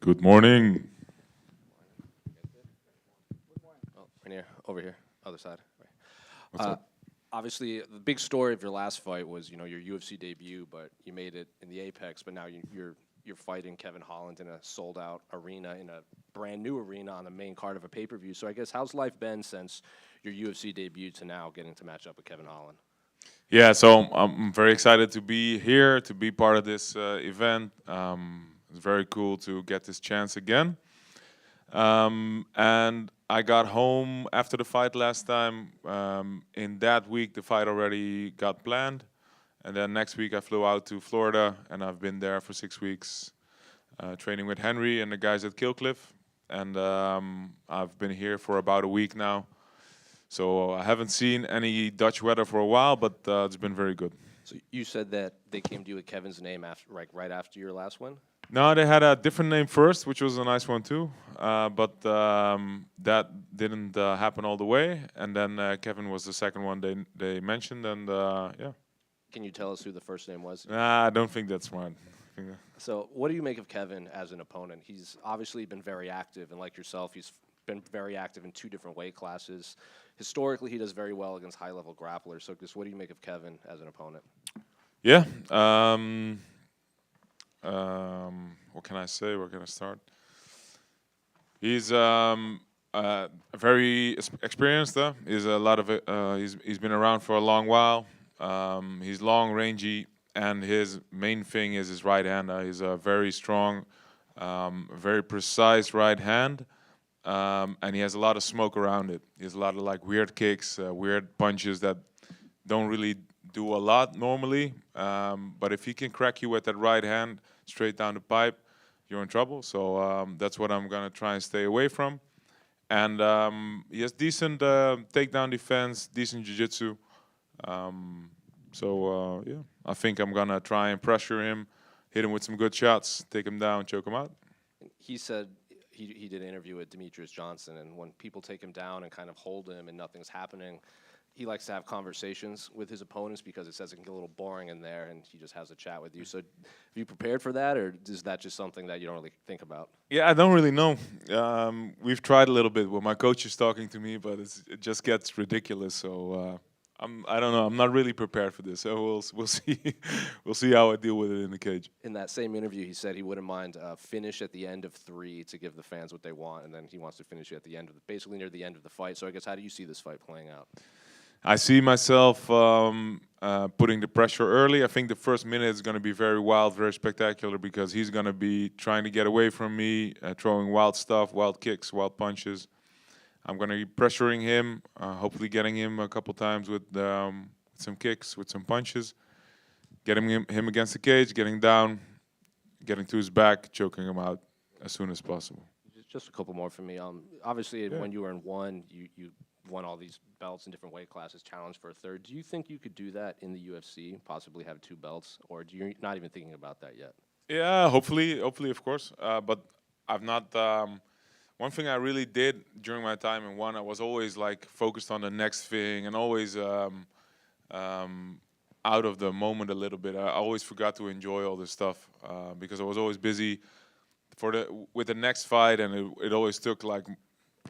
Good morning. Oh, Reinier, over here, other side. What's Uh, up? Obviously, the big story of your last fight was, your UFC debut, but you made it in the Apex. But now you're fighting Kevin Holland in a sold-out arena, in a brand new arena on the main card of a pay-per-view. So I guess how's life been since your UFC debut to now getting to match up with Kevin Holland? Yeah, so I'm very excited to be here, to be part of this event. It's very cool to get this chance again. And I got home after the fight last time. In that week, the fight already got planned. And then next week, I flew out to Florida, and I've been there for 6 weeks, training with Henry and the guys at Killcliff. And I've been here for about a week now. So I haven't seen any Dutch weather for a while, but it's been very good. So you said that they came to you with Kevin's name after, right after your last win. No, they had a different name first, which was a nice one too. But that didn't happen all the way. And then Kevin was the second one they mentioned, and yeah. Can you tell us who the first name was? Nah, I don't think that's smart. So, what do you make of Kevin as an opponent? He's obviously been very active, and like yourself, he's been very active in two different weight classes. Historically, he does very well against high-level grapplers. So, just what do you make of Kevin as an opponent? Yeah. What can I say? Where can I start? He's very experienced. He's a lot of it. He's been around for a long while. He's long, rangy, and his main thing is his right hand. He's a very strong, very precise right hand, and he has a lot of smoke around it. He has a lot of like weird kicks, weird punches that don't really do a lot normally. But if he can crack you with that right hand straight down the pipe, you're in trouble. So that's what I'm gonna try and stay away from. And he has decent takedown defense, decent jiu-jitsu. Yeah, I think I'm gonna try and pressure him, hit him with some good shots, take him down, choke him out. He said he did an interview with Demetrius Johnson, and when people take him down and kind of hold him and nothing's happening, he likes to have conversations with his opponents because it says it can get a little boring in there, and he just has a chat with you. So, have you prepared for that, or is that just something that you don't really think about? Yeah, I don't really know. We've tried a little bit. Well, my coach is talking to me, but it just gets ridiculous. So I don't know. I'm not really prepared for this. So we'll see. We'll see how I deal with it in the cage. In that same interview, he said he wouldn't mind finish at the end of 3 to give the fans what they want, and then he wants to finish at the end of basically near the end of the fight. So I guess how do you see this fight playing out? I see myself putting the pressure early. I think the first minute is going to be very wild, very spectacular because he's going to be trying to get away from me, throwing wild stuff, wild kicks, wild punches. I'm going to be pressuring him, hopefully getting him a couple times with some kicks, with some punches, getting him against the cage, getting down, getting to his back, choking him out as soon as possible. Just a couple more for me. Obviously, Yeah. when you were in one, you won all these belts in different weight classes, challenged for a third. Do you think you could do that in the UFC, possibly have 2 belts, or do you not even thinking about that yet? Yeah, hopefully, of course. But I've not. One thing I really did during my time in one, I was always like focused on the next thing and always out of the moment a little bit. I always forgot to enjoy all this stuff because I was always busy with the next fight, and it always took like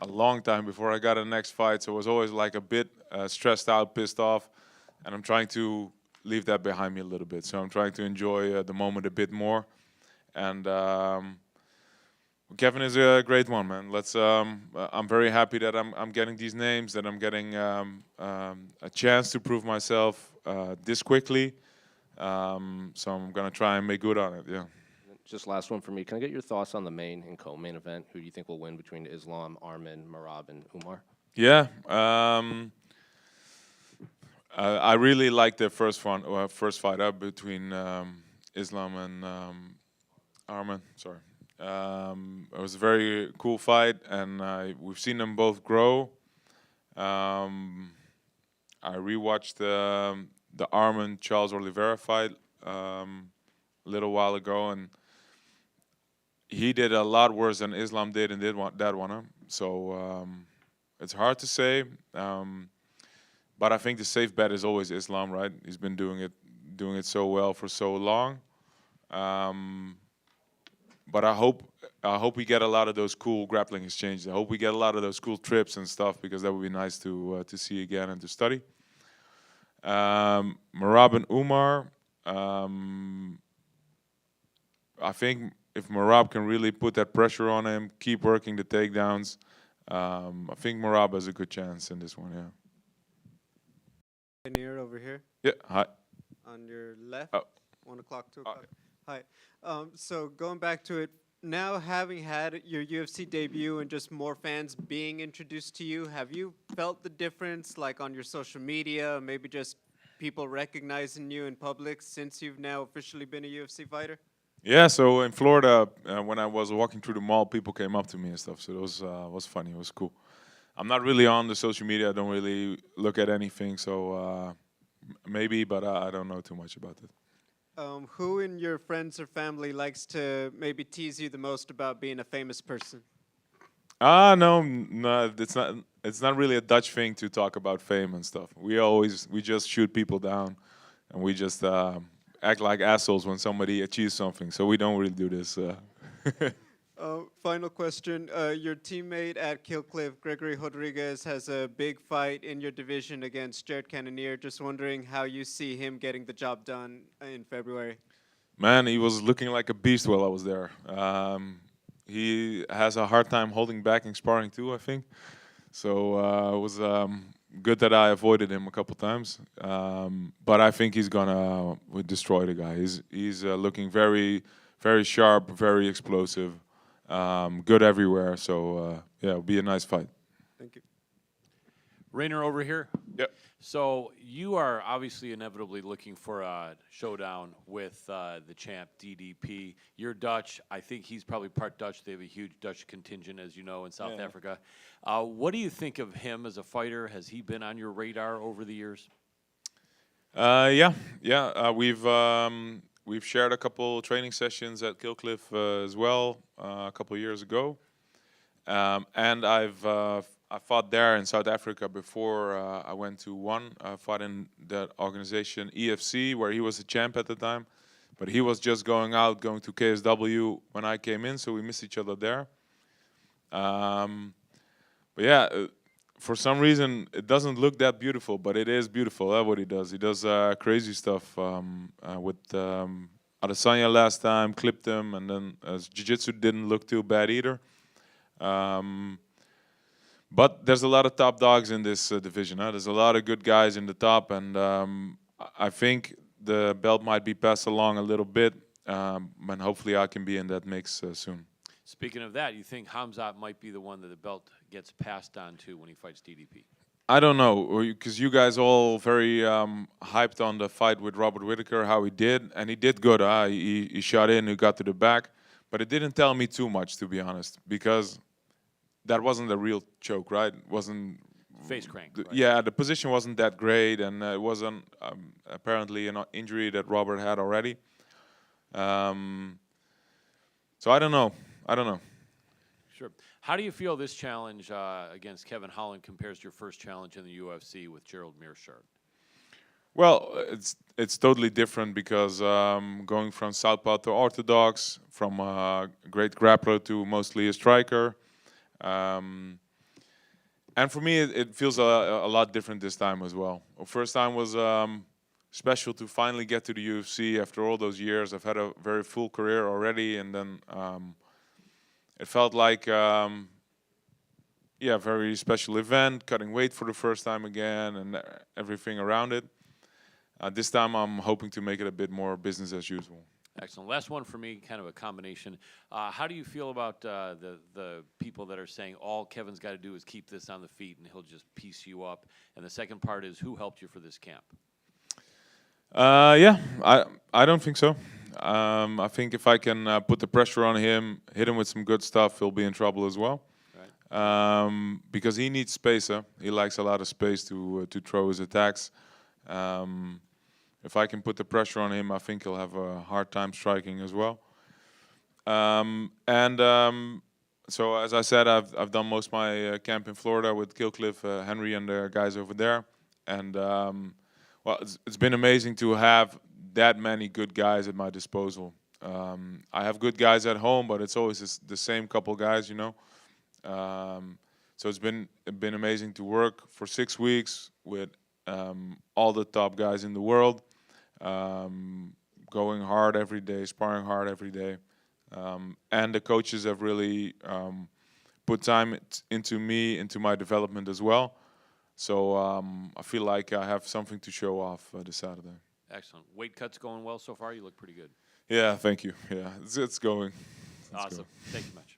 a long time before I got a next fight. So I was always like a bit stressed out, pissed off, and I'm trying to leave that behind me a little bit. So I'm trying to enjoy the moment a bit more. And Kevin is a great one, man. I'm very happy that I'm getting these names, that I'm getting a chance to prove myself this quickly. So I'm gonna try and make good on it. Yeah. Just last one for me. Can I get your thoughts on the main and co-main event? Who do you think will win between Islam, Arman, Merab, and Umar? Yeah. I really liked the first fight up between Islam and Arman. Sorry. It was a very cool fight, and we've seen them both grow. I rewatched the Arman Charles Oliveira fight a little while ago, and he did a lot worse than Islam did, and did that one. Huh? So it's hard to say, but I think the safe bet is always Islam, right? He's been doing it so well for so long. but I hope we get a lot of those cool grappling exchanges. I hope we get a lot of those cool trips and stuff, because that would be nice to see again and to study. Merab and Umar. I think if Merab can really put that pressure on him, keep working the takedowns, I think Merab has a good chance in this one. Yeah. Reinier over here Yeah. Hi. on your left. Oh. 1 o'clock, 2 o'clock. Hi. So going back to it, now having had your UFC debut and just more fans being introduced to you, have you felt the difference, like on your social media, maybe just people recognizing you in public since you've now officially been a UFC fighter? Yeah. So in Florida, when I was walking through the mall, people came up to me and stuff. So it was funny. It was cool. I'm not really on the social media. I don't really look at anything. So maybe, but I don't know too much about it. Who in your friends or family likes to maybe tease you the most about being a famous person? No, no, it's not really a Dutch thing to talk about fame and stuff. We just shoot people down, and we just act like assholes when somebody achieves something. So we don't really do this. Final question. Your teammate at Killcliff, Gregory Rodriguez, has a big fight in your division against Jared Cannonier. Just wondering how you see him getting the job done in February. Man, he was looking like a beast while I was there. He has a hard time holding back in sparring too, I think. So it was good that I avoided him a couple times. But I think he's gonna destroy the guy. He's looking very, very sharp, very explosive, good everywhere. So yeah, it'll be a nice fight. Thank you. Reinier over here. Yep. So you are obviously inevitably looking for a showdown with the champ DDP. You're Dutch. I think he's probably part Dutch. They have a huge Dutch contingent, as you know, in South Africa. What do you think of him as a fighter? Has he been on your radar over the years? Yeah. We've shared a couple training sessions at Killcliff as well a couple years ago, and I fought there in South Africa before I went to one. I fought in that organization EFC, where he was the champ at the time, but he was just going to KSW when I came in, so we missed each other there. But yeah, for some reason it doesn't look that beautiful, but it is beautiful. That's what he does. He does crazy stuff with Adesanya last time, clipped him, and then jiu-jitsu didn't look too bad either. But there's a lot of top dogs in this division. There's a lot of good guys in the top, and I think the belt might be passed along a little bit, and hopefully I can be in that mix soon. Speaking of that, you think Hamzat might be the one that the belt gets passed on to when he fights DDP? I don't know, because you guys all very hyped on the fight with Robert Whittaker, how he did, and he did good. He shot in, he got to the back, but it didn't tell me too much, to be honest, because that wasn't a real choke, right? It wasn't face crank. Right? Yeah, the position wasn't that great, and it wasn't apparently an injury that Robert had already. So I don't know. Sure. How do you feel this challenge against Kevin Holland compares to your first challenge in the UFC with Gerald Meerschaert? Well, it's totally different because going from southpaw to orthodox, from a great grappler to mostly a striker. And for me, it feels a lot different this time as well. First time was special to finally get to the UFC after all those years. I've had a very full career already, and then it felt like, a very special event, cutting weight for the first time again, and everything around it. This time I'm hoping to make it a bit more business as usual. Excellent. Last one for me, kind of a combination. How do you feel about the people that are saying all Kevin's got to do is keep this on the feet and he'll just piece you up? And the second part is, who helped you for this camp? I don't think so. I think if I can put the pressure on him, hit him with some good stuff, he'll be in trouble as well. Right. Because he needs space. He likes a lot of space to throw his attacks. If I can put the pressure on him, I think he'll have a hard time striking as well. So as I said, I've done most of my camp in Florida with Killcliff, Henry, and the guys over there. And well, it's been amazing to have that many good guys at my disposal. I have good guys at home, but it's always the same couple guys, you know. So it's been amazing to work for 6 weeks with all the top guys in the world, going hard every day, sparring hard every day, and the coaches have really put time into me, into my development as well. So I feel like I have something to show off this Saturday. Excellent. Weight cuts going well so far. You look pretty good. Yeah, thank you. Yeah, it's going. Awesome. Thank you much.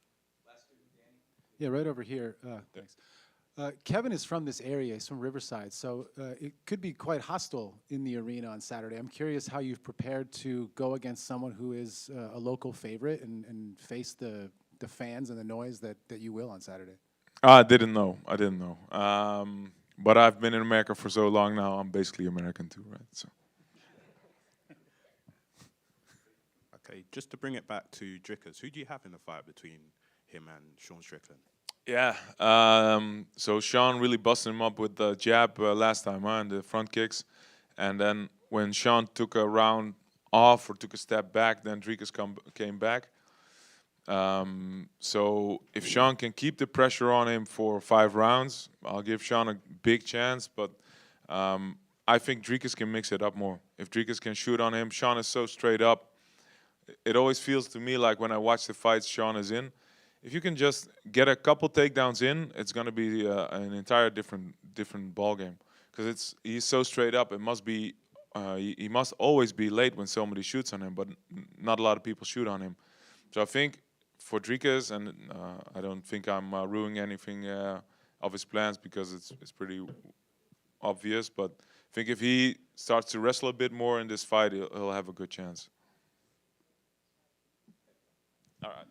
Yeah, right over here. Thanks. Kevin is from this area. He's from Riverside, so it could be quite hostile in the arena on Saturday. I'm curious how you've prepared to go against someone who is a local favorite and face the fans and the noise that you will on Saturday. I didn't know. But I've been in America for so long now. I'm basically American too, right? So. Okay, just to bring it back to Drickers, who do you have in the fight between him and Sean Strickland? Yeah. So Sean really busted him up with the jab last time, and the front kicks. And then when Sean took a round off or took a step back, then Drickers came back. So if Sean can keep the pressure on him for 5 rounds, I'll give Sean a big chance. But I think Drickers can mix it up more. If Drickers can shoot on him, Sean is so straight up. It always feels to me like when I watch the fights Sean is in, if you can just get a couple takedowns in, it's going to be an entire different ball game, because he's so straight up. It must be he must always be late when somebody shoots on him, but not a lot of people shoot on him. So I think for Drickers, and I don't think I'm ruining anything of his plans because it's pretty obvious, but I think if he starts to wrestle a bit more in this fight, he'll have a good chance. All right.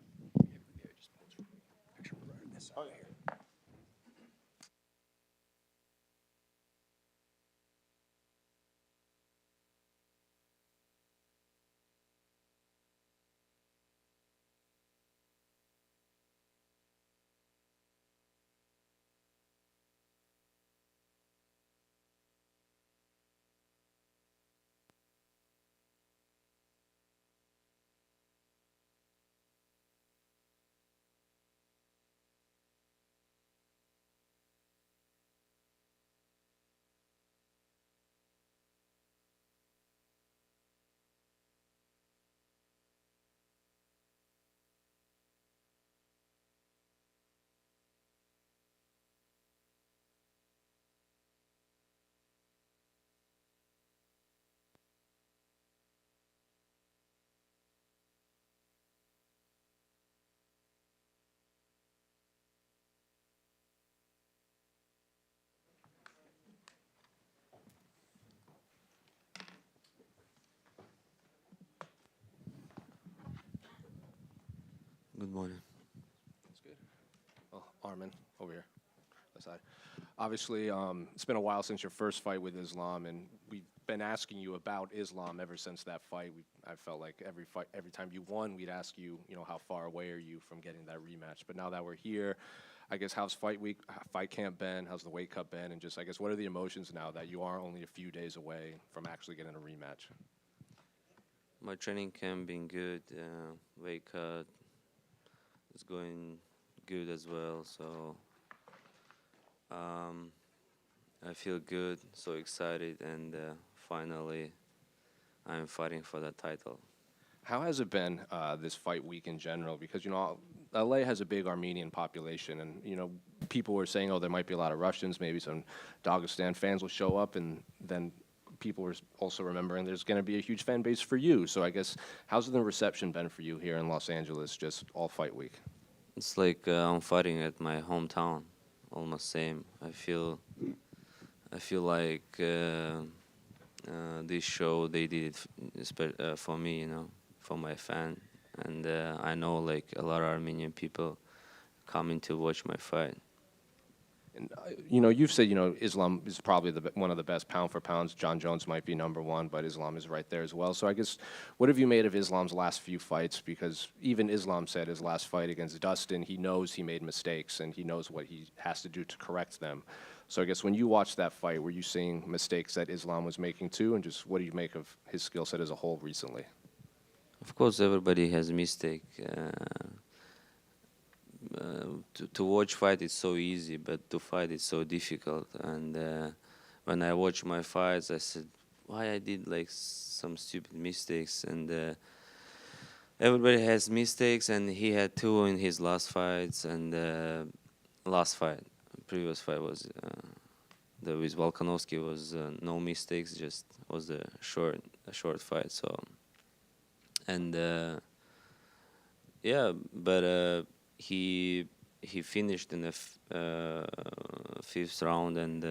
Good morning. That's good. Oh, Arman, over here. That side. Obviously, it's been a while since your first fight with Islam, and we've been asking you about Islam ever since that fight. I felt like every time you won, we'd ask you, how far away are you from getting that rematch? But now that we're here, I guess how's fight camp been? How's the weight cut been? And just, I guess, what are the emotions now that you are only a few days away from actually getting a rematch? My training camp been good. Weight cut is going good as well. So I feel good, so excited, and finally I'm fighting for the title. How has it been this fight week in general? Because, LA has a big Armenian population, and, people were saying, there might be a lot of Russians, maybe some Dagestan fans will show up, and then people were also remembering there's going to be a huge fan base for you. So I guess, how's the reception been for you here in Los Angeles, just all fight week? It's like I'm fighting at my hometown, almost same. I feel like this show they did it for me, for my fan, and I know like a lot of Armenian people coming to watch my fight. And, you've said, Islam is probably one of the best pound for pounds. John Jones might be number one, but Islam is right there as well. So I guess, what have you made of Islam's last few fights? Because even Islam said his last fight against Dustin, he knows he made mistakes, and he knows what he has to do to correct them. So I guess when you watched that fight, were you seeing mistakes that Islam was making too? And just what do you make of his skill set as a whole recently? Of course, everybody has mistake. To watch fight is so easy, but to fight is so difficult. And when I watch my fights, I said, why I did like some stupid mistakes. And everybody has mistakes, and he had 2 in his last fights. And previous fight was the with Volkanovski was no mistakes, just was a short fight. So and yeah, but he finished in the 5th round, and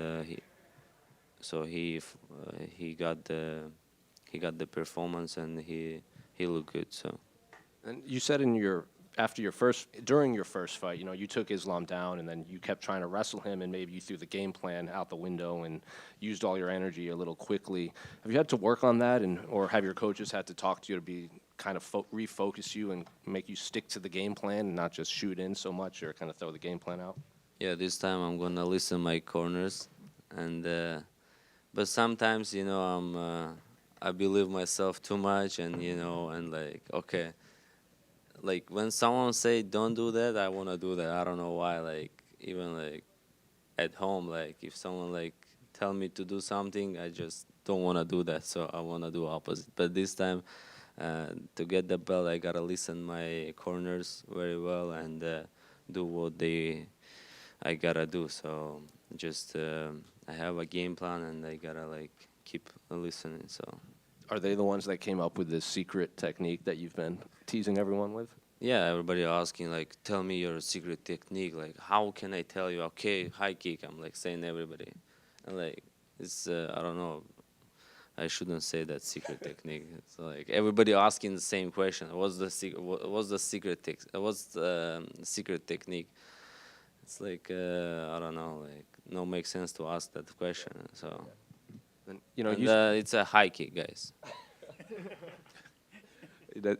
he got the performance, and he looked good. So. And you said during your first fight, you know, you took Islam down, and then you kept trying to wrestle him, and maybe you threw the game plan out the window and used all your energy a little quickly. Have you had to work on that, or have your coaches had to talk to you to be kind of refocus you and make you stick to the game plan and not just shoot in so much or kind of throw the game plan out? Yeah, this time I'm gonna listen my corners, and but sometimes, you know, I believe myself too much, and you know, and like, okay. Like when someone say don't do that, I wanna do that. I don't know why. Like even like at home, like if someone like tell me to do something, I just don't wanna do that. So I wanna do opposite. But this time, to get the belt, I gotta listen my corners very well and do what I gotta do. So just I have a game plan, and I gotta like keep listening. So. Are they the ones that came up with this secret technique that you've been teasing everyone with? Yeah, everybody asking like, tell me your secret technique. Like, how can I tell you? Okay, high kick. I'm like saying everybody, and like it's I don't know. I shouldn't say that secret technique. It's like everybody asking the same question. What's the secret? What's the secret technique? It's like I don't know. Like no makes sense to ask that question. So. And, you know, It's a high kick, guys.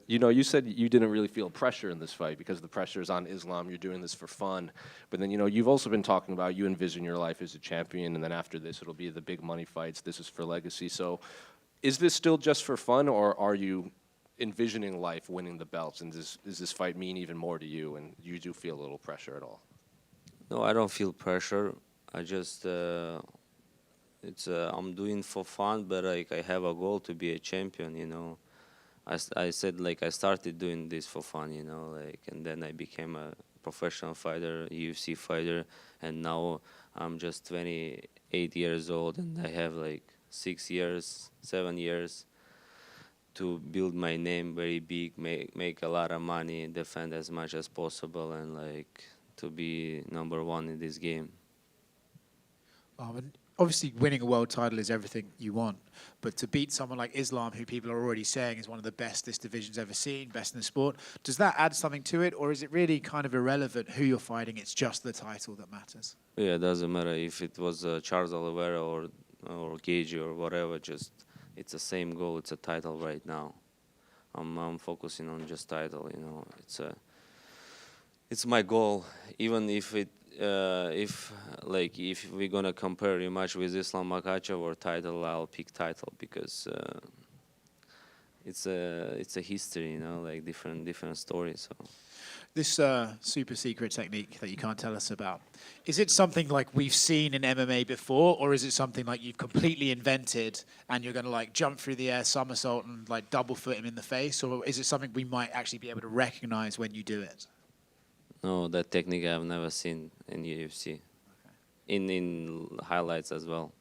you know, you said you didn't really feel pressure in this fight because the pressure is on Islam. You're doing this for fun. But then, you know, you've also been talking about you envision your life as a champion, and then after this, it'll be the big money fights. This is for legacy. So is this still just for fun, or are you envisioning life winning the belts? And does this fight mean even more to you, and you do feel a little pressure at all? No, I don't feel pressure. I just... I'm doing for fun, but like I have a goal to be a champion, you know. I said like I started doing this for fun, you know, like, and then I became a professional fighter, UFC fighter, and now I'm just 28 years old, and I have like 7 years to build my name very big, make a lot of money, defend as much as possible, and like to be #1 in this game. And obviously, winning a world title is everything you want, but to beat someone like Islam, who people are already saying is one of the best this division's ever seen, best in the sport, does that add something to it, or is it really kind of irrelevant who you're fighting? It's just the title that matters. Yeah, it doesn't matter if it was Charles Oliveira or Gagey or whatever. Just it's the same goal. It's a title right now. I'm focusing on just title. You know, it's my goal. Even if if we're gonna compare rematch with Islam Makhachev or title, I'll pick title because it's a history, you know, like different stories. So. This super secret technique that you can't tell us about, is it something like we've seen in MMA before, or is it something like you've completely invented and you're going to like jump through the air, somersault, and like double foot him in the face, or is it something we might actually be able to recognize when you do it? No, that technique I've never seen in UFC, in highlights as well.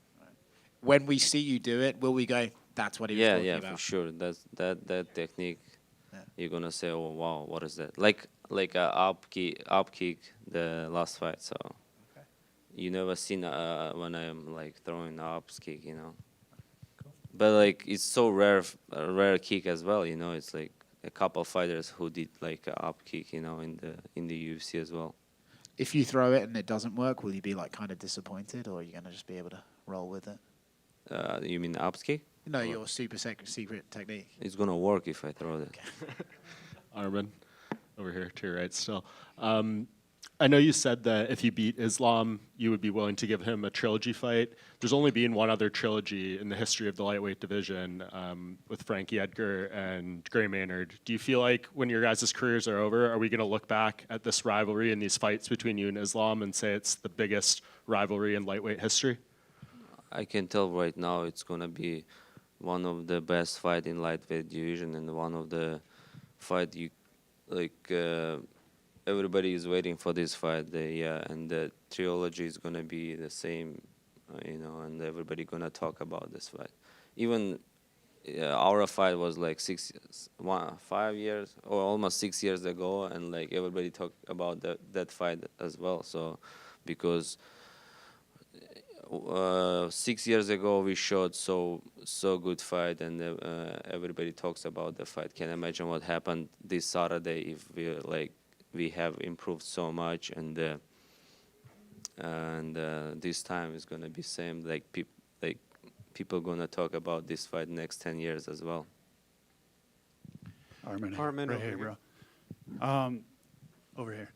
When we see you do it, will we go, that's what he was talking about? Yeah, for sure. That technique, you're gonna say, oh wow, what is that? Like a up kick the last fight. So you never seen when I'm like throwing up kick, you know. Cool. But like it's so a rare kick as well, you know. It's like a couple fighters who did like a up kick, you know, in the UFC as well. If you throw it and it doesn't work, will you be like kind of disappointed, or are you gonna just be able to roll with it? You mean the up kick? No, your super secret technique. It's gonna work if I throw it. Arman, over here to your right still. I know you said that if you beat Islam, you would be willing to give him a trilogy fight. There's only been one other trilogy in the history of the lightweight division with Frankie Edgar and Gray Maynard. Do you feel like when your guys' careers are over, are we going to look back at this rivalry and these fights between you and Islam and say it's the biggest rivalry in lightweight history? I can tell right now it's gonna be one of the best fight in lightweight division and one of the fight you like. Everybody is waiting for this fight. And the trilogy is gonna be the same, and everybody gonna talk about this fight. Even our fight was like 5 years or almost 6 years ago, and like everybody talked about that fight as well. So because 6 years ago we showed so good fight, and everybody talks about the fight. Can you imagine what happened this Saturday if we have improved so much, and this time is gonna be same. Like people gonna talk about this fight next 10 years as well. Arman, right here, bro. Over here.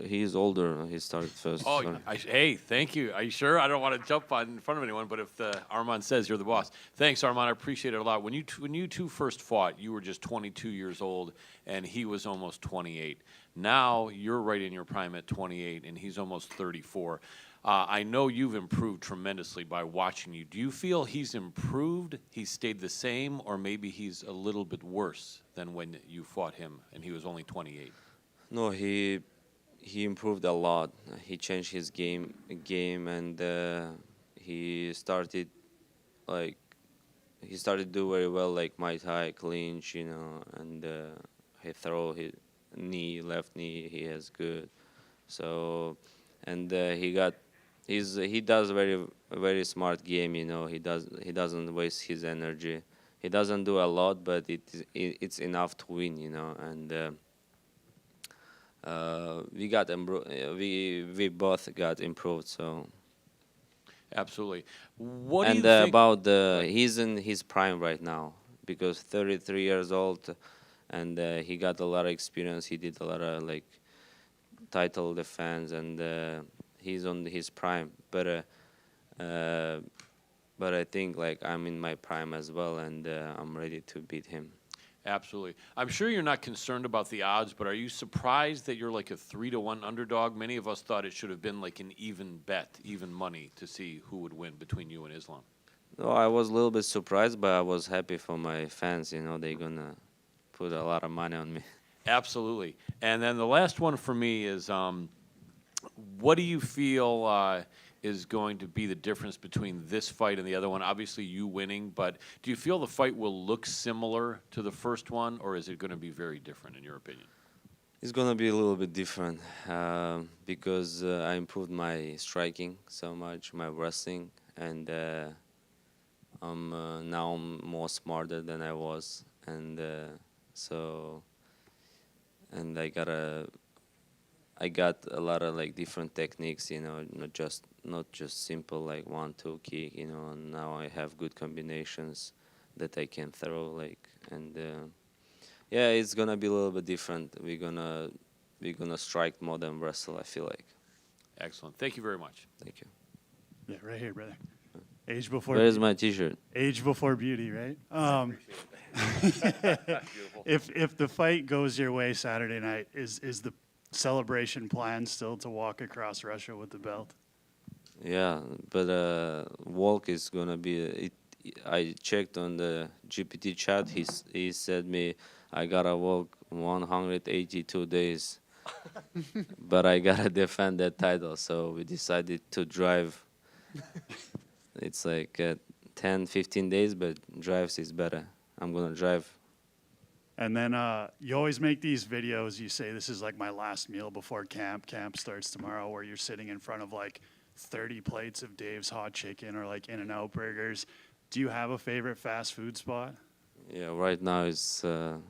He's older. He started first. Oh, sorry. hey, thank you. Are you sure? I don't want to jump in front of anyone, but if Arman says you're the boss. Thanks, Arman. I appreciate it a lot. When you two first fought, you were just 22 years old, and he was almost 28. Now you're right in your prime at 28, and he's almost 34. I know you've improved tremendously by watching you. Do you feel he's improved, he's stayed the same, or maybe he's a little bit worse than when you fought him and he was only 28? No, he improved a lot. He changed his game, and he started do very well, like Muay Thai, clinch, and he throw his left knee. He has good. So, and he does very smart game. He doesn't waste his energy. He doesn't do a lot, but it's enough to win. And. We both got improved, so absolutely. What and do you think about he's in his prime right now because 33 years old, and he got a lot of experience. He did a lot of title defense, and he's on his prime. But I think I'm in my prime as well, and I'm ready to beat him. Absolutely. I'm sure you're not concerned about the odds, but are you surprised that you're like a 3-1 underdog? Many of us thought it should have been like an even bet, even money to see who would win between you and Islam. No, I was a little bit surprised, but I was happy for my fans. They're gonna put a lot of money on me. Absolutely. And then the last one for me is, what do you feel is going to be the difference between this fight and the other one? Obviously, you winning, but do you feel the fight will look similar to the first one, or is it going to be very different, in your opinion? It's going to be a little bit different because I improved my striking so much, my wrestling, and now I'm more smarter than I was, and and I got a lot of different techniques, not just simple 1-2 kick, and now I have good combinations that I can throw and yeah, it's gonna be a little bit different. We're gonna strike more than wrestle, I feel like. Excellent. Thank you very much. Thank you. Yeah, right here, brother. Age before. Where's my T-shirt? Age before beauty, right? If the fight goes your way Saturday night, is the celebration plan still to walk across Russia with the belt? Yeah, but walk is gonna be. I checked on the GPT chat. He said me I gotta walk 182 days, but I gotta defend that title. So we decided to drive. It's 10, 15 days, but drives is better. I'm gonna drive. And then you always make these videos. You say, this is my last meal before camp. Camp starts tomorrow, where you're sitting in front of 30 plates of Dave's hot chicken or In-N-Out burgers. Do you have a favorite fast food spot? Yeah, right now it's hot.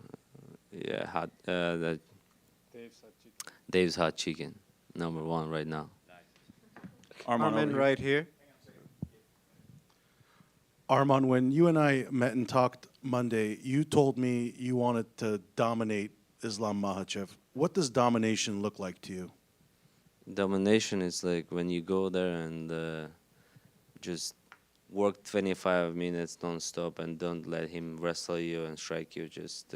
Dave's hot chicken, #1 right now. Arman right here. Arman, when you and I met and talked Monday, you told me you wanted to dominate Islam Makhachev. What does domination look like to you? Domination is like when you go there and just work 25 minutes non-stop and don't let him wrestle you and strike you. Just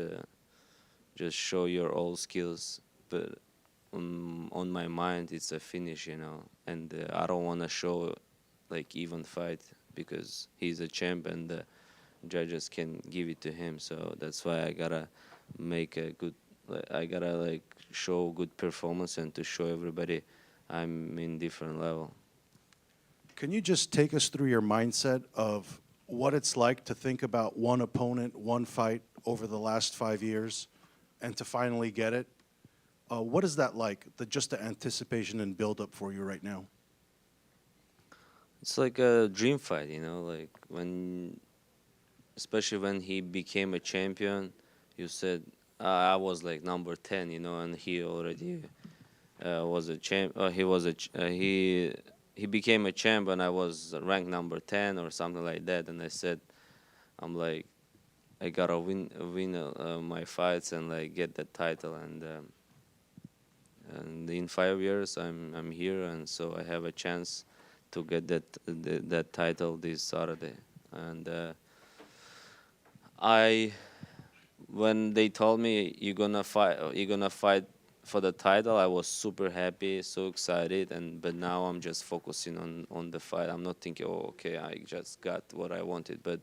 show your all skills. But on my mind, it's a finish, you know. And I don't want to show like even fight because he's a champ and the judges can give it to him. So that's why I gotta make a good. I gotta like show good performance and to show everybody I'm in different level. Can you just take us through your mindset of what it's like to think about one opponent, one fight over the last 5 years, and to finally get it? What is that like? Just the anticipation and build-up for you right now. It's like a dream fight, you know, like especially when he became a champion, you said I was like number 10, you know, and he already was a champ. He became a champ, and I was ranked number 10 or something like that. And I said, I'm like, I gotta win my fights and like get that title. And in 5 years, I'm here, and so I have a chance to get that title this Saturday. And when they told me you're gonna fight for the title, I was super happy, so excited. But now I'm just focusing on the fight. I'm not thinking, oh, okay, I just got what I wanted. But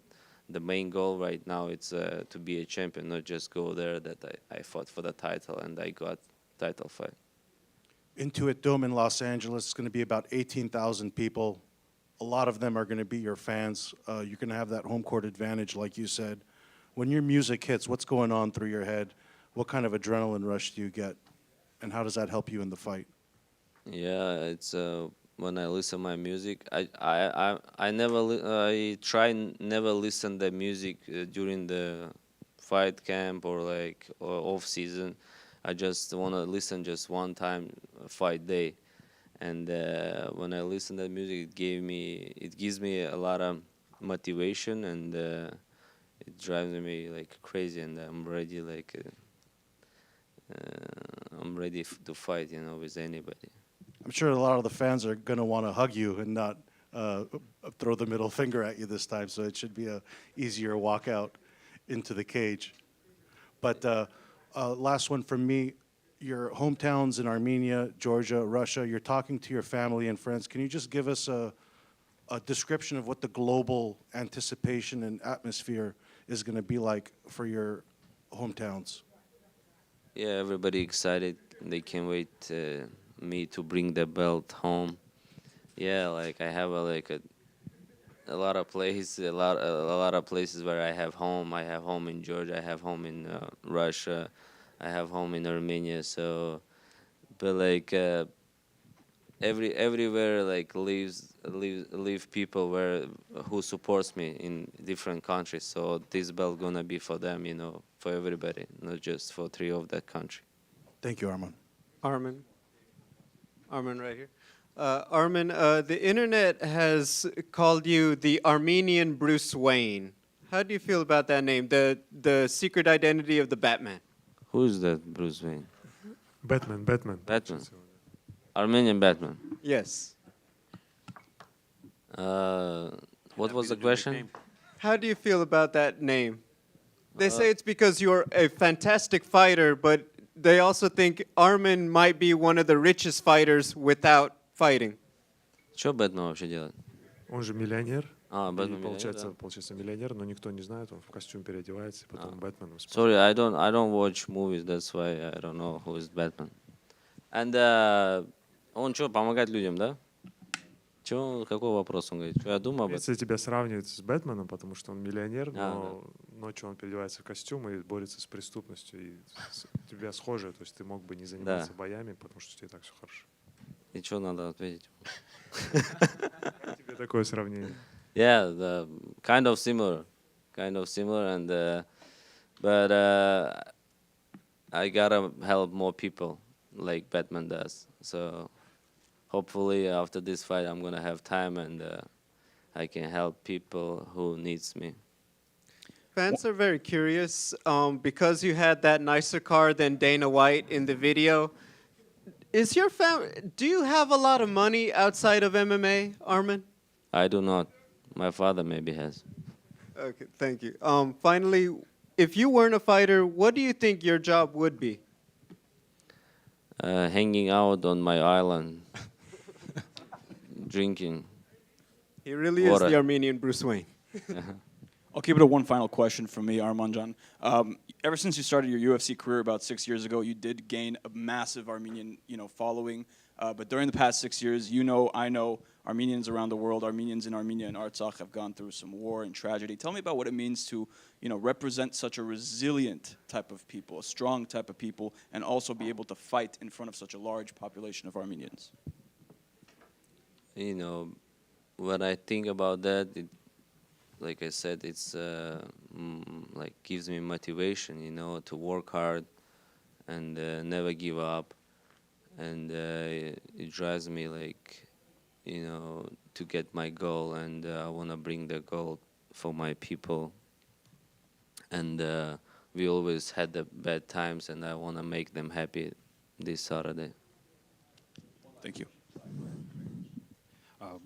the main goal right now is to be a champion, not just go there that I fought for the title and I got title fight. Intuit Dome in Los Angeles is going to be about 18,000 people. A lot of them are going to be your fans. You're going to have that home court advantage, like you said. When your music hits, what's going on through your head? What kind of adrenaline rush do you get? And how does that help you in the fight? Yeah, it's when I listen my music. I try never listen the music during the fight camp or off season. I just want to listen just one time fight day, and when I listen to that music, it gives me a lot of motivation, and it drives me like crazy, and I'm ready to fight, you know, with anybody. I'm sure a lot of the fans are going to want to hug you and not throw the middle finger at you this time, so it should be a easier walk out into the cage. But last one from me. Your hometowns in Armenia, Georgia, Russia, you're talking to your family and friends. Can you just give us a description of what the global anticipation and atmosphere is going to be like for your hometowns? Yeah, everybody excited. They can't wait me to bring the belt home. Yeah, like I have a lot of places, a lot of places where I have home. I have home in Georgia. I have home in Russia. I have home in Armenia. So, but like everywhere like live people who supports me in different countries. So this belt gonna be for them, you know, for everybody, not just for three of that country. Thank you, Arman. Arman right here. Arman, the internet has called you the Armenian Bruce Wayne. How do you feel about that name, the secret identity of the Batman? Who's that Bruce Wayne? Batman. Batman. Armenian Batman. Yes. What was the question? How do you feel about that name? They say it's because you're a fantastic fighter, but they also think Arman might be one of the richest fighters without fighting. Что Бэтмен вообще делает? Он же миллионер. Бэтмен И получается миллионер, но никто не знает, он в костюм переодевается, потом Бэтменом. Sorry, I don't watch movies, that's why I don't know who is Batman. And он что, помогает людям, да? Какой вопрос он говорит? Что я думаю об этом? Если тебя сравнивают с Бэтменом, потому что он миллионер, но ночью он переодевается в костюм и борется с преступностью, и тебя схоже, то есть ты мог бы не заниматься боями, потому что у тебя так все хорошо. И что надо ответить? Как тебе такое сравнение? Yeah, kind of similar, and but I gotta help more people like Batman does. So hopefully after this fight, I'm gonna have time and I can help people who needs me. Fans are very curious because you had that nicer car than Dana White in the video. Is your do you have a lot of money outside of MMA, Arman? I do not. My father maybe has. Okay, thank you. Finally, if you weren't a fighter, what do you think your job would be? Hanging out on my island, drinking. He really Water. is the Armenian Bruce Wayne. I'll keep it to one final question from me, Armanjan. Ever since you started your UFC career about 6 years ago, you did gain a massive Armenian, following. But during the past 6 years, I know, Armenians around the world, Armenians in Armenia and Artsakh have gone through some war and tragedy. Tell me about what it means to, represent such a resilient type of people, a strong type of people, and also be able to fight in front of such a large population of Armenians. When I think about that, like I said, it's like gives me motivation, to work hard and never give up, and it drives me to get my goal, and I want to bring the goal for my people. And we always had the bad times, and I want to make them happy this Saturday. Thank you.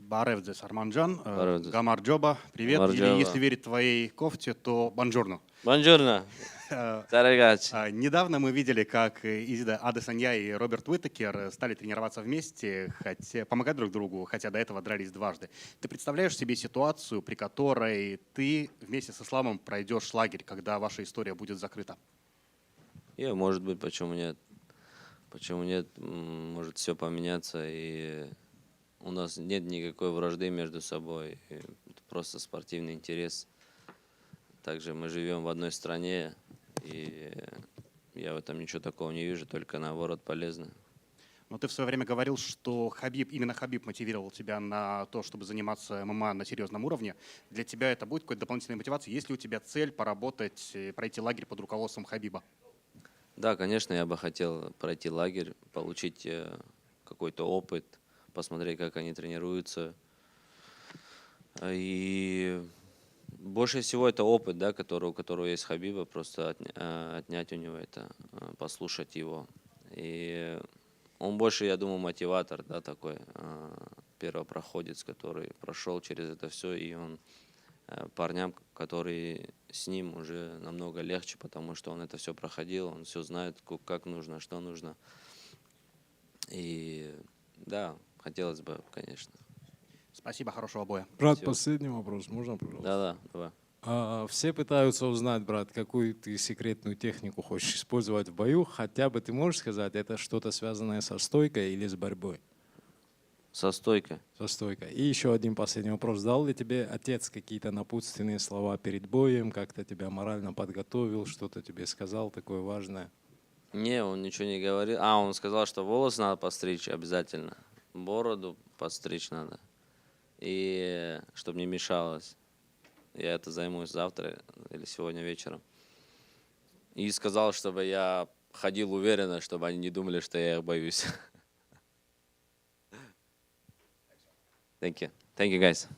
Барев здесь Арманджан. Барев. Гамар Джоба, привет. Или Марджоба. если верить твоей кофте, то бонжорно. Buongiorno. Тарагачи. Недавно мы видели, как Изида Адесанья и Роберт Уитакер стали тренироваться вместе, помогать друг другу, хотя до этого дрались дважды. Ты представляешь себе ситуацию, при которой ты вместе с Исламом пройдешь лагерь, когда ваша история будет закрыта? Может быть, почему нет? Почему нет? Может все поменяться, и у нас нет никакой вражды между собой. Это просто спортивный интерес. Также мы живем в одной стране, и я в этом ничего такого не вижу, только наоборот полезно. Но ты в свое время говорил, что именно Хабиб мотивировал тебя на то, чтобы заниматься ММА на серьезном уровне. Для тебя это будет какой-то дополнительной мотивацией? Есть ли у тебя цель поработать, пройти лагерь под руководством Хабиба? Да, конечно, я бы хотел пройти лагерь, получить какой-то опыт, посмотреть, как они тренируются. И больше всего это опыт, да, у которого есть Хабиба, просто отнять у него это, послушать его. И он больше, я думаю, мотиватор, да, такой первопроходец, который прошел через это все, и он парням, которые с ним, уже намного легче, потому что он это все проходил, он все знает, как нужно, что нужно. И да, хотелось бы, конечно. Спасибо, хорошего боя. Брат, Всё. последний вопрос, можно, пожалуйста? Да, давай. Все пытаются узнать, брат, какую ты секретную технику хочешь использовать в бою. Хотя бы ты можешь сказать, это что-то связанное со стойкой или с борьбой? Со стойкой. Со стойкой. И еще один последний вопрос. Дал ли тебе отец какие-то напутственные слова перед боем? Как-то тебя морально подготовил? Что-то тебе сказал такое важное? Не, он ничего не говорил. Он сказал, что волосы надо постричь обязательно. Бороду подстричь надо. И чтобы не мешалось. Я это займусь завтра или сегодня вечером. И сказал, чтобы я ходил уверенно, чтобы они не думали, что я их боюсь. Thank you. Thank you, guys.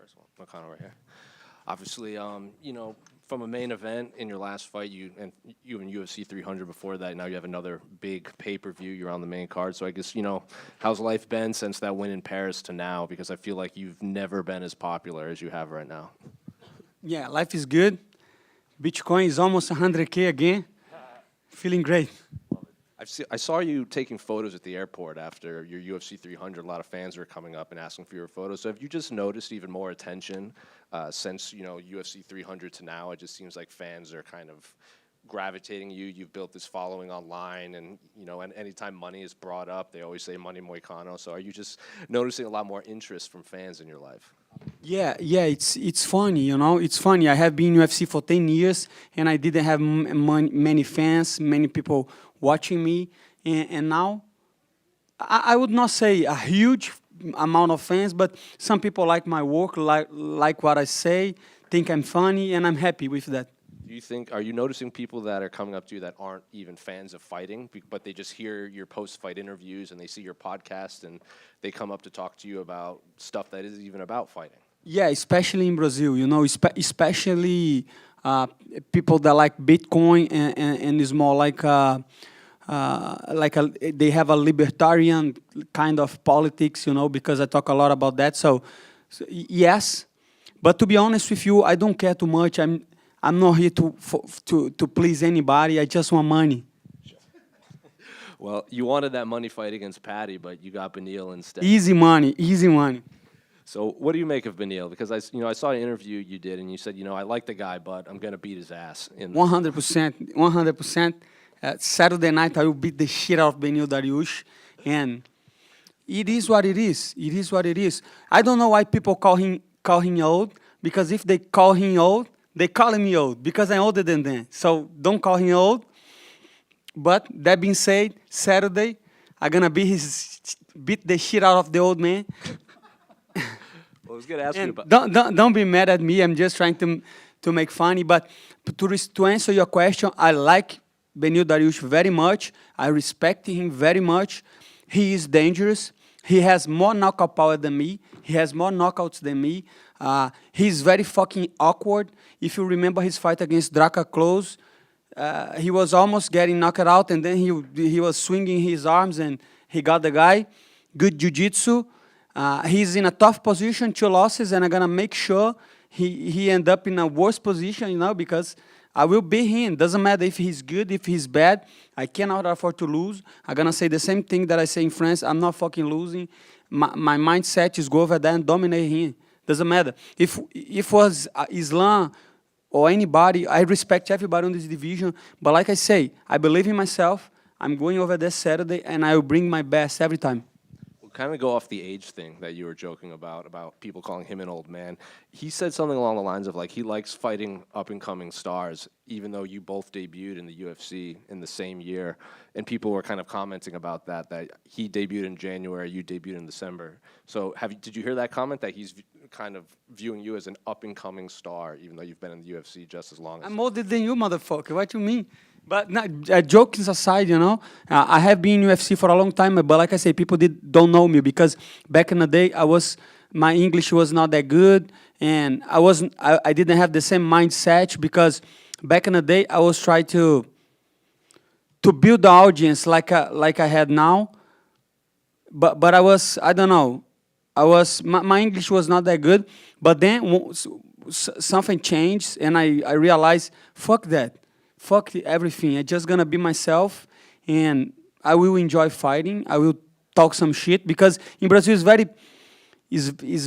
First one, Moicano right here. Obviously, you know, from a main event in your last fight, you in UFC 300 before that. Now you have another big pay-per-view. You're on the main card. So I guess, you know, how's life been since that win in Paris to now? Because I feel like you've never been as popular as you have right now. Yeah, life is good. Bitcoin is almost 100K again. Feeling great. I saw you taking photos at the airport after your UFC 300. A lot of fans were coming up and asking for your photos. So have you just noticed even more attention since, you know, UFC 300 to now? It just seems like fans are kind of gravitating you. You've built this following online, and, you know, and anytime money is brought up, they always say money Moicano. So are you just noticing a lot more interest from fans in your life? Yeah, it's funny, you know. It's funny. I have been in UFC for 10 years, and I didn't have many fans, many people watching me. And now, I would not say a huge amount of fans, but some people like my work, like what I say, think I'm funny, and I'm happy with that. Do you think, are you noticing people that are coming up to you that aren't even fans of fighting, but they just hear your post-fight interviews and they see your podcast and they come up to talk to you about stuff that isn't even about fighting? Yeah, especially in Brazil, you know, especially people that like Bitcoin and is more like they have a libertarian kind of politics, you know, because I talk a lot about that. So yes, but to be honest with you, I don't care too much. I'm not here to please anybody. I just want money. Well, you wanted that money fight against Patty, but you got Beneil instead. Easy money, easy money. So what do you make of Beneil? Because I saw an interview you did, and you said, you know, I like the guy, but I'm gonna beat his ass. 100%, 100%. Saturday night, I will beat the shit out of Beneil Dariush, and it is what it is. It is what it is. I don't know why people call him old, because if they call him old, they call me old because I'm older than them. So don't call him old. But that being said, Saturday, I'm gonna beat the shit out of the old man. Well, I was gonna ask you about. Don't be mad at me. I'm just trying to make funny. But to answer your question, I like Beneil Dariush very much. I respect him very much. He is dangerous. He has more knockout power than me. He has more knockouts than me. He's very fucking awkward. If you remember his fight against Draca Close, he was almost getting knocked out, and then he was swinging his arms, and he got the guy. Good jiu-jitsu. He's in a tough position, 2 losses, and I'm going to make sure he end up in a worse position, you know, because I will beat him. Doesn't matter if he's good, if he's bad. I cannot afford to lose. I'm going to say the same thing that I say in France. I'm not fucking losing. My mindset is go over there and dominate him. Doesn't matter. If was Islam or anybody, I respect everybody in this division. But like I say, I believe in myself. I'm going over there Saturday, and I will bring my best every time. We'll kind of go off the age thing that you were joking about people calling him an old man. He said something along the lines of, like, he likes fighting up-and-coming stars, even though you both debuted in the UFC in the same year. And people were kind of commenting about that he debuted in January, you debuted in December. So did you hear that comment, that he's kind of viewing you as an up-and-coming star, even though you've been in the UFC just as long as... I'm older than you, motherfucker. What you mean? But jokes aside, you know, I have been in UFC for a long time, but like I say, people don't know me because back in the day, my English was not that good, and I didn't have the same mindset because back in the day, I was trying to build the audience like I had now, but I don't know, my English was not that good, but then something changed, and I realized, fuck that. Fuck everything. I'm just gonna be myself, and I will enjoy fighting. I will talk some shit because in Brazil it's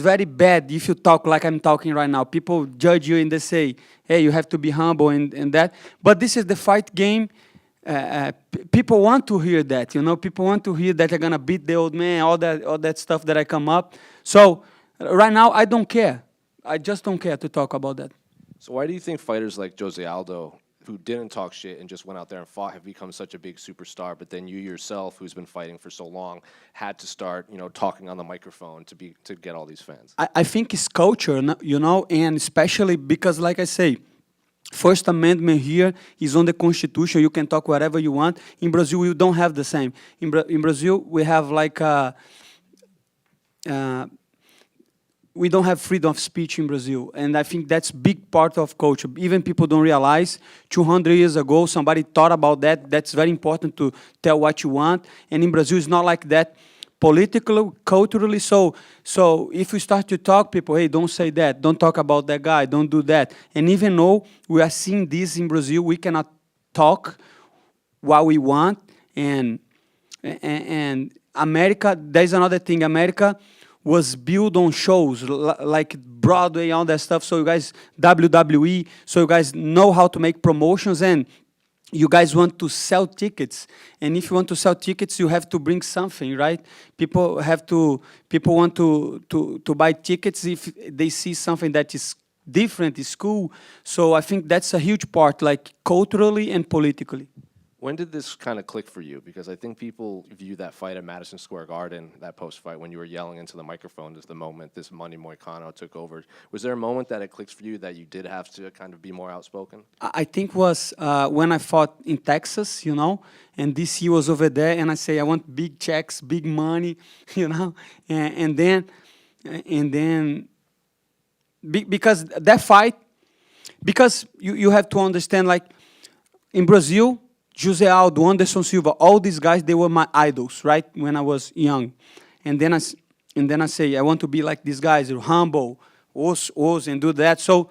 very bad if you talk like I'm talking right now. People judge you and they say, "Hey, you have to be humble and that." But this is the fight game. People want to hear that, you know. People want to hear that I'm gonna beat the old man, all that stuff that I come up. So right now I don't care. I just don't care to talk about that. So why do you think fighters like Jose Aldo, who didn't talk shit and just went out there and fought, have become such a big superstar, but then you yourself, who's been fighting for so long, had to start, you know, talking on the microphone to get all these fans? I think it's culture, you know, and especially because, like I say, First Amendment here is on the Constitution. You can talk whatever you want. In Brazil, we don't have the same. In Brazil, we have like we don't have freedom of speech in Brazil. And I think that's big part of culture. Even people don't realize 200 years ago, somebody thought about that. That's very important to tell what you want. And in Brazil, it's not like that politically, culturally. So if we start to talk, people, hey, don't say that. Don't talk about that guy. Don't do that. And even though we are seeing this in Brazil, we cannot talk what we want. And America, there's another thing. America was built on shows like Broadway, all that stuff. So you guys, WWE, so you guys know how to make promotions, and you guys want to sell tickets. And if you want to sell tickets, you have to bring something, right? People want to buy tickets if they see something that is different, is cool. So I think that's a huge part, like culturally and politically. When did this kind of click for you? Because I think people view that fight at Madison Square Garden, that post-fight, when you were yelling into the microphone, as the moment this Money Moicano took over. Was there a moment that it clicked for you that you did have to kind of be more outspoken? I think was when I fought in Texas, you know, and DC was over there, and I say, I want big checks, big money, you know, and then because that fight, because you have to understand, like, in Brazil, José Aldo, Anderson Silva, all these guys, they were my idols, right, when I was young. And then I say, I want to be like these guys, humble, and do that. So,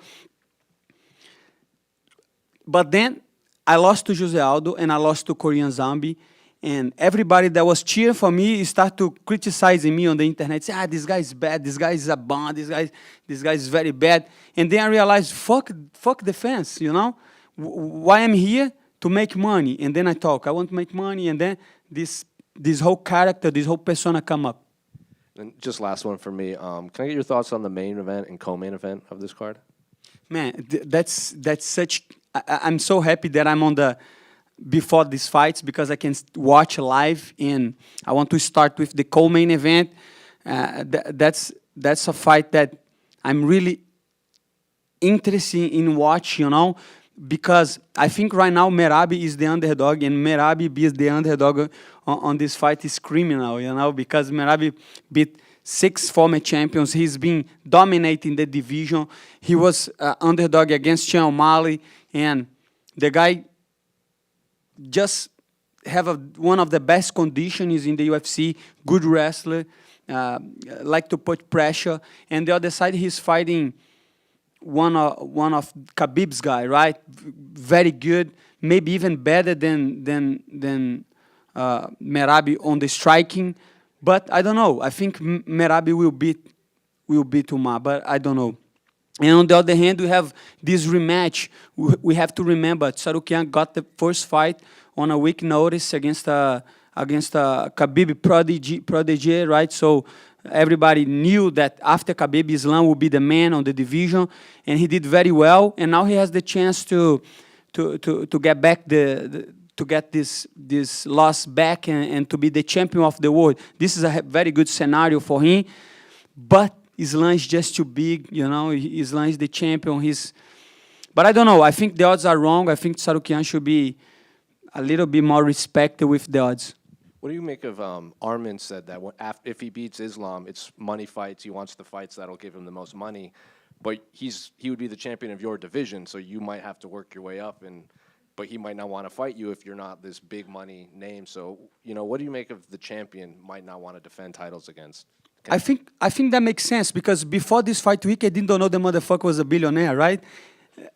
but then I lost to José Aldo, and I lost to Korean Zombie, and everybody that was cheering for me started to criticizing me on the internet, say, this guy is bad, this guy is a bum, this guy is very bad. And then I realized, fuck the fans, you know? Why I'm here? To make money. And then I talk, I want to make money, and then this whole character, this whole persona come up. And just last one for me. Can I get your thoughts on the main event and co-main event of this card? Man, that's such... I'm so happy that I'm on the... before these fights, because I can watch live, and I want to start with the co-main event. That's a fight that I'm really interested in watch, you know, because I think right now Merab is the underdog, and Merab being the underdog on this fight is criminal, you know, because Merab beat 6 former champions. He's been dominating the division. He was underdog against Jamahal, and the guy just have one of the best conditions in the UFC, good wrestler, like to put pressure. And the other side, he's fighting one of Khabib's guy, right? Very good, maybe even better than Merab on the striking. But I don't know. I think Merab will beat Umar, but I don't know. And on the other hand, we have this rematch. We have to remember, Tsarukyan got the first fight on a week notice against Khabib prodigy, right? So everybody knew that after Khabib, Islam would be the man on the division, and he did very well. And now he has the chance to get back to get this loss back and to be the champion of the world. This is a very good scenario for him, but Islam is just too big, you know. Islam is the champion. But I don't know. I think the odds are wrong. I think Tsarukyan should be a little bit more respected with the odds. What do you make of Arman said that if he beats Islam, it's money fights. He wants the fights that'll give him the most money. But he would be the champion of your division, so you might have to work your way up. But he might not want to fight you if you're not this big money name. So, you know, what do you make of the champion might not want to defend titles against? I think that makes sense, because before this fight week, I didn't know the motherfucker was a billionaire, right?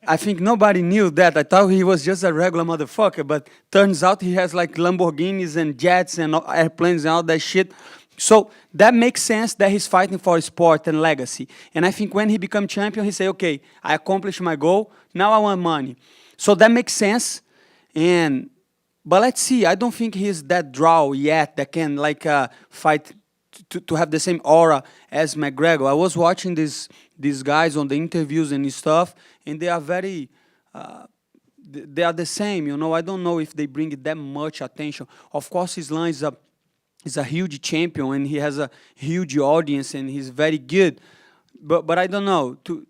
I think nobody knew that. I thought he was just a regular motherfucker, but turns out he has like Lamborghinis and jets and airplanes and all that shit. So that makes sense that he's fighting for sport and legacy. And I think when he become champion, he say, okay, I accomplished my goal. Now I want money. So that makes sense. But let's see. I don't think he's that draw yet that can like fight to have the same aura as McGregor. I was watching these guys on the interviews and stuff, and they are very, they are the same, you know. I don't know if they bring that much attention. Of course, Islam is a huge champion, and he has a huge audience, and he's very good. But I don't know, to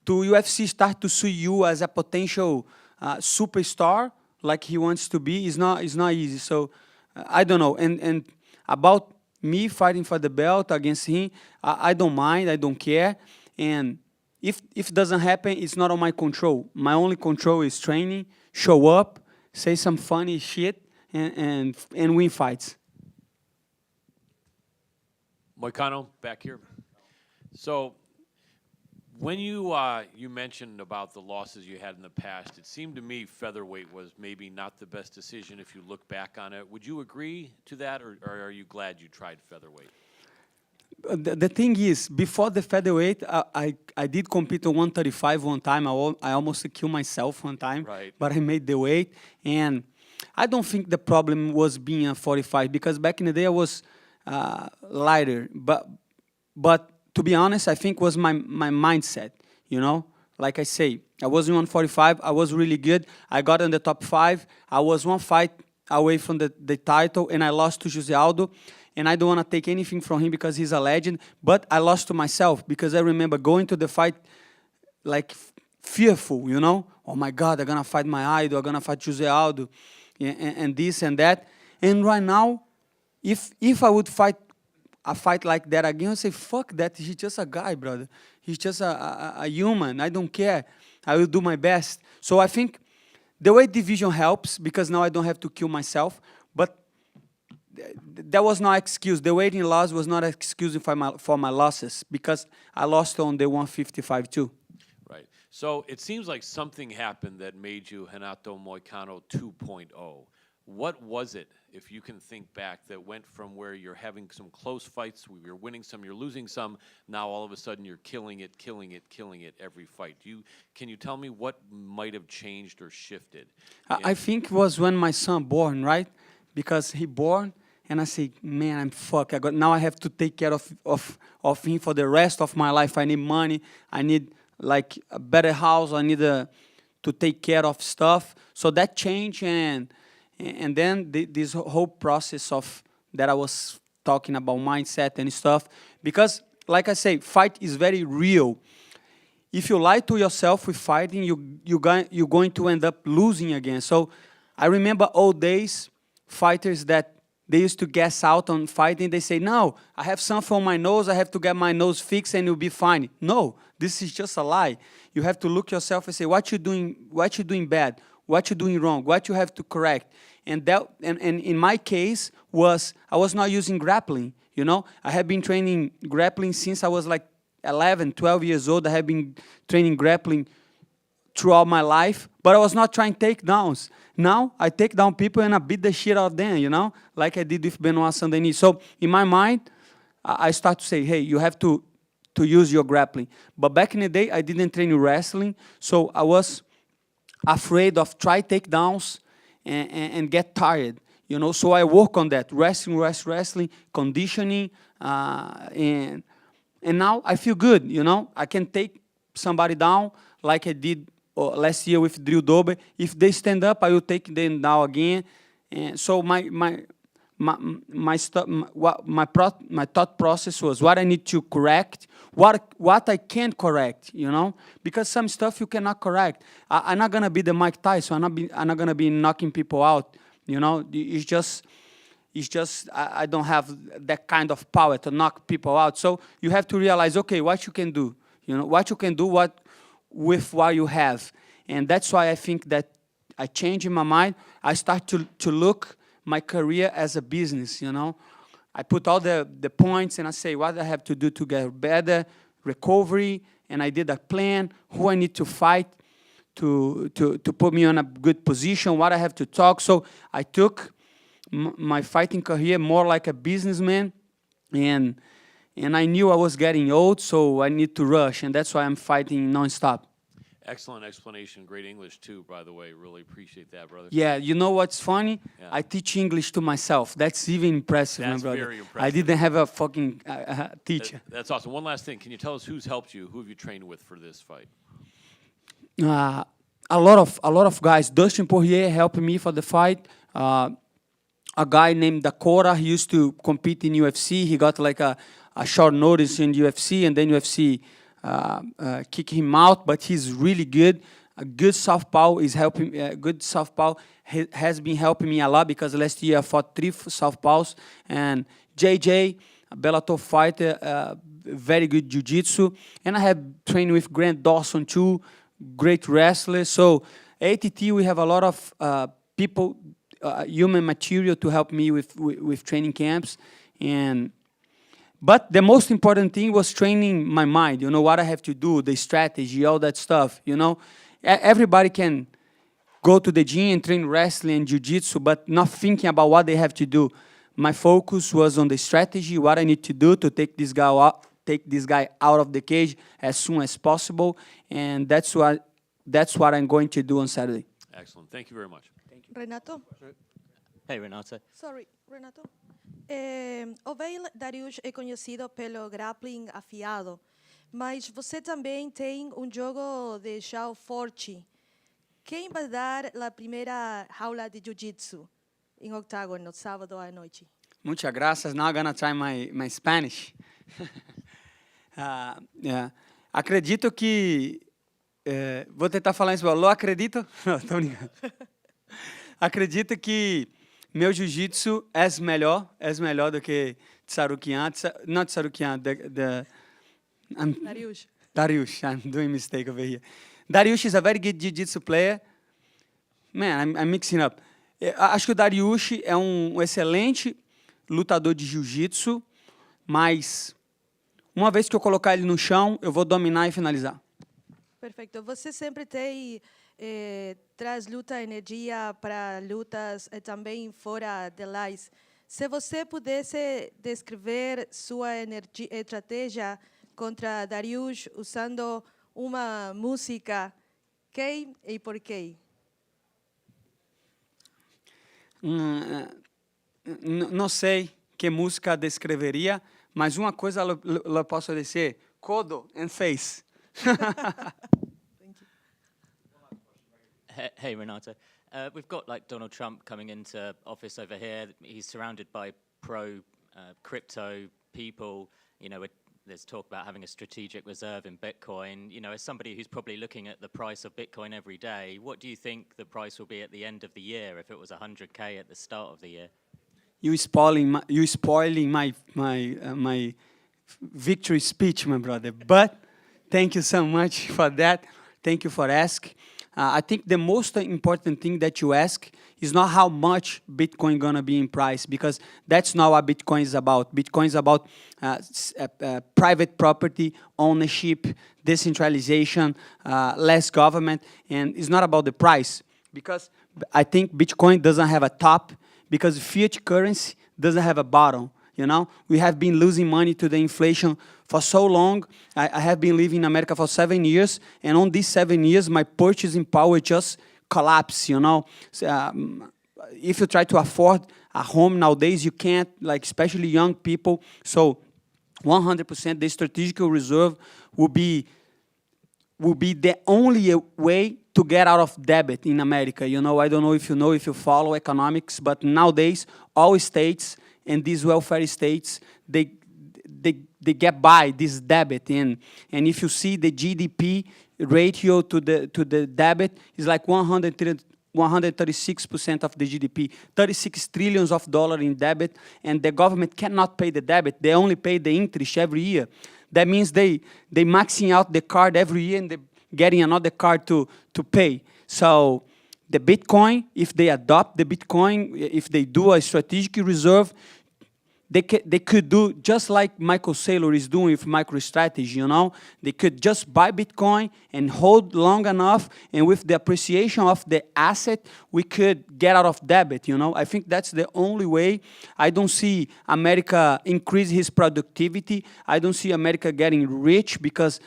UFC start to see you as a potential superstar like he wants to be is not easy. So I don't know. And about me fighting for the belt against him, I don't mind, I don't care. And if it doesn't happen, it's not on my control. My only control is training, show up, say some funny shit, and win fights. Moicano, back here. So when you mentioned about the losses you had in the past, it seemed to me featherweight was maybe not the best decision if you look back on it. Would you agree to that, or are you glad you tried featherweight? The thing is, before the featherweight, I did compete on 135 one time. I almost killed myself one time, Right. But I made the weight. And I don't think the problem was being a 45, because back in the day I was lighter. But to be honest, I think was my mindset, you know? Like I say, I was in 145, I was really good. I got in the top 5. I was one fight away from the title, and I lost to Jose Aldo. And I don't want to take anything from him because he's a legend, but I lost to myself because I remember going to the fight like fearful, you know? Oh my God, I'm going to fight my idol, I'm going to fight Jose Aldo, and this and that. And right now, if I would fight a fight like that again, I'd say, fuck that, he's just a guy, brother. He's just a human, I don't care. I will do my best. So I think the weight division helps because now I don't have to kill myself, but that was no excuse. The weight loss was not an excuse for my losses because I lost on the 155 too. Right. So it seems like something happened that made you Renato Moicano 2.0. What was it, if you can think back, that went from where you're having some close fights, you're winning some, you're losing some, now all of a sudden you're killing it every fight? Can you tell me what might have changed or shifted? I think it was when my son born, right? Because he born, and I say, man, I'm fucked. Now I have to take care of him for the rest of my life. I need money. I need like a better house. I need to take care of stuff. So that changed, and then this whole process of that I was talking about mindset and stuff. Because, like I say, fight is very real. If you lie to yourself with fighting, you're going to end up losing again. So I remember old days, fighters that they used to gas out on fighting. They say, no, I have something on my nose. I have to get my nose fixed and you'll be fine. No, this is just a lie. You have to look yourself and say, what you doing bad? What you doing wrong? What you have to correct? And in my case I was not using grappling. You know, I have been training grappling since I was like 11, 12 years old. I have been training grappling throughout my life, but I was not trying takedowns. Now I take down people and I beat the shit out of them, you know, like I did with Benoit Saint-Denis. So in my mind, I start to say, hey, you have to use your grappling. But back in the day, I didn't train wrestling, so I was afraid of try takedowns and get tired, you know. So I work on that, wrestling, conditioning, and now I feel good, you know. I can take somebody down like I did last year with Drew Dober. If they stand up, I will take them down again. And so my thought process was what I need to correct, what I can correct, you know, because some stuff you cannot correct. I'm not gonna be the Mike Tyson. I'm not gonna be knocking people out, you know. It's just I don't have that kind of power to knock people out. So you have to realize, okay, what you can do, you know, what you can do, with what you have. And that's why I think that I change in my mind. I start to look my career as a business, you know. I put all the points and I say what I have to do to get better, recovery, and I did a plan, who I need to fight to put me on a good position, what I have to talk. So I took my fighting career more like a businessman, and I knew I was getting old, so I need to rush, and that's why I'm fighting nonstop. Excellent explanation. Great English, too, by the way. Really appreciate that, brother. Yeah, you know what's funny? Yeah. I teach English to myself. That's even impressive, That's my brother. very impressive. I didn't have a fucking teacher. That's awesome. One last thing. Can you tell us who's helped you? Who have you trained with for this fight? A lot of guys. Dustin Poirier helped me for the fight. A guy named Dakota, he used to compete in UFC. He got like a short notice in UFC, and then UFC kicked him out, but he's really good. a good southpaw is helping. Good southpaw has been helping me a lot because last year I fought 3 southpaws, and JJ, a Bellator fighter, very good jiu-jitsu, and I have trained with Grant Dawson too, great wrestler. So ATT, we have a lot of people, human material to help me with training camps, but the most important thing was training my mind. You know what I have to do, the strategy, all that stuff. You know, everybody can go to the gym and train wrestling and jiu-jitsu, but not thinking about what they have to do. My focus was on the strategy, what I need to do to take this guy out of the cage as soon as possible, and that's what I'm going to do on Saturday. Excellent. Thank you very much. Renato? Hey, Renato. Sorry, Renato. O Dariush é conhecido pelo grappling afiado, mas você também tem jogo de chão forte. Quem vai dar a primeira jaula de jiu-jitsu em octágono, sábado à noite? Muchas gracias. Now I'm gonna try my Spanish. Yeah. Acredito que... vou tentar falar em espanhol. Lo acredito? Não, tô brincando. Acredito que meu jiu-jitsu é melhor do que Tsarukyan. Not Tsarukyan, Dariush. Dariush, I'm doing mistake over here. Dariush is a very good jiu-jitsu player. Man, I'm mixing up. Acho que o Dariush é excelente lutador de jiu-jitsu, mas uma vez que eu colocar ele no chão, eu vou dominar e finalizar. Perfeito. Você sempre traz energia para lutas também fora de lais. Se você pudesse descrever sua estratégia contra Dariush usando uma música, quem e por quê? Não sei que música descreveria, mas uma coisa eu posso dizer: codo and face. Hey, Renato. We've got like Donald Trump coming into office over here. He's surrounded by crypto people. You know, there's talk about having a strategic reserve in Bitcoin. You know, as somebody who's probably looking at the price of Bitcoin every day, what do you think the price will be at the end of the year if it was 100K at the start of the year? You spoiling my victory speech, my brother. But thank you so much for that. Thank you for asking. I think the most important thing that you ask is not how much Bitcoin gonna be in price, because that's not what Bitcoin is about. Bitcoin is about private property, ownership, decentralization, less government, and it's not about the price. Because I think Bitcoin doesn't have a top, because fiat currency doesn't have a bottom. You know, we have been losing money to the inflation for so long. I have been living in America for 7 years, and on these 7 years, my purchasing power just collapsed, you know. If you try to afford a home nowadays, you can't, like especially young people. So 100% the strategic reserve will be the only way to get out of debt in America. You know, I don't know if you follow economics, but nowadays, all states and these welfare states, they get by this debt, and if you see the GDP ratio to the debt is like 136% of the GDP, $36 trillion in debt, and the government cannot pay the debt. They only pay the interest every year. That means they maxing out the card every year and they getting another card to pay. So the Bitcoin, if they adopt the Bitcoin, if they do a strategic reserve, they could do just like Michael Saylor is doing with MicroStrategy, you know? They could just buy Bitcoin and hold long enough, and with the appreciation of the asset, we could get out of debt, you know? I think that's the only way. I don't see America increase his productivity. I don't see America getting rich, because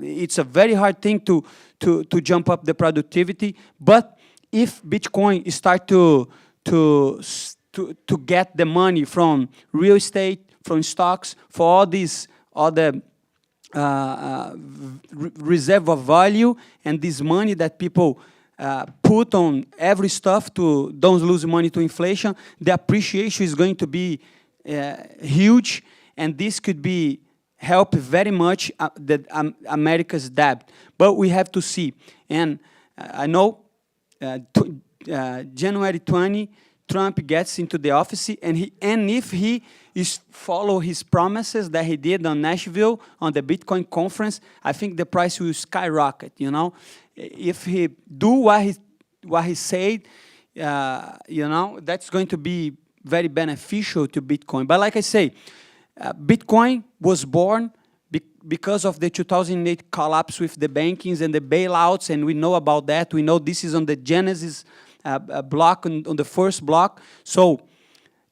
it's a very hard thing to jump up the productivity. But if Bitcoin start to get the money from real estate, from stocks, for all these other reserve of value, and this money that people put on every stuff to don't lose money to inflation, the appreciation is going to be huge, and this could be help very much America's debt. But we have to see. And I know January 20, Trump gets into the office, and if he follow his promises that he did on Nashville on the Bitcoin conference, I think the price will skyrocket. You know, if he do what he said, you know, that's going to be very beneficial to Bitcoin. But like I say, Bitcoin was born because of the 2008 collapse with the bankings and the bailouts, and we know about that. We know this is on the Genesis block, on the first block. So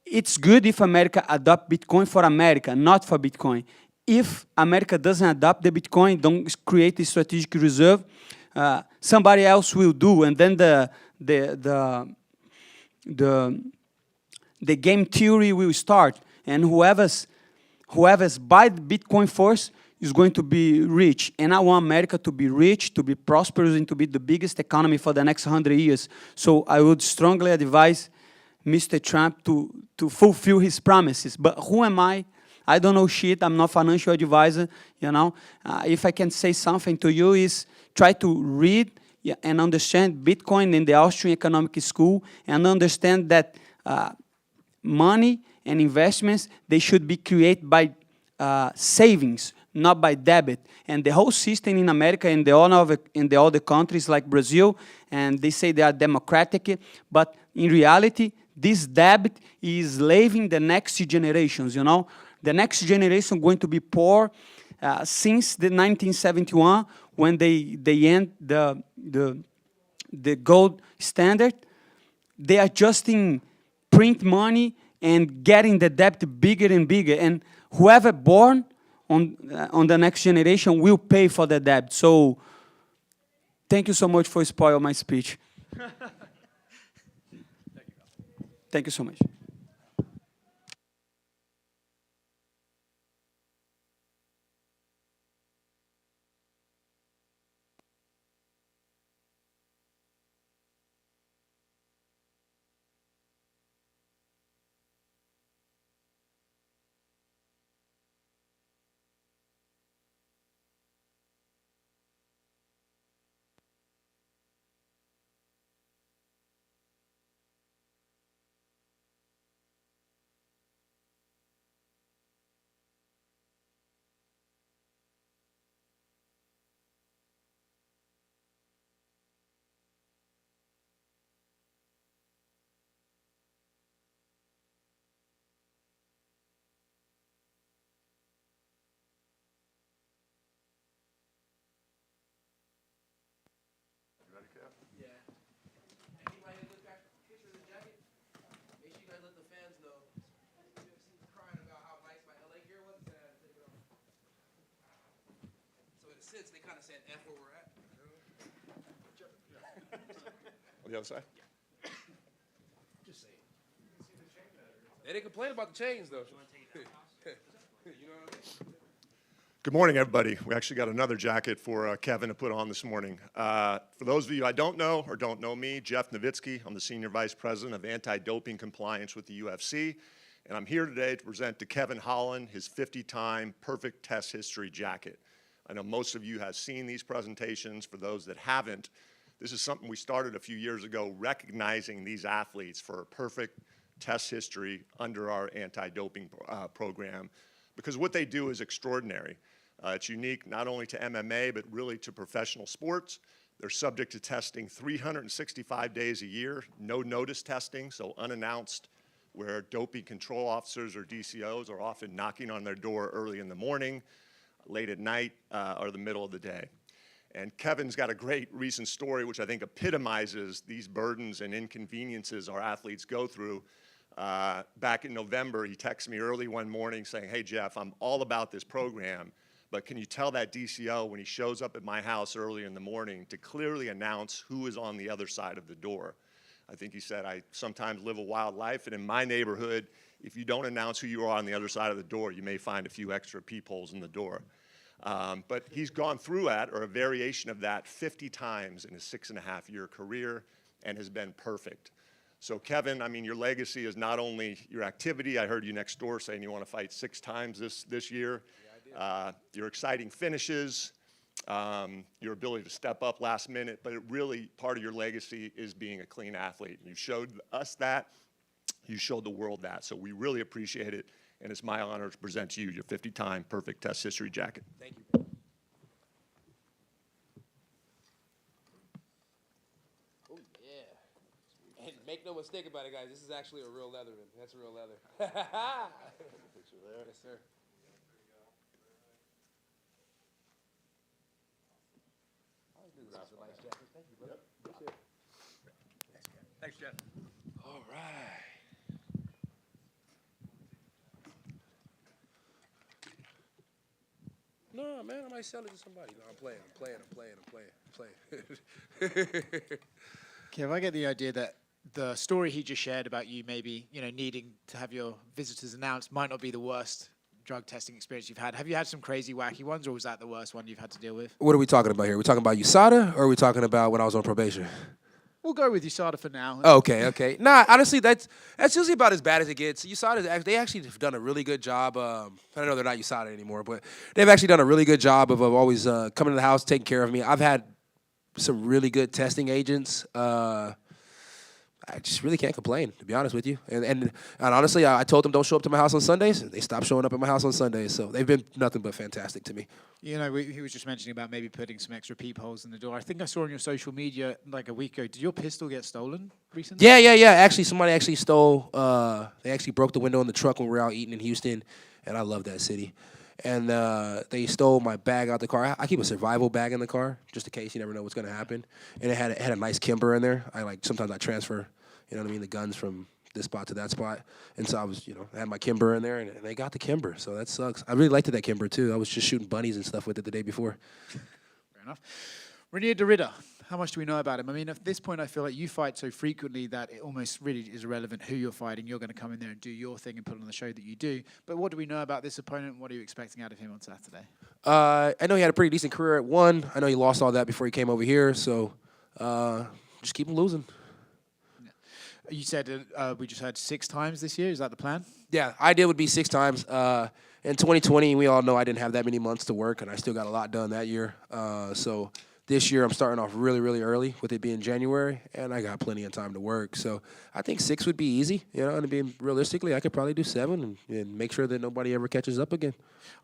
it's good if America adopt Bitcoin for America, not for Bitcoin. If America doesn't adopt the Bitcoin, don't create a strategic reserve, somebody else will do, and then the game theory will start, and whoever's buy Bitcoin first is going to be rich. And I want America to be rich, to be prosperous, and to be the biggest economy for the next 100 years. So I would strongly advise Mr. Trump to fulfill his promises. But who am I? I don't know shit. I'm not a financial advisor. You know, if I can say something to you is try to read and understand Bitcoin in the Austrian Economic School, and understand that money and investments, they should be created by savings, not by debit. And the whole system in America and in the other countries like Brazil, and they say they are democratic, but in reality, this debt is enslaving the next generations, you know. The next generation going to be poor since the 1971, when they end the gold standard. They are just in print money and getting the debt bigger and bigger. And whoever born on the next generation will pay for the debt. So thank you so much for spoiling my speech. Thank you so much. Since they kind of said F where we're at. On the other side? Just say it. They didn't complain about the chains, though. You know what I mean? Good morning, everybody. We actually got another jacket for Kevin to put on this morning. For those of you I don't know or don't know me, Jeff Nowitzki. I'm the Senior Vice President of Anti-Doping Compliance with the UFC. And I'm here today to present to Kevin Holland his 50-time perfect test history jacket. I know most of you have seen these presentations. For those that haven't, this is something we started a few years ago, recognizing these athletes for a perfect test history under our anti-doping program, because what they do is extraordinary. It's unique not only to MMA, but really to professional sports. They're subject to testing 365 days a year, no notice testing, so unannounced, where doping control officers or DCOs are often knocking on their door early in the morning, late at night, or the middle of the day. And Kevin's got a great recent story which I think epitomizes these burdens and inconveniences our athletes go through. Back in November, he texted me early one morning saying, "Hey Jeff, I'm all about this program, but can you tell that DCO when he shows up at my house early in the morning to clearly announce who is on the other side of the door?" I think he said, "I sometimes live a wild life, and in my neighborhood, if you don't announce who you are on the other side of the door, you may find a few extra peepholes in the door." But he's gone through that, or a variation of that, 50 times in his 6.5-year career, and has been perfect. So Kevin, I mean, your legacy is not only your activity. I heard you next door saying you want to fight 6 times this year. Yeah, I do. Your exciting finishes, your ability to step up last minute, but it really, part of your legacy is being a clean athlete. You showed us that. You showed the world that. So we really appreciate it, and it's my honor to present to you your 50-time perfect test history jacket. Thank you. Oh, yeah. And make no mistake about it, guys. This is actually a real leather. That's real leather. Picture there. Yes, sir. This is a nice jacket. Thank you, brother. Appreciate it. Thanks, Jeff. All right. No, man, I might sell it to somebody. No, I'm playing. Kev, I get the idea that the story he just shared about you maybe, needing to have your visitors announced might not be the worst drug testing experience you've had. Have you had some crazy, wacky ones, or was that the worst one you've had to deal with? What are we talking about here? Are we talking about USADA, or are we talking about when I was on probation? We'll go with USADA for now. Okay. Nah, honestly, that's usually about as bad as it gets. USADA, they actually have done a really good job. I know they're not USADA anymore, but they've actually done a really good job of always coming to the house, taking care of me. I've had some really good testing agents. I just really can't complain, to be honest with you. And honestly, I told them don't show up to my house on Sundays. They stopped showing up at my house on Sundays. So they've been nothing but fantastic to me. He was just mentioning about maybe putting some extra peepholes in the door. I think I saw on your social media like a week ago. Did your pistol get stolen recently? Yeah. Actually, somebody actually stole. They actually broke the window in the truck when we were out eating in Houston, and I love that city. And they stole my bag out the car. I keep a survival bag in the car just in case you never know what's gonna happen. And it had a nice Kimber in there. Sometimes I transfer. You know what I mean? The guns from this spot to that spot. And so I had my Kimber in there, and they got the Kimber. So that sucks. I really liked that Kimber, too. I was just shooting bunnies and stuff with it the day before. Fair enough. Reinier de Ridder, how much do we know about him? I mean, at this point, I feel like you fight so frequently that it almost really is irrelevant who you're fighting. You're going to come in there and do your thing and put on the show that you do. But what do we know about this opponent? What are you expecting out of him on Saturday? I know he had a pretty decent career at one. I know he lost all that before he came over here. So just keep him losing. You said we just had 6 times this year. Is that the plan? Yeah, ideal would be 6 times. In 2020, we all know I didn't have that many months to work, and I still got a lot done that year. So this year, I'm starting off really, really early with it being January, and I got plenty of time to work. So I think 6 would be easy. And being realistically, I could probably do 7 and make sure that nobody ever catches up again.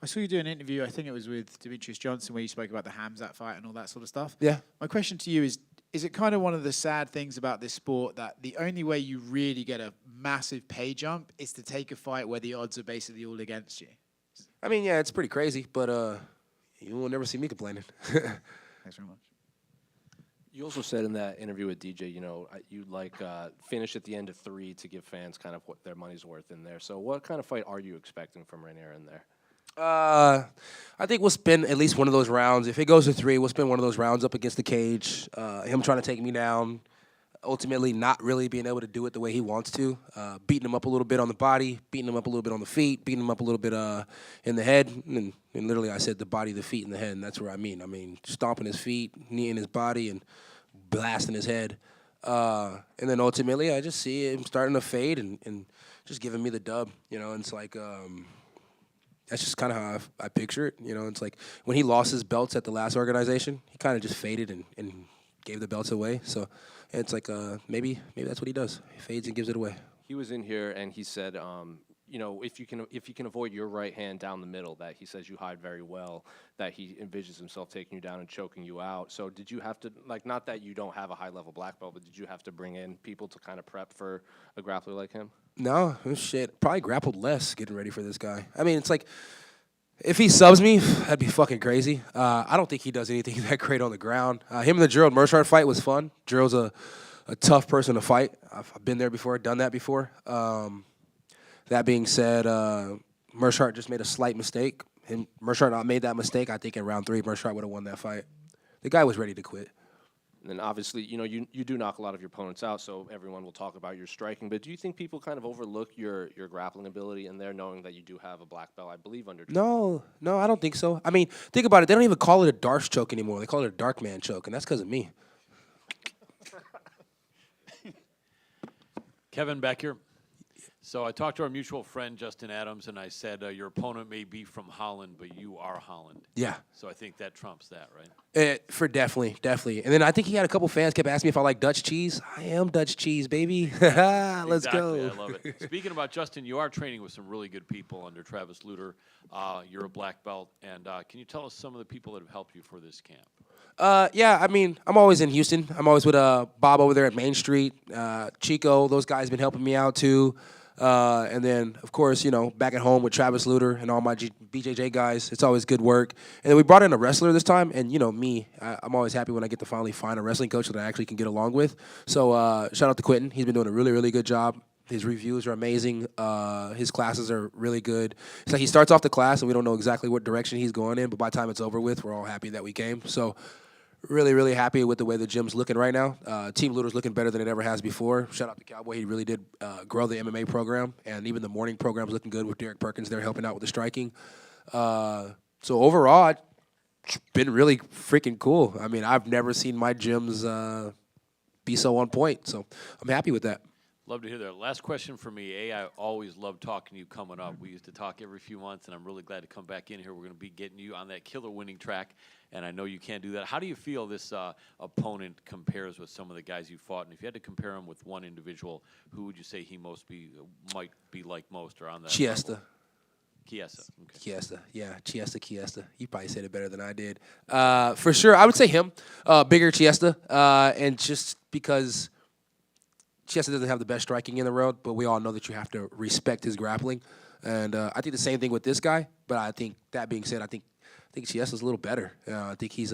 I saw you do an interview, I think it was with Demetrius Johnson, where you spoke about the Hamzat fight and all that sort of stuff. Yeah. My question to you is it kind of one of the sad things about this sport that the only way you really get a massive pay jump is to take a fight where the odds are basically all against you? I mean, yeah, it's pretty crazy, but you will never see me complaining. Thanks very much. You also said in that interview with DJ, you finish at the end of 3 to give fans kind of what their money's worth in there. So what kind of fight are you expecting from Reinier in there? I think we'll spend at least one of those rounds. If it goes to 3, we'll spend one of those rounds up against the cage. Him trying to take me down, ultimately not really being able to do it the way he wants to. Beating him up a little bit on the body, beating him up a little bit on the feet, beating him up a little bit in the head. And literally I said the body, the feet, and the head, and that's what I mean. I mean, stomping his feet, kneeing his body, and blasting his head. And then ultimately I just see him starting to fade and just giving me the dub. And it's like... that's just kind of how I picture it. It's like when he lost his belts at the last organization, he kind of just faded and gave the belts away. So it's like maybe that's what he does. He fades and gives it away. He was in here and he said, if you can avoid your right hand down the middle, that he says you hide very well, that he envisions himself taking you down and choking you out. So did you have to, not that you don't have a high-level black belt, but did you have to bring in people to kind of prep for a grappler like him? No, shit. Probably grappled less getting ready for this guy. I mean, it's like, if he subs me, that'd be fucking crazy. I don't think he does anything that great on the ground. Him and the Gerald Mearshart fight was fun. Gerald's a tough person to fight. I've been there before, done that before. That being said, Mearshart just made a slight mistake. Mearshart not made that mistake. I think in round 3, Mearshart would have won that fight. The guy was ready to quit. And then obviously, you do knock a lot of your opponents out, so everyone will talk about your striking. But do you think people kind of overlook your grappling ability in there, knowing that you do have a black belt, I believe, under? No, I don't think so. I mean, think about it. They don't even call it a Darce choke anymore. They call it a dark man choke, and that's because of me. Kevin, back here. So I talked to our mutual friend, Justin Adams, and I said, your opponent may be from Holland, but you are Holland. Yeah. So I think that trumps that, right? For definitely. And then I think he had a couple fans kept asking me if I like Dutch cheese. I am Dutch cheese, baby. Let's go. I love it. Speaking about Justin, you are training with some really good people under Travis Luter. You're a black belt. And can you tell us some of the people that have helped you for this camp? Yeah, I mean, I'm always in Houston. I'm always with Bob over there at Main Street. Chico, those guys been helping me out too. And then, of course, back at home with Travis Luter and all my BJJ guys, it's always good work. And then we brought in a wrestler this time, and I'm always happy when I get to finally find a wrestling coach that I actually can get along with. So shout out to Quentin. He's been doing a really, really good job. His reviews are amazing. His classes are really good. It's like he starts off the class, and we don't know exactly what direction he's going in, but by the time it's over with, we're all happy that we came. So really, really happy with the way the gym's looking right now. Team Luter's looking better than it ever has before. Shout out to Cowboy. He really did grow the MMA program, and even the morning program's looking good with Derek Perkins there helping out with the striking. So overall, it's been really freaking cool. I mean, I've never seen my gyms be so on point, so I'm happy with that. Love to hear that. Last question for me. I always love talking to you coming up. We used to talk every few months, and I'm really glad to come back in here. We're going to be getting you on that killer winning track, and I know you can't do that. How do you feel this opponent compares with some of the guys you fought? And if you had to compare him with one individual, who would you say he might be like most or on that Chiesa. level? Chiesa. Okay. Chiesa. Yeah, Chiesa. You probably said it better than I did. For sure, I would say him. Bigger Chiesa, and just because Chiesa doesn't have the best striking in the world, but we all know that you have to respect his grappling. And I think the same thing with this guy. But I think that being said, I think Chiesa's a little better. I think he's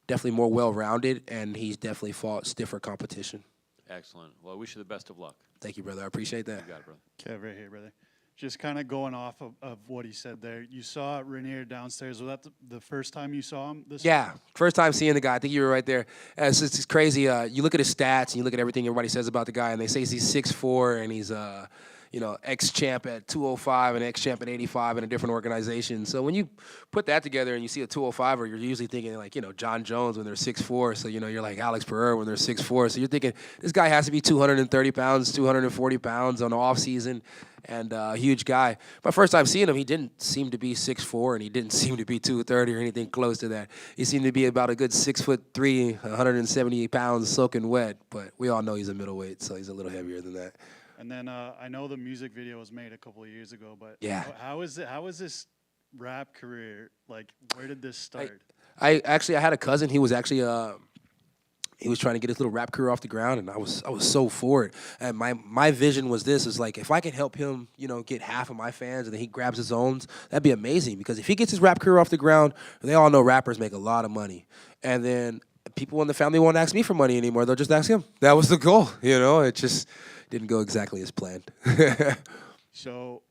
definitely more well-rounded, and he's definitely fought stiffer competition. Excellent. Well, I wish you the best of luck. Thank you, brother. I appreciate that. You got it, brother. Kev, right here, brother. Just kind of going off of what he said there. You saw Reinier downstairs. Was that the first time you saw him? Yeah, first time seeing the guy. I think you were right there. It's crazy. You look at his stats and you look at everything everybody says about the guy, and they say he's 6'4", and he's ex-champ at 205 and ex-champ at 85 in a different organization. So when you put that together and you see a 205er, you're usually thinking like, John Jones when they're 6'4". So, you're like Alex Pereira when they're 6'4". So you're thinking this guy has to be 230 pounds, 240 pounds on the off season, and a huge guy. My first time seeing him, he didn't seem to be 6'4", and he didn't seem to be 230 or anything close to that. He seemed to be about a good 6'3", 170 pounds soaking wet. But we all know he's a middleweight, so he's a little heavier than that. And then I know the music video was made a couple of years ago, but yeah, how is this rap career? Like, where did this start? I had a cousin. He was actually he was trying to get his little rap career off the ground, and I was so for it. And my vision was this: is like if I can help him, get half of my fans, and then he grabs his own, that'd be amazing. Because if he gets his rap career off the ground, they all know rappers make a lot of money, and then people in the family won't ask me for money anymore. They'll just ask him. That was the goal. It just didn't go exactly as planned. So,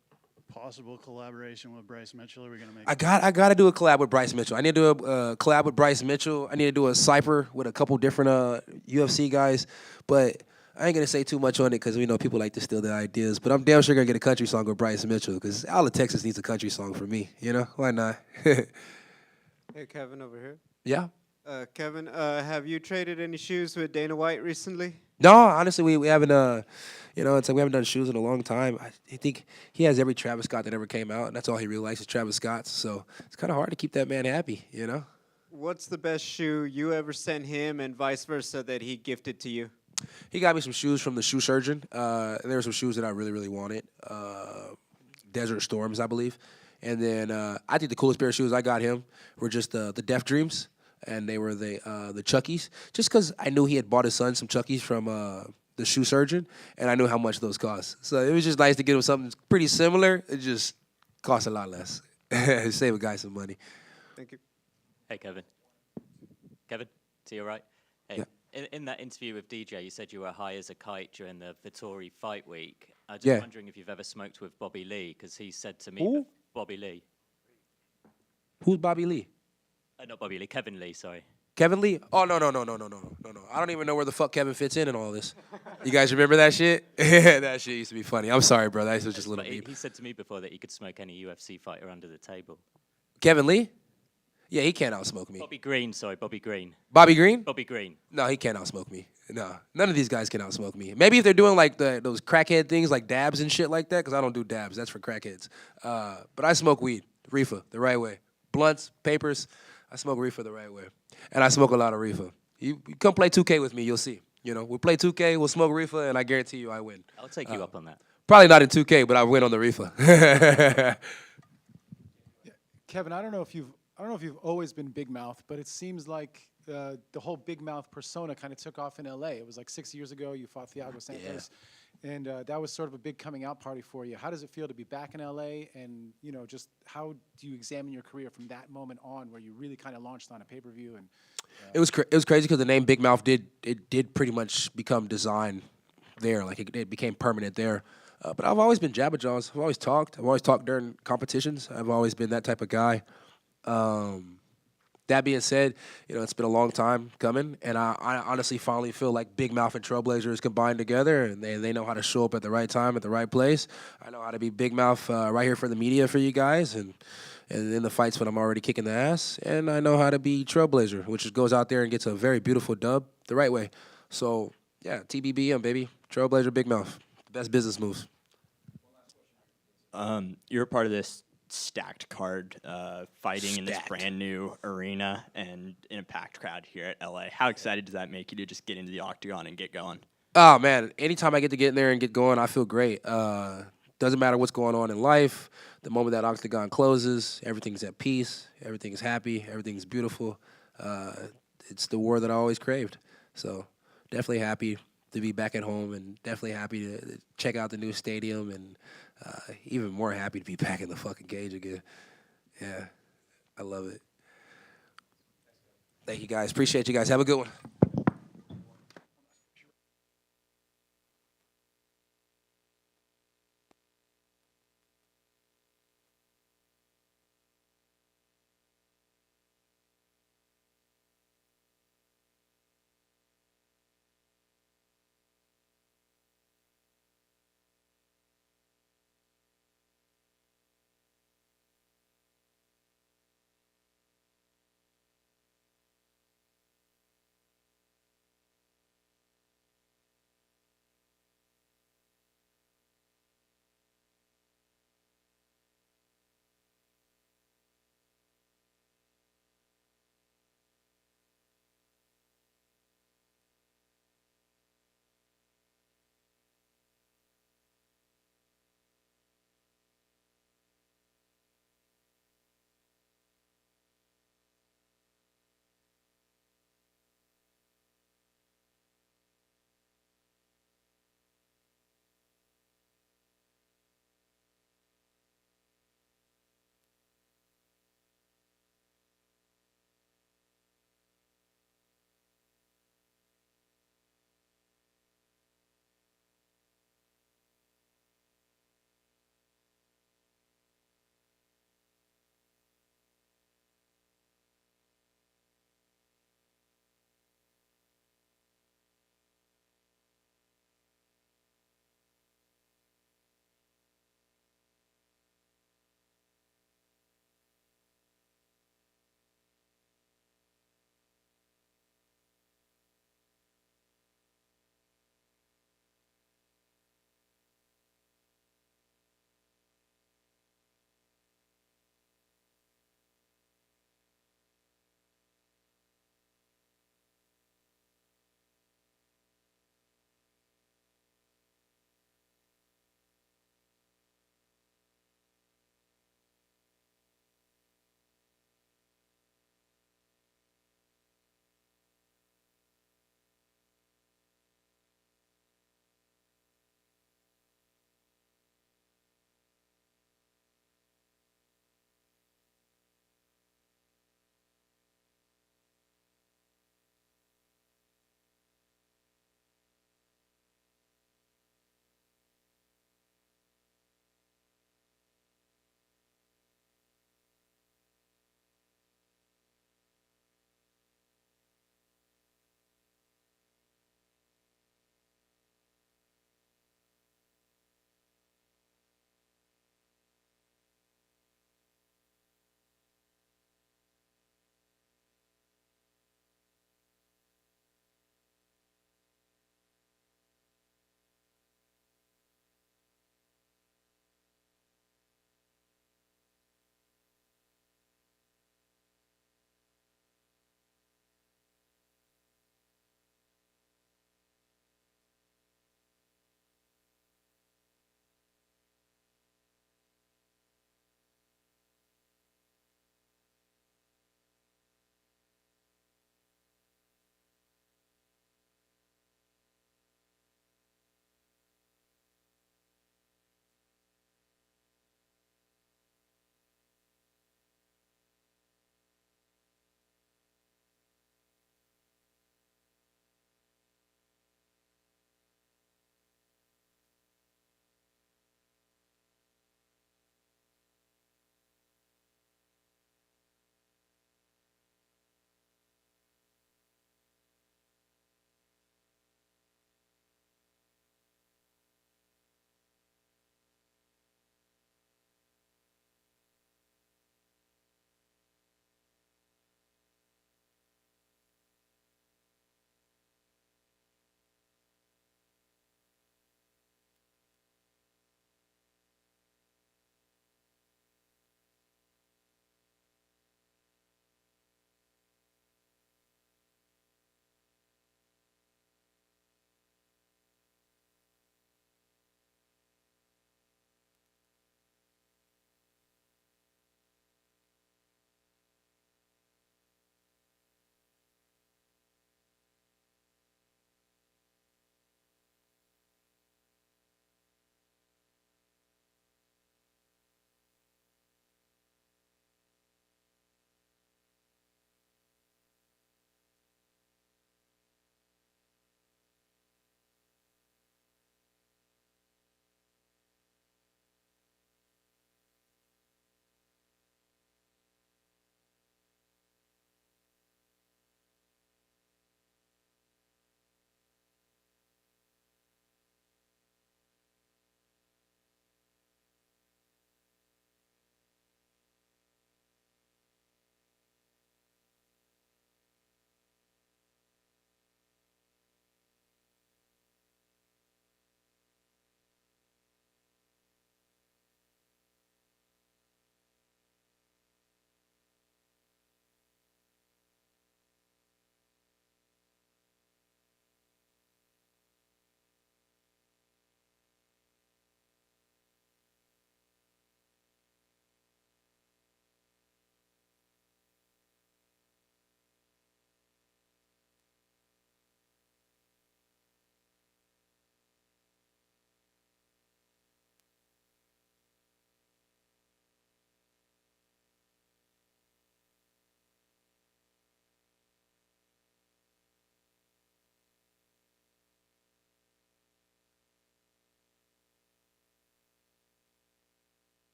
possible collaboration with Bryce Mitchell? Are we gonna make? I got to do a collab with Bryce Mitchell. I need to do a collab with Bryce Mitchell. I need to do a cypher with a couple different UFC guys. But I ain't gonna say too much on it because we know people like to steal their ideas. But I'm damn sure gonna get a country song with Bryce Mitchell because all of Texas needs a country song for me. Why not? Hey, Kevin over here. Yeah. Kevin, have you traded any shoes with Dana White recently? No, honestly, we haven't. It's like we haven't done shoes in a long time. I think he has every Travis Scott that ever came out, and that's all he really likes is Travis Scott's. So it's kind of hard to keep that man happy, What's the best shoe you ever sent him, and vice versa, that he gifted to you? He got me some shoes from the shoe surgeon. There were some shoes that I really, really wanted. Desert Storms, I believe. And then I think the coolest pair of shoes I got him were just the Def Dreams. And they were the Chuckies, just because I knew he had bought his son some Chuckies from the shoe surgeon, and I knew how much those cost. So it was just nice to get him something pretty similar. It just cost a lot less. Save a guy some money. Thank you. Hey, Kevin. Kevin, to your right. Hey, yeah. In that interview with DJ, you said you were high as a kite during the Vittori fight week. I'm just wondering if you've ever smoked with Bobby Lee, because he said to me, Bobby Lee. Who's Bobby Lee? Not Bobby Lee, Kevin Lee, sorry. Kevin Lee? Oh, no. I don't even know where the fuck Kevin fits in all this. You guys remember that shit? That shit used to be funny. I'm sorry, bro. That was just a little He said to me before that he could smoke any UFC fighter under the table. Kevin Lee? Yeah, he can't outsmoke me. Bobby Green, sorry, Bobby Green. Bobby Green? Bobby Green. No, he can't outsmoke me. No, none of these guys can outsmoke me. Maybe if they're doing like those crackhead things like dabs and shit like that, because I don't do dabs. That's for crackheads. But I smoke weed, reefer, the right way. Blunts, papers. I smoke reefer the right way, and I smoke a lot of reefer. You come play 2K with me, you'll see. You know, we'll play 2K, we'll smoke reefer, and I guarantee you I win. I'll take you up on that. Probably not in 2K, but I win on the reefer. Kevin, I don't know if you've always been big mouth, but it seems like the whole big mouth persona kind of took off in LA. It was like 6 years ago you fought Thiago Santos, and that was sort of a big coming out party for you. How does it feel to be back in LA, and just how do you examine your career from that moment on, where you really kind of launched on a pay-per-view? And it was crazy because the name Big Mouth did pretty much become designed there, like it became permanent there. But I've always been Jabba Jaws. I've always talked. I've always talked during competitions. I've always been that type of guy. That being said, it's been a long time coming, and I honestly finally feel like Big Mouth and Trailblazers combined together, and they know how to show up at the right time, at the right place. I know how to be Big Mouth right here for the media for you guys, and in the fights when I'm already kicking the ass, and I know how to be Trailblazer, which just goes out there and gets a very beautiful dub the right way. So, yeah, TBBM, baby. Trailblazer, Big Mouth. The best business moves. You're part of this stacked card, fighting in this brand new arena and in a packed crowd here at LA. How excited does that make you to just get into the octagon and get going? Oh, man, anytime I get to get in there and get going, I feel great. Doesn't matter what's going on in life. The moment that octagon closes, everything's at peace, everything's happy, everything's beautiful. It's the war that I always craved. So definitely happy to be back at home, and definitely happy to check out the new stadium, and even more happy to be back in the fucking cage again. Yeah, I love it. Thank you, guys. Appreciate you guys. Have a good one.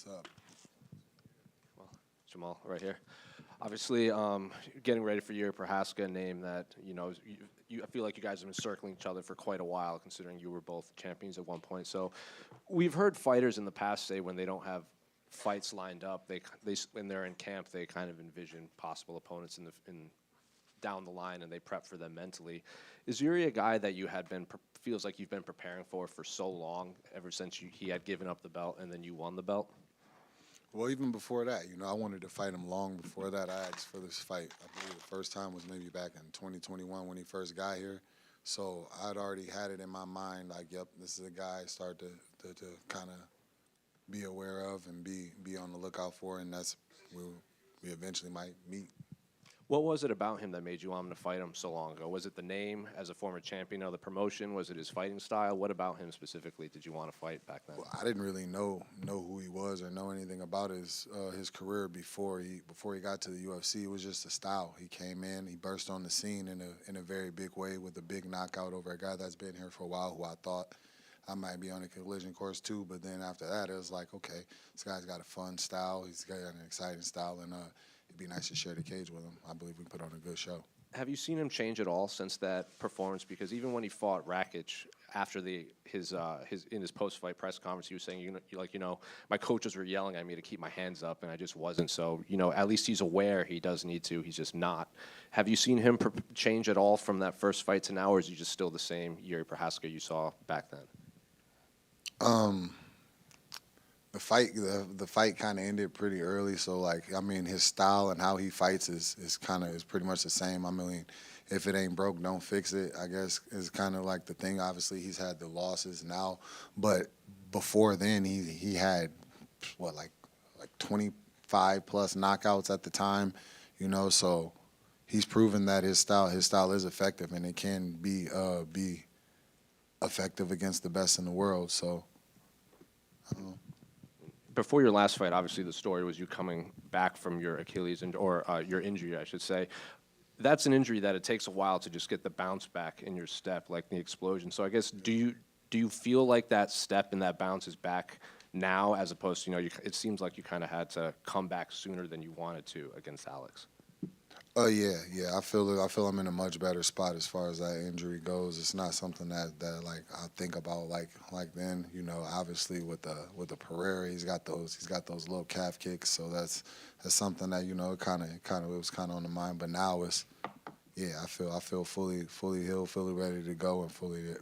up? Well, Jamal, right here. Obviously, getting ready for your Prochazka, a name that, I feel like you guys have been circling each other for quite a while, considering you were both champions at one point. So we've heard fighters in the past say when they don't have fights lined up, when they're in camp, they kind of envision possible opponents down the line, and they prep for them mentally. Is Jiri a guy that feels like you've been preparing for so long, ever since he had given up the belt and then you won the belt? Well, even before that, I wanted to fight him long before that. I asked for this fight. I believe the first time was maybe back in 2021 when he first got here. So I'd already had it in my mind, like, yep, this is a guy I start to kind of be aware of and be on the lookout for, and that's we eventually might meet. What was it about him that made you want him to fight him so long ago? Was it the name as a former champion of the promotion? Was it his fighting style? What about him specifically did you want to fight back then? Well, I didn't really know who he was or know anything about his career before he got to the UFC. It was just a style. He came in, he burst on the scene in a very big way with a big knockout over a guy that's been here for a while, who I thought I might be on a collision course too. But then after that, it was like, okay, this guy's got a fun style. He's got an exciting style, and it'd be nice to share the cage with him. I believe we put on a good show. Have you seen him change at all since that performance? Because even when he fought Rakic after his post-fight press conference, he was saying, my coaches were yelling at me to keep my hands up, and I just wasn't. So, at least he's aware he does need to. He's just not. Have you seen him change at all from that first fight to now, or is he just still the same Jiri Prochazka you saw back then? The fight kind of ended pretty early, so his style and how he fights is pretty much the same. I mean, if it ain't broke, don't fix it, I guess, is kind of like the thing. Obviously, he's had the losses now, but before then, he had 25 plus knockouts at the time, so he's proven that his style is effective, and it can be effective against the best in the world. So I don't know. Before your last fight, obviously the story was you coming back from your Achilles or your injury, I should say. That's an injury that it takes a while to just get the bounce back in your step, like the explosion. So I guess do you feel like that step and that bounce is back now, as opposed to it seems like you kind of had to come back sooner than you wanted to against Alex? Yeah. I feel I'm in a much better spot as far as that injury goes. It's not something that I think about like then. Obviously with the Pereira, he's got those little calf kicks. So that's something that it was kind of on the mind. But now I feel fully healed, fully ready to go, and fully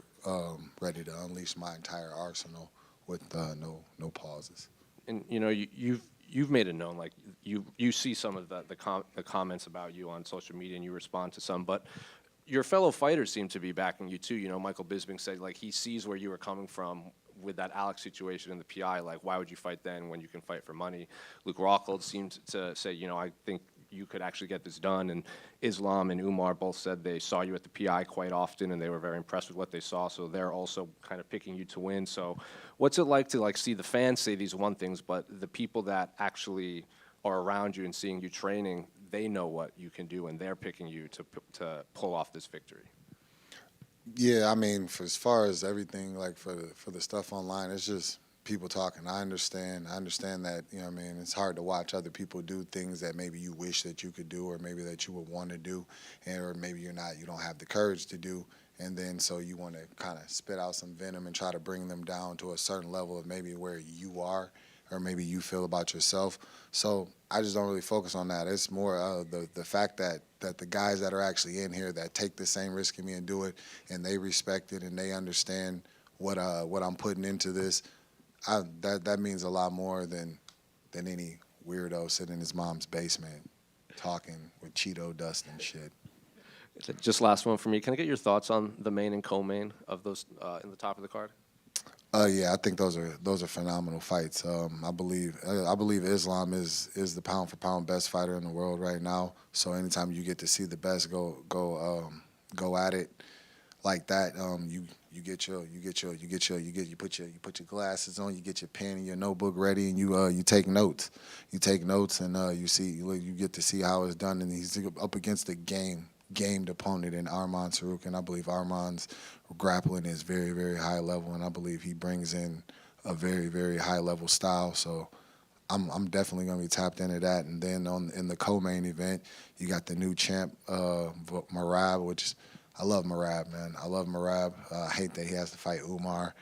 ready to unleash my entire arsenal with no pauses. And you've made it known, like you see some of the comments about you on social media, and you respond to some, but your fellow fighters seem to be backing you too. Michael Bisping said he sees where you were coming from with that Alex situation in the PI. Why would you fight then when you can fight for money? Luke Rockhold seemed to say, I think you could actually get this done. And Islam and Umar both said they saw you at the PI quite often, and they were very impressed with what they saw. So they're also kind of picking you to win. So what's it like to see the fans say these one things, but the people that actually are around you and seeing you training, they know what you can do, and they're picking you to pull off this victory? Yeah, I mean, as far as everything, for the stuff online, it's just people talking. I understand that, it's hard to watch other people do things that maybe you wish that you could do, or maybe that you would want to do, or maybe you don't have the courage to do, and then so you want to kind of spit out some venom and try to bring them down to a certain level of maybe where you are, or maybe you feel about yourself. So I just don't really focus on that. It's more the fact that the guys that are actually in here that take the same risk as me and do it, and they respect it and they understand what I'm putting into this. That means a lot more than any weirdo sitting in his mom's basement talking with Cheeto dust and shit. Just last one for me. Can I get your thoughts on the main and co-main of those in the top of the card? Yeah, I think those are phenomenal fights. I believe Islam is the pound for pound best fighter in the world right now. So anytime you get to see the best go at it like that, you put your glasses on, you get your pen and your notebook ready, and you take notes. You take notes, and you get to see how it's done. And he's up against a gamed opponent in Arman Tsarukyan. I believe Arman's grappling is very, very high level, and I believe he brings in a very, very high level style. So I'm definitely gonna be tapped into that. And then in the co-main event, you got the new champ Merab, which I love Merab, man. I love Merab. I hate that he has to fight Umar.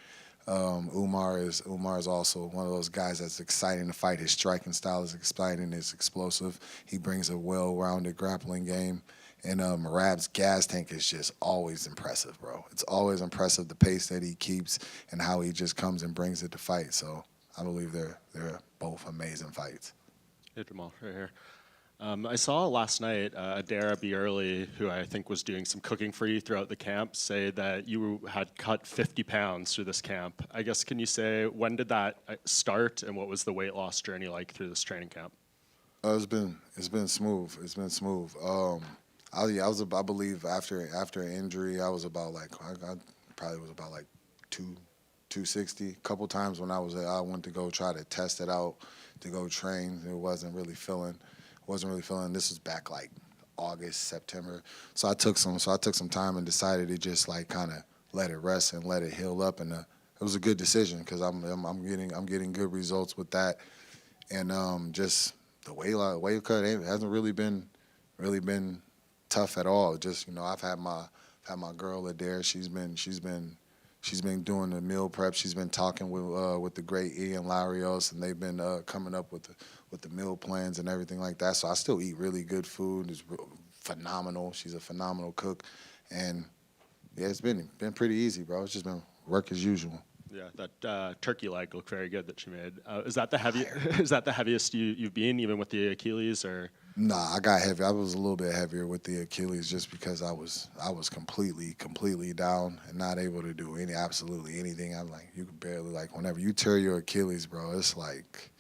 Umar is also one of those guys that's exciting to fight. His striking style is exciting. It's explosive. He brings a well-rounded grappling game. And Merab's gas tank is just always impressive, bro. It's always impressive, the pace that he keeps and how he just comes and brings it to fight. So I believe they're both amazing fights. Hey, Jamal, right here. I saw last night Adara Bierly, who I think was doing some cooking for you throughout the camp, say that you had cut 50 pounds through this camp. I guess, can you say, when did that start and what was the weight loss journey like through this training camp? It's been smooth. It's been smooth. I believe after an injury, I was about like, I probably was about like 260. A couple times when I went to go try to test it out, to go train. It wasn't really feeling. This was back like August, September. So I took some time and decided to just like kind of let it rest and let it heal up. And it was a good decision because I'm getting good results with that. And just the weight cut hasn't really been tough at all. Just, you know, I've had my girl Adair. She's been doing the meal prep. She's been talking with the great Ian Larios, and they've been coming up with the meal plans and everything like that. So I still eat really good food. It's phenomenal. She's a phenomenal cook, and yeah, it's been pretty easy, bro. It's just been work as usual. Yeah, that turkey leg looked very good that she made. Is that the heaviest you've been, even with the Achilles, or? Nah, I got heavy. I was a little bit heavier with the Achilles just because I was completely down and not able to do absolutely anything. I'm like, you could barely, like, whenever you tear your Achilles, bro, it's like,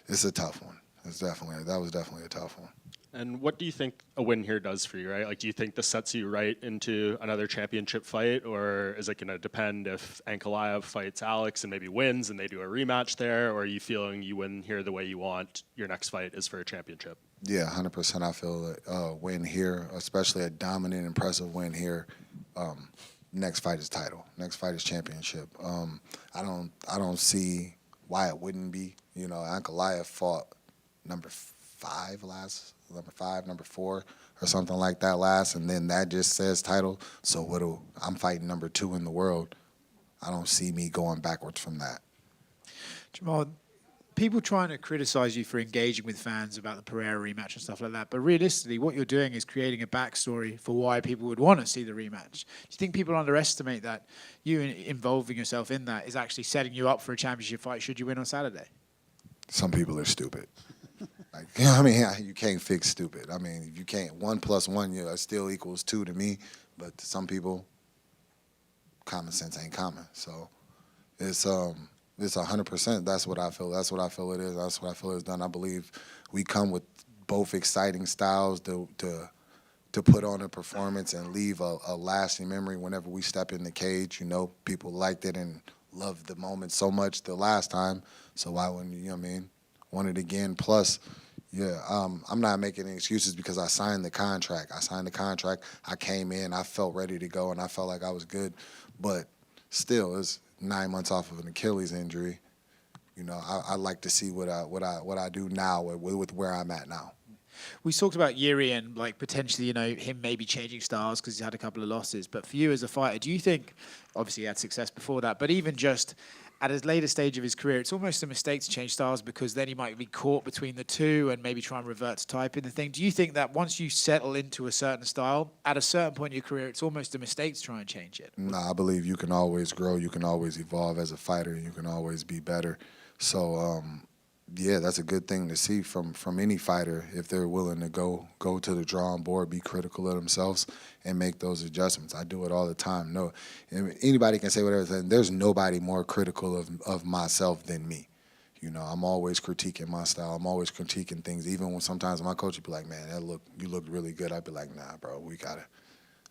it's a tough one. That was definitely a tough one. And what do you think a win here does for you, right? Like, do you think this sets you right into another championship fight, or is it going to depend if Ankalaev fights Alex and maybe wins and they do a rematch there, or are you feeling you win here the way you want, your next fight is for a championship? Yeah, 100%. I feel a win here, especially a dominant, impressive win here. Next fight is title. Next fight is championship. I don't see why it wouldn't be. You know, Ankalaev fought number 4, or something like that last, and then that just says title. So I'm fighting number 2 in the world. I don't see me going backwards from that. Jamal, people trying to criticize you for engaging with fans about the Pereira rematch and stuff like that, but realistically, what you're doing is creating a backstory for why people would want to see the rematch. Do you think people underestimate that you involving yourself in that is actually setting you up for a championship fight should you win on Saturday? Some people are stupid. Like, you know what I mean? You can't fix stupid. I mean, you can't. 1 + 1 still equals 2 to me, but to some people, common sense ain't common. So it's 100%. That's what I feel. That's what I feel it is. That's what I feel it's done. I believe we come with both exciting styles to put on a performance and leave a lasting memory whenever we step in the cage. You know, people liked it and loved the moment so much the last time. So why wouldn't you know what I mean? Want it again. Plus, yeah, I'm not making any excuses because I signed the contract. I came in. I felt ready to go, and I felt like I was good. But still, it's 9 months off of an Achilles injury. You know, I like to see what I do now with where I'm at now. We talked about Jiri and like potentially, you know, him maybe changing styles because he's had a couple of losses. But for you as a fighter, do you think, obviously he had success before that, but even just at his later stage of his career, it's almost a mistake to change styles because then he might be caught between the two and maybe try and revert to type in the thing. Do you think that once you settle into a certain style, at a certain point in your career, it's almost a mistake to try and change it? No, I believe you can always grow, you can always evolve as a fighter, and you can always be better. So, yeah, that's a good thing to see from any fighter if they're willing to go to the drawing board, be critical of themselves, and make those adjustments. I do it all the time. No, anybody can say whatever. There's nobody more critical of myself than me. You know, I'm always critiquing my style. I'm always critiquing things. Even when sometimes my coach would be like, "Man, you look really good." I'd be like, "Nah, bro, we gotta."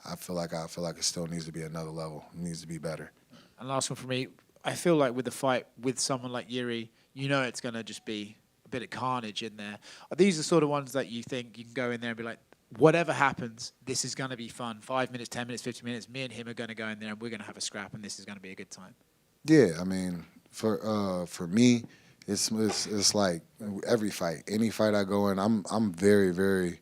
I feel like it still needs to be another level. It needs to be better. And last one for me, I feel like with the fight with someone like Jiri, you know it's going to just be a bit of carnage in there. Are these the sort of ones that you think you can go in there and be like, whatever happens, this is going to be fun. 5 minutes, 10 minutes, 15 minutes, me and him are going to go in there and we're going to have a scrap and this is going to be a good time? Yeah, I mean, for me, it's like every fight, any fight I go in, I'm very, very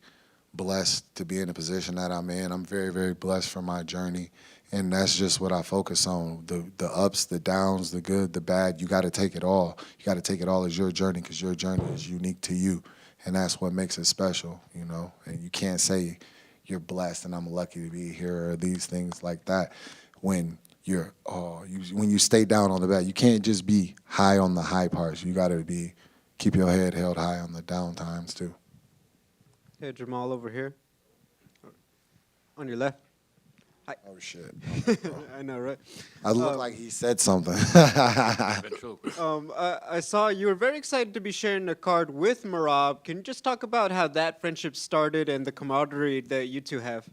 blessed to be in the position that I'm in. I'm very, very blessed for my journey. And that's just what I focus on. The ups, the downs, the good, the bad. You got to take it all. You got to take it all as your journey, because your journey is unique to you. And that's what makes it special, you know. And you can't say you're blessed and I'm lucky to be here or these things like that when when you stay down on the bad. You can't just be high on the high parts. You got to keep your head held high on the down times too. Hey, Jamal over here. On your left. Hi. Oh, shit. I know, right? I look like he said something. I saw you were very excited to be sharing a card with Merab. Can you just talk about how that friendship started and the camaraderie that you two have?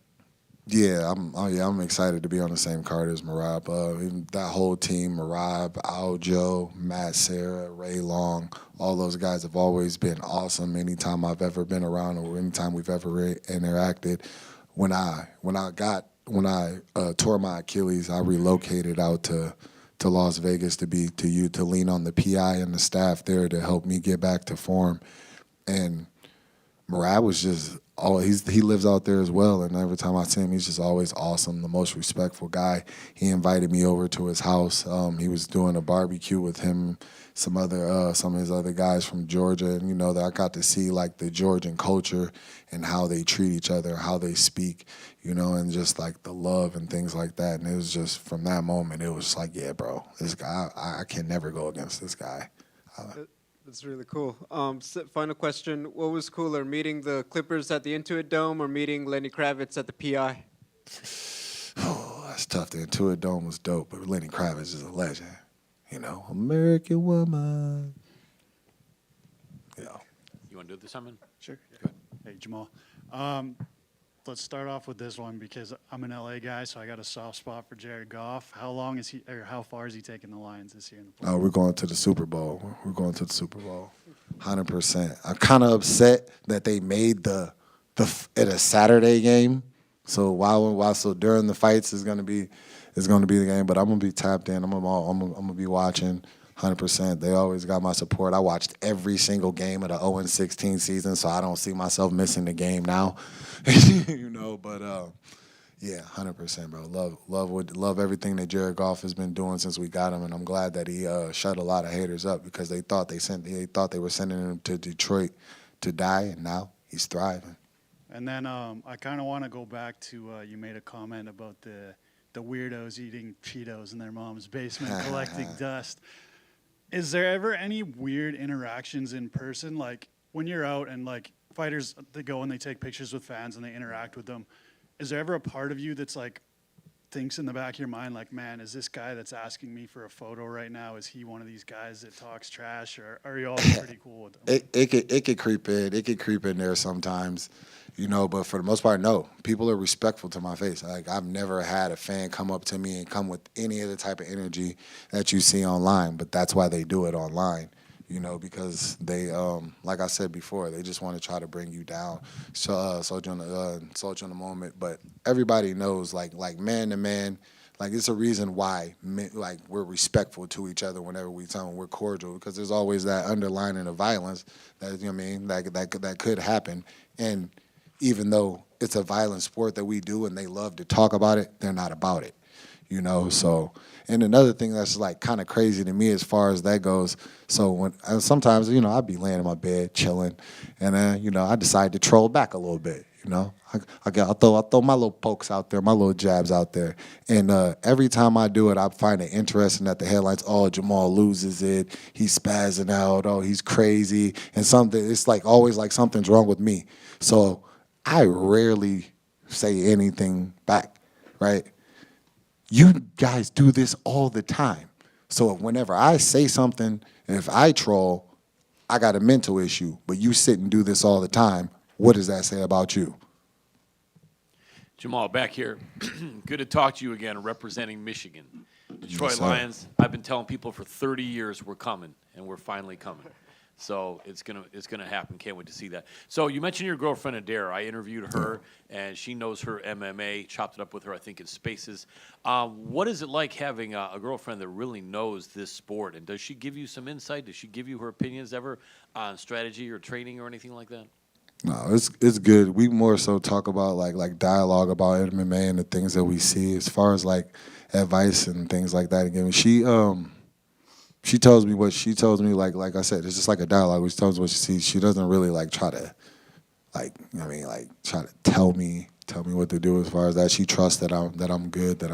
Yeah, I'm excited to be on the same card as Merab. That whole team, Merab, Aljo, Matt, Sarah, Ray Long, all those guys have always been awesome anytime I've ever been around or anytime we've ever interacted. When I tore my Achilles, I relocated out to Las Vegas to lean on the PI and the staff there to help me get back to form. And Merab was just he lives out there as well, and every time I see him, he's just always awesome, the most respectful guy. He invited me over to his house. He was doing a barbecue with him, some of his other guys from Georgia, and you know that I got to see like the Georgian culture and how they treat each other, how they speak, you know, and just like the love and things like that. And it was just from that moment, it was just like, yeah, bro, this guy, I can never go against this guy. That's really cool. Final question. What was cooler, meeting the Clippers at the Intuit Dome or meeting Lenny Kravitz at the PI? Oh, that's tough. The Intuit Dome was dope, but Lenny Kravitz is a legend. You know, American woman. You want to do this, Arman? Sure. Hey, Jamal. Let's start off with this one because I'm an LA guy, so I got a soft spot for Jared Goff. How far is he taking the Lions this year in the playoffs? We're going to the Super Bowl. We're going to the Super Bowl, 100%. I'm kind of upset that they made at a Saturday game. So so during the fights is going to be the game. But I'm gonna be tapped in. I'm gonna be watching 100%. They always got my support. I watched every single game of the 0-16 season, so I don't see myself missing the game now. You know, but yeah, 100%, bro. Love everything that Jared Goff has been doing since we got him, and I'm glad that he shut a lot of haters up because they thought they were sending him to Detroit to die, and now he's thriving. And then I kind of want to go back to you made a comment about the weirdos eating Cheetos in their mom's basement collecting dust. Is there ever any weird interactions in person, like when you're out and like fighters, they go and they take pictures with fans and they interact with them? Is there ever a part of you that's like thinks in the back of your mind, like, man, is this guy that's asking me for a photo right now, is he one of these guys that talks trash, or are you all pretty cool with them? It could creep in. It could creep in there sometimes, you know, but for the most part, no. People are respectful to my face. Like, I've never had a fan come up to me and come with any of the type of energy that you see online, but that's why they do it online. You know, because they, like I said before, they just want to try to bring you down, insult you in the moment. But everybody knows, like man to man, like it's a reason why, like we're respectful to each other whenever we tell them we're cordial, because there's always that underlining of violence that, you know what I mean, that could happen. And even though it's a violent sport that we do and they love to talk about it, they're not about it. You know, so, and another thing that's like kind of crazy to me as far as that goes, so when sometimes, you know, I'd be laying in my bed chilling, and then, you know, I decide to troll back a little bit, you know. I throw my little pokes out there, my little jabs out there, and every time I do it, I find it interesting that the headlines, oh, Jamal loses it, he's spazzing out, oh, he's crazy, and it's like always like something's wrong with me. So I rarely say anything back, right? You guys do this all the time. So whenever I say something, if I troll, I got a mental issue. But you sit and do this all the time. What does that say about you? Jamal, back here. Good to talk to you again, representing Michigan. Detroit Yes, sir. Lions, I've been telling people for 30 years we're coming, and we're finally coming. So it's gonna happen. Can't wait to see that. So you mentioned your girlfriend Adair. I interviewed her, and she knows her MMA. Chopped it up with her, I think, in Spaces. What is it like having a girlfriend that really knows this sport? And does she give you some insight? Does she give you her opinions ever on strategy or training or anything like that? No, it's good. We more so talk about like dialogue about MMA and the things that we see as far as like advice and things like that. Again, she tells me what she tells me. Like I said, it's just like a dialogue. She tells me what she sees. She doesn't really like try to, try to tell me what to do as far as that. She trusts that I'm good, that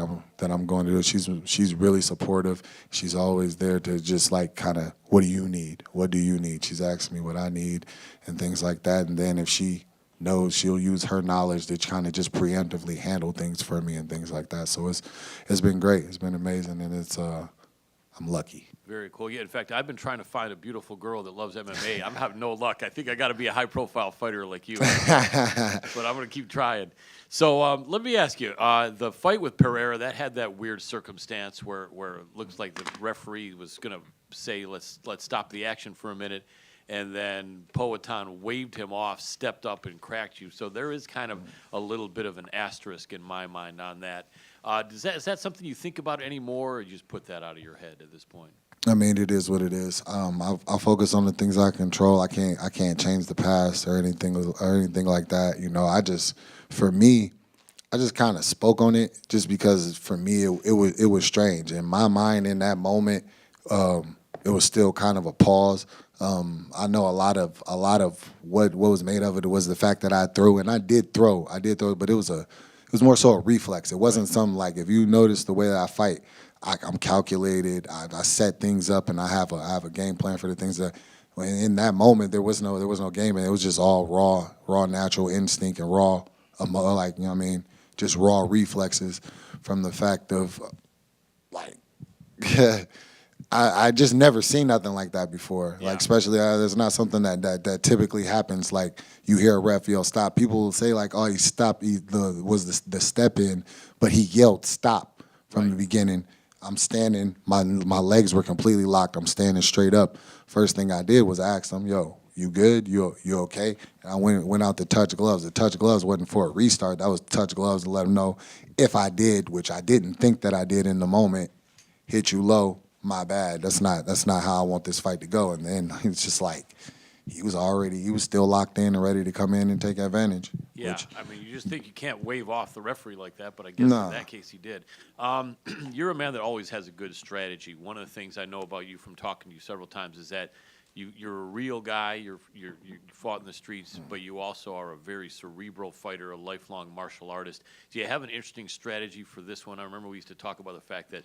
I'm going to do. She's really supportive. She's always there to just like kind of, what do you need? What do you need? She's asking me what I need and things like that. And then if she knows, she'll use her knowledge to kind of just preemptively handle things for me and things like that. So it's been great. It's been amazing, and I'm lucky. Very cool. Yeah, in fact, I've been trying to find a beautiful girl that loves MMA. I'm having no luck. I think I got to be a high-profile fighter like you. But I'm going to keep trying. So let me ask you, the fight with Pereira, that had that weird circumstance where it looks like the referee was going to say, let's stop the action for a minute, and then Poatan waved him off, stepped up, and cracked you. So there is kind of a little bit of an asterisk in my mind on that. Is that something you think about anymore, or you just put that out of your head at this point? I mean, it is what it is. I focus on the things I control. I can't change the past or anything like that. You know, for me, I just kind of spoke on it just because for me it was strange. In my mind, in that moment, it was still kind of a pause. I know a lot of what was made of it was the fact that I threw, and I did throw, but it was more so a reflex. It wasn't something like, if you notice the way that I fight, I'm calculated. I set things up, and I have a game plan for the things that. In that moment, there was no game, and it was just all raw natural instinct and raw, like, you know what I mean, just raw reflexes from the fact of like. I just never seen nothing like that before. Yeah. Like, especially there's not something that typically happens. Like, you hear a ref yell stop. People will say like, oh, he stopped. Was the step in, but he yelled stop from the beginning. I'm standing. My legs were completely locked. I'm standing straight up. First thing I did was ask him, yo, you good? You okay? And I went out to touch gloves. The touch gloves wasn't for a restart. That was touch gloves to let him know if I did, which I didn't think that I did in the moment, hit you low. My bad. That's not how I want this fight to go. And then it's just like he was still locked in and ready to come in and take advantage. Yeah, I mean, you just think you can't wave off the referee like that, but I guess in that case he did. You're a man that always has a good strategy. One of the things I know about you from talking to you several times is that you're a real guy. You fought in the streets, but you also are a very cerebral fighter, a lifelong martial artist. Do you have an interesting strategy for this one? I remember we used to talk about the fact that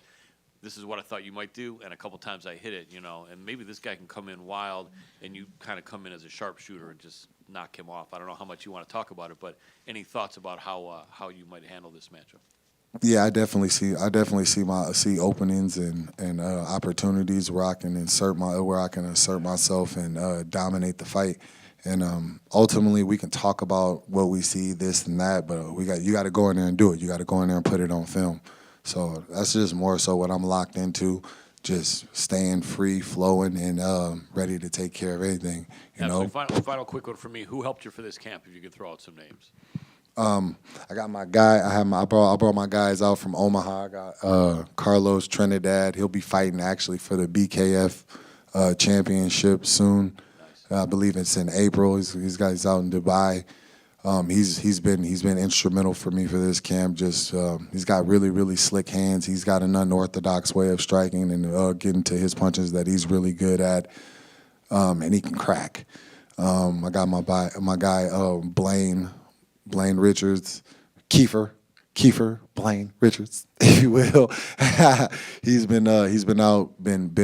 this is what I thought you might do, and a couple times I hit it, you know, and maybe this guy can come in wild, and you kind of come in as a sharpshooter and just knock him off. I don't know how much you want to talk about it, but any thoughts about how you might handle this matchup? Yeah, I definitely see openings and opportunities where I can assert myself and dominate the fight. And ultimately, we can talk about what we see, this and that, but you got to go in there and do it. You got to go in there and put it on film. So that's just more so what I'm locked into, just staying free, flowing, and ready to take care of anything. You know. Final quick one for me. Who helped you for this camp? If you could throw out some names. I got my guy. I brought my guys out from Omaha. I got Carlos Trinidad. He'll be fighting actually for the BKF championship soon. Nice. I believe it's in April. He's out in Dubai. He's been instrumental for me for this camp. Just he's got really slick hands. He's got an unorthodox way of striking and getting to his punches that he's really good at, and he can crack. I got my guy Blaine Richards, Kiefer Blaine Richards, if you will. He's been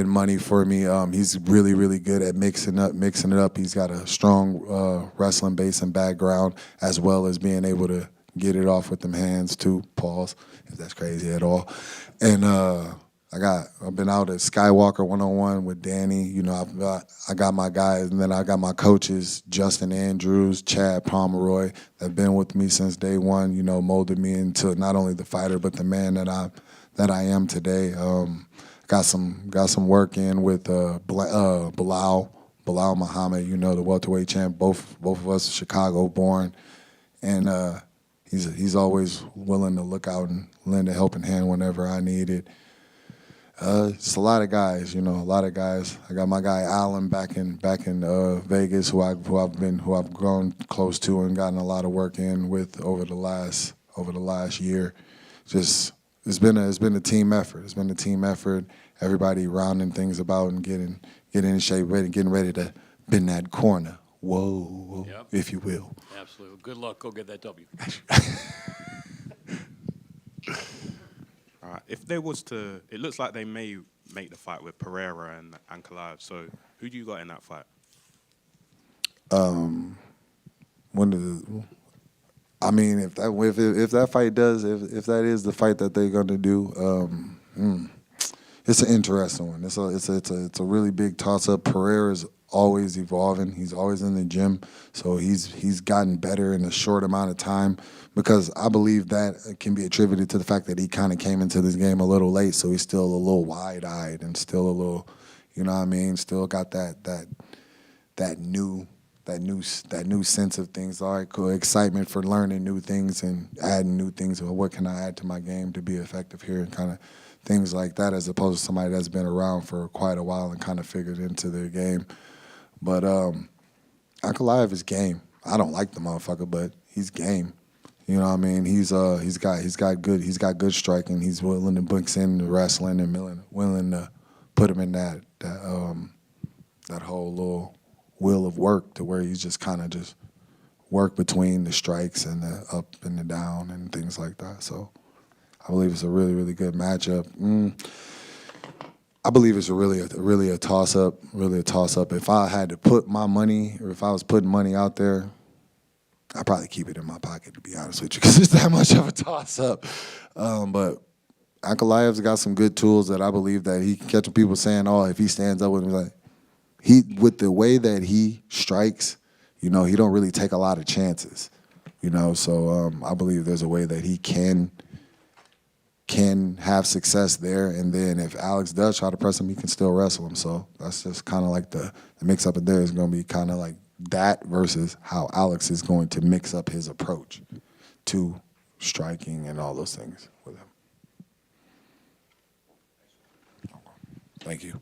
money for me. He's really good at mixing it up. He's got a strong wrestling base and background, as well as being able to get it off with them hands too. Pause, if that's crazy at all. And I've been out at Skywalker 101 with Danny. You know, I got my guys, and then I got my coaches, Justin Andrews, Chad Pomeroy, that've been with me since day one. You know, molded me into not only the fighter but the man that I am today. Got some work in with Bilal Bilal Muhammad, the welterweight champ. Both of us Chicago born, and he's always willing to look out and lend a helping hand whenever I need it. Just a lot of guys, a lot of guys. I got my guy Allen back in Vegas, who I've grown close to and gotten a lot of work in with over the last year. Just it's been a team effort. It's been a team effort. Everybody rounding things about and getting in shape, getting ready to bend that corner. Whoa, Yep. if you will. Absolutely. Good luck. Go get that W. If there was to, it looks like they may make the fight with Pereira and Ankalaev. So who do you got in that fight? If that fight does, if that is the fight that they're gonna do, it's an interesting one. It's a really big toss up. Pereira's always evolving. He's always in the gym, so he's gotten better in a short amount of time. Because I believe that can be attributed to the fact that he kind of came into this game a little late, so he's still a little wide-eyed and still a little, still got that new sense of things, like excitement for learning new things and adding new things. Or what can I add to my game to be effective here, and kind of things like that, as opposed to somebody that's been around for quite a while and kind of figured into their game. But Ankalaev is game. I don't like the motherfucker, but he's game. He's got good striking. He's willing to mix in the wrestling and willing to put him in that whole little wheel of work, to where he's just kind of just work between the strikes and the up and the down and things like that. So I believe it's a really, really good matchup. I believe it's really a toss up. If I had to put my money, or if I was putting money out there, I'd probably keep it in my pocket, to be honest with you, because it's that much of a toss-up. But Ankalaev's got some good tools that I believe that he can catch people saying, "Oh, if he stands up with him," with the way that he strikes, he don't really take a lot of chances, So I believe there's a way that he can have success there. And then if Alex does try to press him, he can still wrestle him. So that's just kind of like the mix-up in there is going to be kind of like that versus how Alex is going to mix up his approach to striking and all those things with him. Thank you.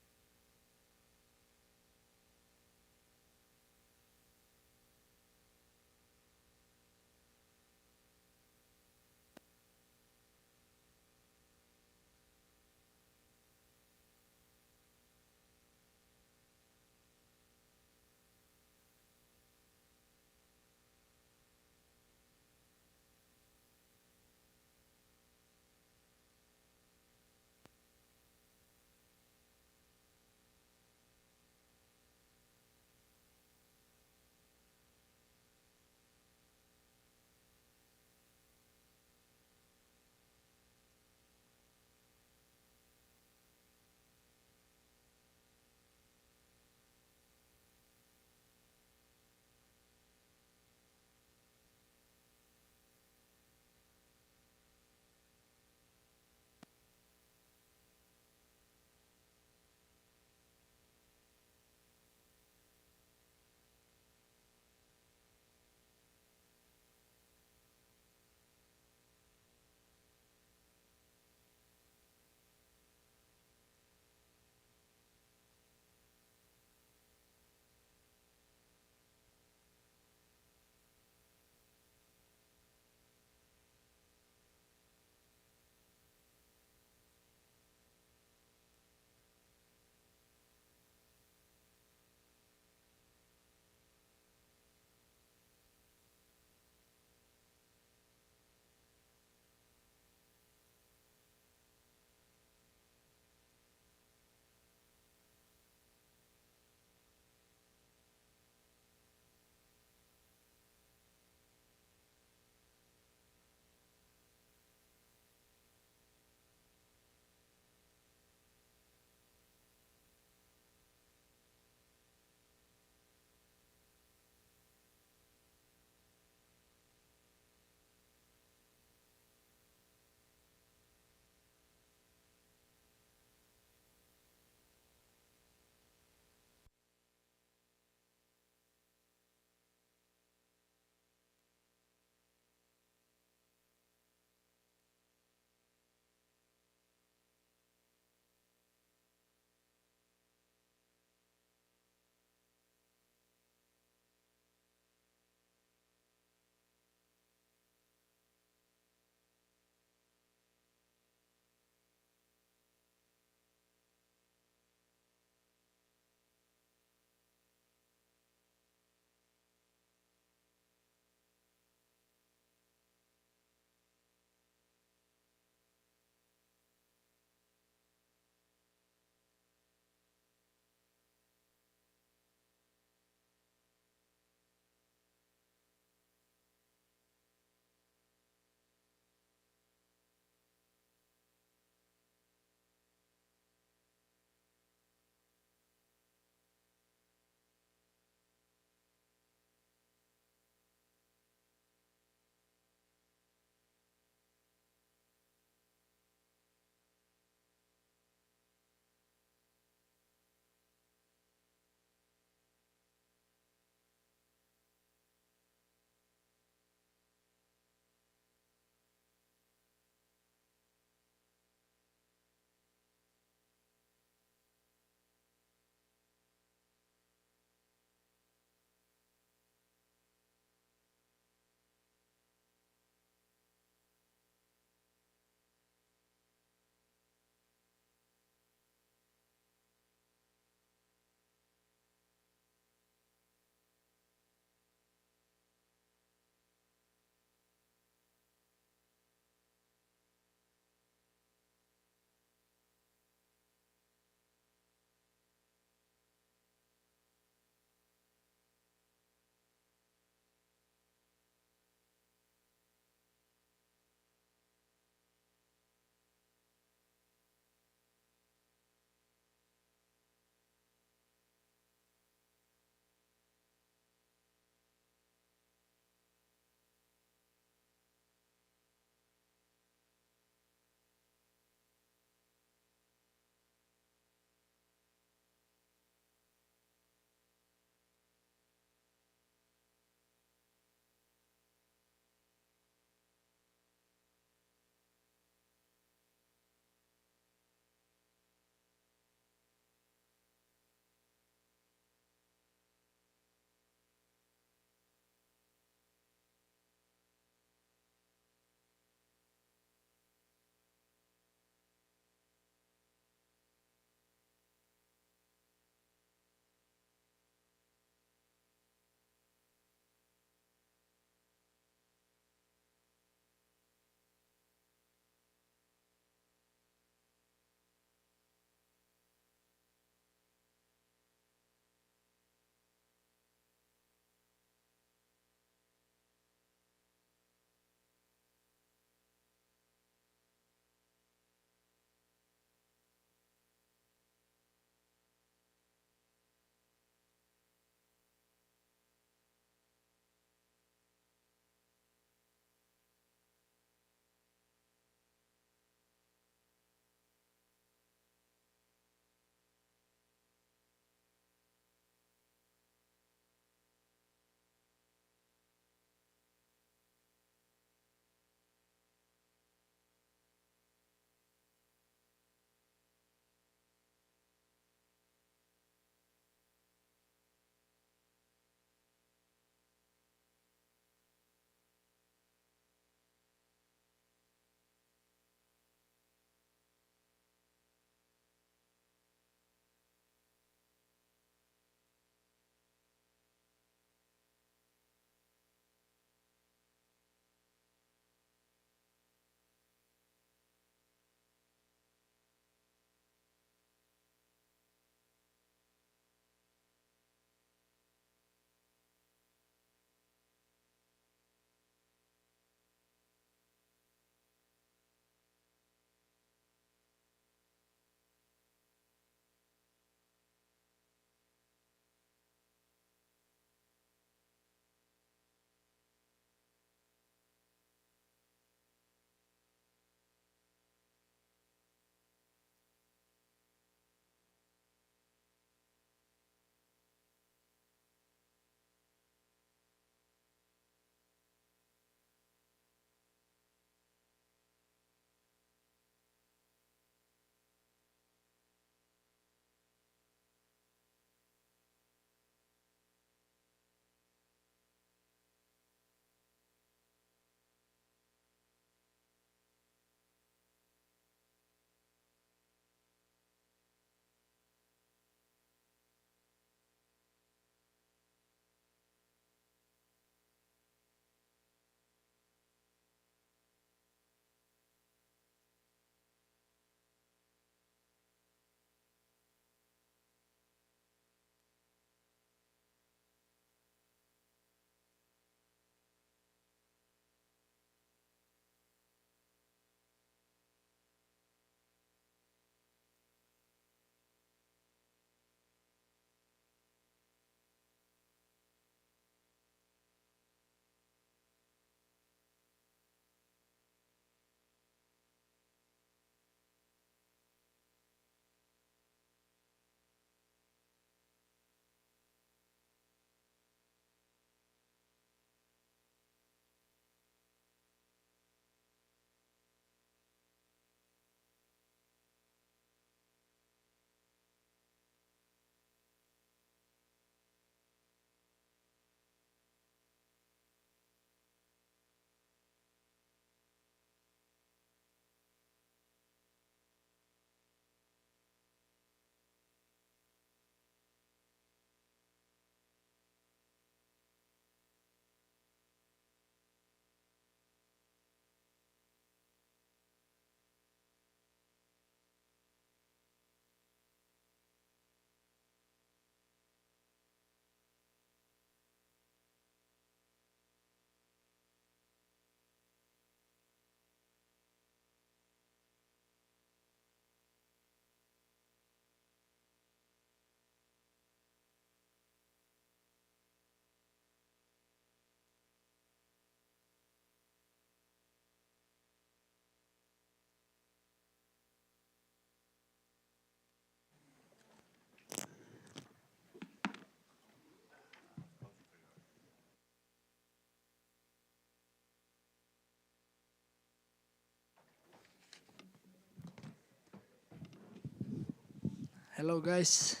Hello, guys.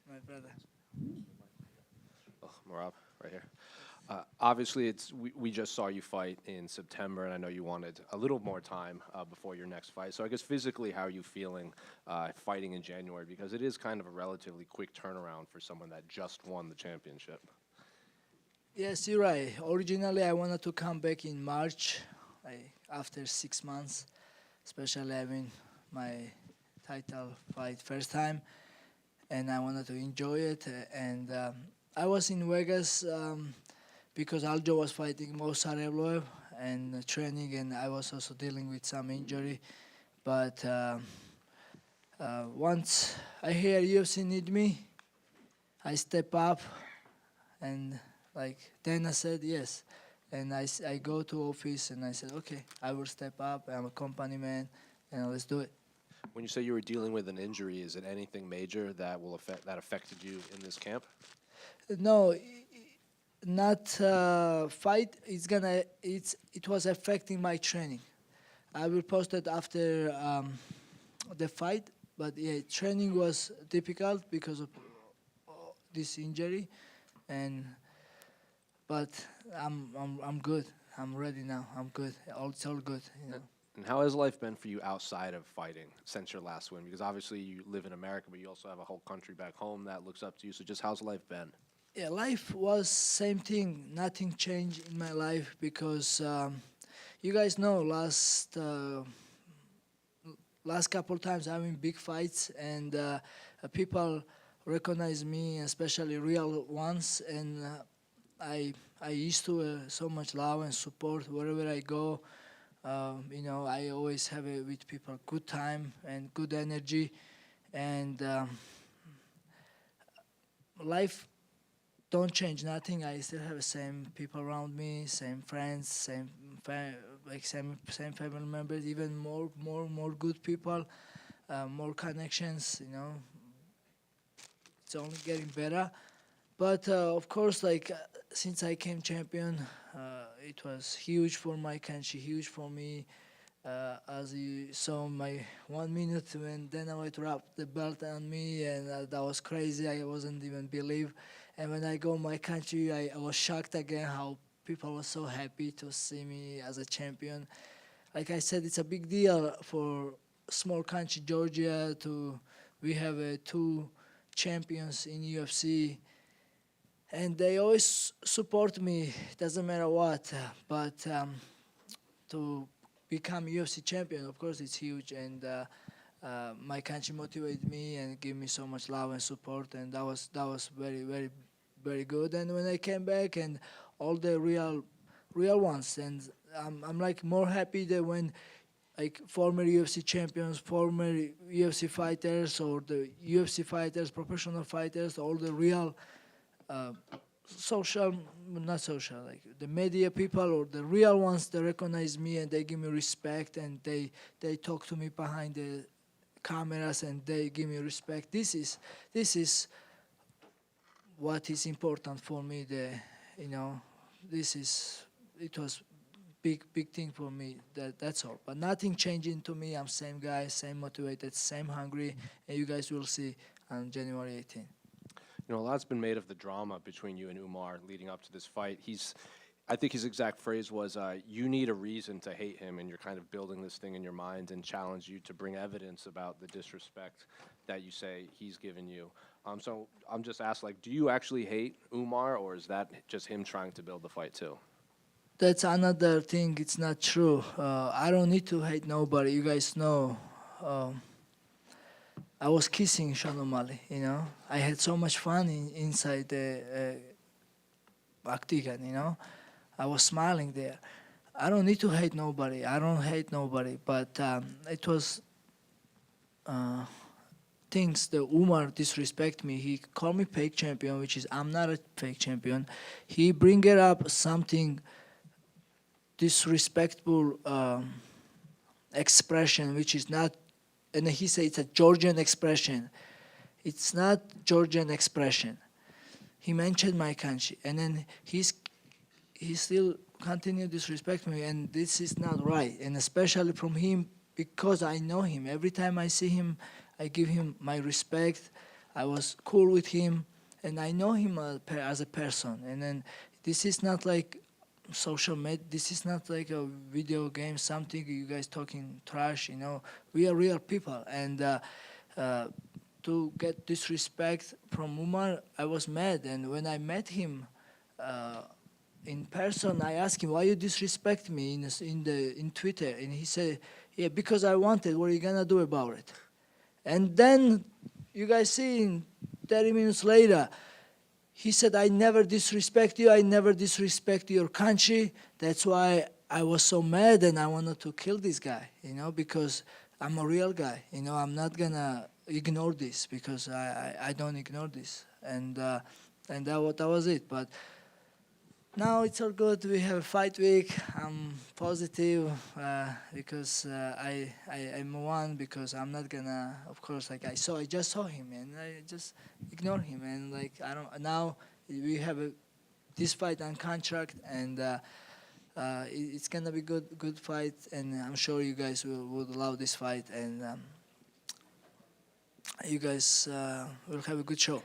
My brother. Oh, Merab, right here. Obviously, we just saw you fight in September, and I know you wanted a little more time before your next fight. So I guess physically, how are you feeling fighting in January? Because it is kind of a relatively quick turnaround for someone that just won the championship. Yes, you're right. Originally, I wanted to come back in March, after 6 months, especially having my title fight first time, and I wanted to enjoy it. And I was in Vegas because Aljo was fighting Mo Sarevloev and training, and I was also dealing with some injury. But once I hear UFC need me, I step up, and like Dana said, yes. And I go to office and I said, okay, I will step up. I'm a company man, and let's do it. When you say you were dealing with an injury, is it anything major that affected you in this camp? No, not fight. It was affecting my training. I will post it after the fight. But yeah, training was difficult because of this injury, but I'm good. I'm ready now. I'm good. It's all good. You know. And how has life been for you outside of fighting since your last win? Because obviously you live in America, but you also have a whole country back home that looks up to you. So just how's life been? Yeah, life was same thing. Nothing changed in my life because you guys know last couple times I'm in big fights, and people recognize me, especially real ones, and I used to so much love and support wherever I go. I always have with people good time and good energy, and life don't change nothing. I still have the same people around me, same friends, same family members, even more good people, more connections. It's only getting better. But of course, since I came champion, it was huge for my country, huge for me. As you saw my 1 minute when Dana White wrapped the belt on me, and that was crazy. I wasn't even believe. And when I go my country, I was shocked again how people were so happy to see me as a champion. Like I said, it's a big deal for small country Georgia we have 2 champions in UFC. And they always support me, doesn't matter what. But to become UFC champion, of course, it's huge. And my country motivated me and gave me so much love and support. And that was very, very, very good. And when I came back, and all the real ones, and I'm more happy that when former UFC champions, former UFC fighters, or the UFC fighters, professional fighters, all the real the media people or the real ones, they recognize me and they give me respect, and they talk to me behind the cameras and they give me respect. This is what is important for me. It was big thing for me. That's all. But nothing changing to me. I'm same guy, same motivated, same hungry, and you guys will see on January 18th. A lot's been made of the drama between you and Umar leading up to this fight. I think his exact phrase was, you need a reason to hate him, and you're kind of building this thing in your mind and challenge you to bring evidence about the disrespect that you say he's given you. So I'm just asked, do you actually hate Umar, or is that just him trying to build the fight too? That's another thing. It's not true. I don't need to hate nobody. You guys know. I was kissing Sean O'Malley, I had so much fun inside the octagon, I was smiling there. I don't need to hate nobody. I don't hate nobody. But it was things that Umar disrespect me. He called me fake champion, which is I'm not a fake champion. He bring it up something disrespectful expression, which is not. And he said it's a Georgian expression. It's not Georgian expression. He mentioned my country, and then he still continued disrespecting me, and this is not right. And especially from him because I know him. Every time I see him, I give him my respect. I was cool with him, and I know him as a person. And then this is not like social media. This is not like a video game, something you guys talking trash. We are real people, and to get disrespect from Umar, I was mad. And when I met him in person, I asked him, "Why you disrespect me in Twitter?" And he said, "Yeah, because I wanted. What are you gonna do about it?" And then you guys see, 30 minutes later, he said, "I never disrespect you. I never disrespect your country. That's why I was so mad and I wanted to kill this guy, because I'm a real guy. I'm not gonna ignore this because I don't ignore this." And that was it. But now it's all good. We have a fight week. I'm positive because I won, because I'm not gonna, of course, like I just saw him and I just ignore him, and like I don't. Now we have this fight on contract, and it's gonna be good fight, and I'm sure you guys would love this fight, and you guys will have a good show.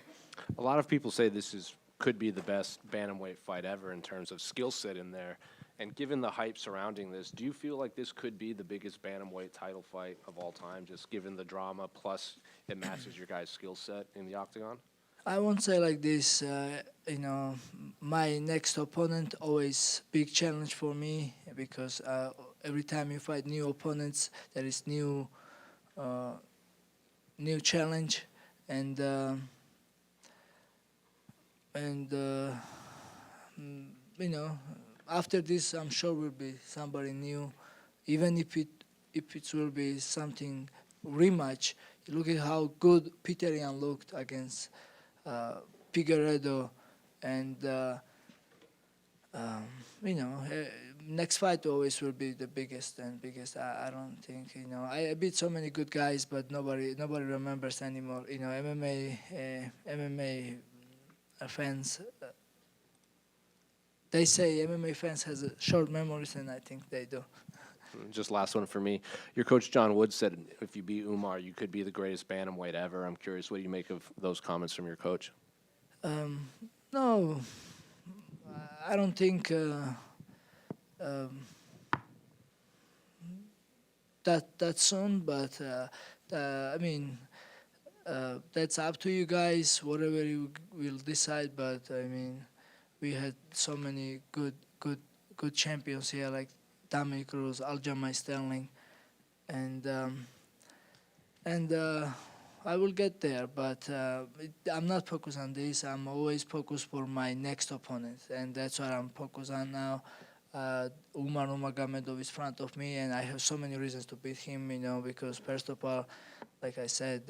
A lot of people say this could be the best bantamweight fight ever in terms of skill set in there. And given the hype surrounding this, do you feel like this could be the biggest bantamweight title fight of all time, just given the drama, plus it matches your guys' skill set in the octagon? I won't say like this, my next opponent always big challenge for me, because every time you fight new opponents, there is new challenge, and after this, I'm sure will be somebody new, even if it will be something rematch. Look at how good Peter Yan looked against Figueiredo, and next fight always will be the biggest and biggest. I don't think, I beat so many good guys, but nobody remembers anymore. MMA fans, they say MMA fans has short memories, and I think they do. Just last one for me. Your coach John Woods said if you beat Umar, you could be the greatest bantamweight ever. I'm curious, what do you make of those comments from your coach? No, I don't think that soon, but I mean, that's up to you guys, whatever you will decide. But I mean, we had so many good champions here, like Dominic Cruz, Aljamain Sterling, and I will get there. But I'm not focused on this. I'm always focused for my next opponent, and that's what I'm focused on now. Umar Nurmagomedov is in front of me, and I have so many reasons to beat him. Because first of all, like I said,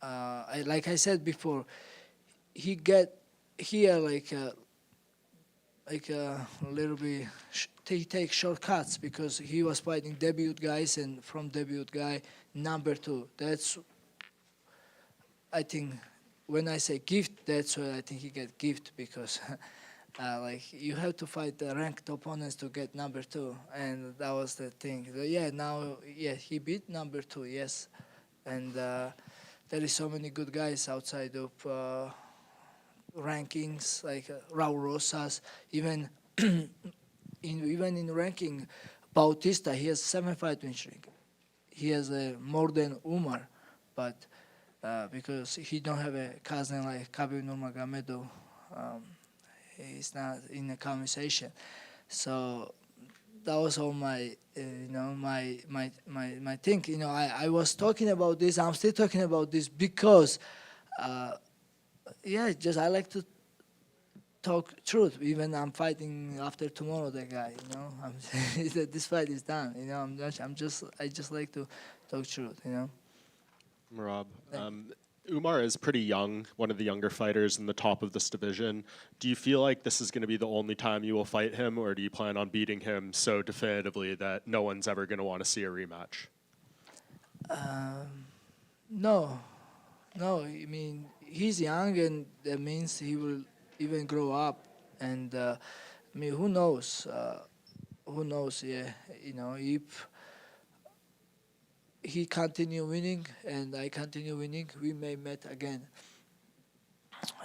like I said before, he get here like a little bit. He takes shortcuts because he was fighting debut guys, and from debut guy number 2. That's, I think, when I say gift, that's why I think he get gift, because like you have to fight the ranked opponents to get number 2, and that was the thing. He beat number 2, yes, and there is so many good guys outside of rankings, like Raul Rosas, even in ranking, Bautista, he has 7 fight win streak. He has more than Umar, but because he don't have a cousin like Khabib Nurmagomedov, he's not in the conversation. So that was all my my thing. I was talking about this. I'm still talking about this because I like to talk truth. Even I'm fighting after tomorrow, that guy. This fight is done. I just like to talk truth. Merab, Umar is pretty young, one of the younger fighters in the top of this division. Do you feel like this is going to be the only time you will fight him, or do you plan on beating him so definitively that no one's ever going to want to see a rematch? No. I mean, he's young, and that means he will even grow up. And I mean, who knows? Yeah, if he continue winning and I continue winning, we may meet again.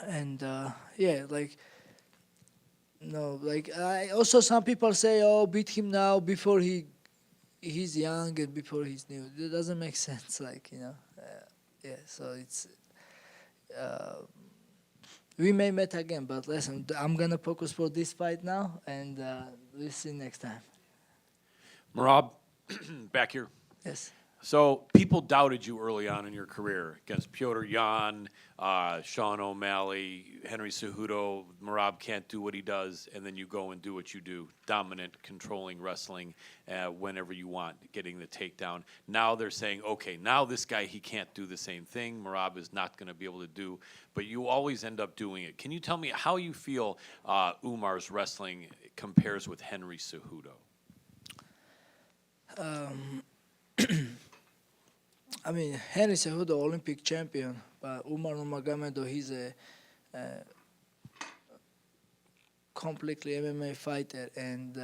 And yeah, like no, like I also some people say, oh, beat him now before he's young and before he's new. It doesn't make sense, like yeah. So it's we may meet again, but listen, I'm gonna focus for this fight now, and we'll see next time. Merab, back here. Yes. So people doubted you early on in your career against Piotr Jan, Sean O'Malley, Henry Cejudo. Merab can't do what he does, and then you go and do what you do. Dominant, controlling wrestling whenever you want, getting the takedown. Now they're saying, okay, now this guy, he can't do the same thing. Merab is not going to be able to do, but you always end up doing it. Can you tell me how you feel Umar's wrestling compares with Henry Cejudo? I mean, Henry Cejudo, Olympic champion, but Umar Nurmagomedov, he's a completely MMA fighter, and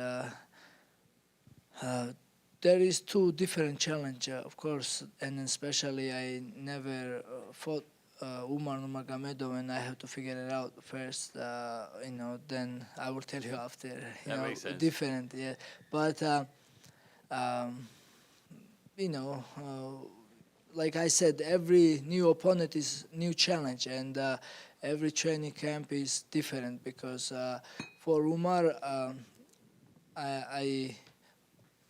there is two different challenges, of course, and especially I never fought Umar Nurmagomedov, and I have to figure it out first, then I will tell you after. That makes sense. Different, yeah. But, like I said, every new opponent is new challenge, and every training camp is different because for Umar, I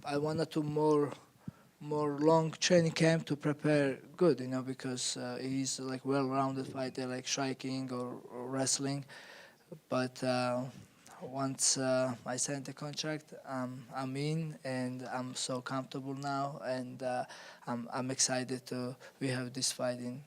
wanted to more long training camp to prepare good, because he's like well-rounded fighter, like striking or wrestling. But once I signed the contract, I'm in, and I'm so comfortable now, and I'm excited we have this fight in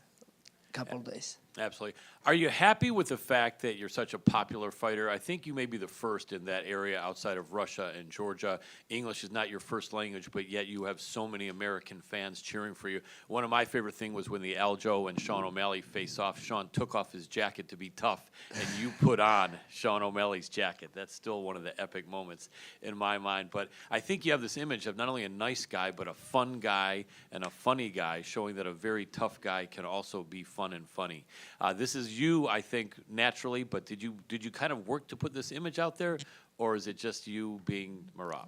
a couple of days. Absolutely. Are you happy with the fact that you're such a popular fighter? I think you may be the first in that area outside of Russia and Georgia. English is not your first language, but yet you have so many American fans cheering for you. One of my favorite things was when the Aljo and Sean O'Malley face off. Sean took off his jacket to be tough, and you put on Sean O'Malley's jacket. That's still one of the epic moments in my mind. But I think you have this image of not only a nice guy, but a fun guy and a funny guy, showing that a very tough guy can also be fun and funny. This is you, I think, naturally, but did you kind of work to put this image out there, or is it just you being Merab?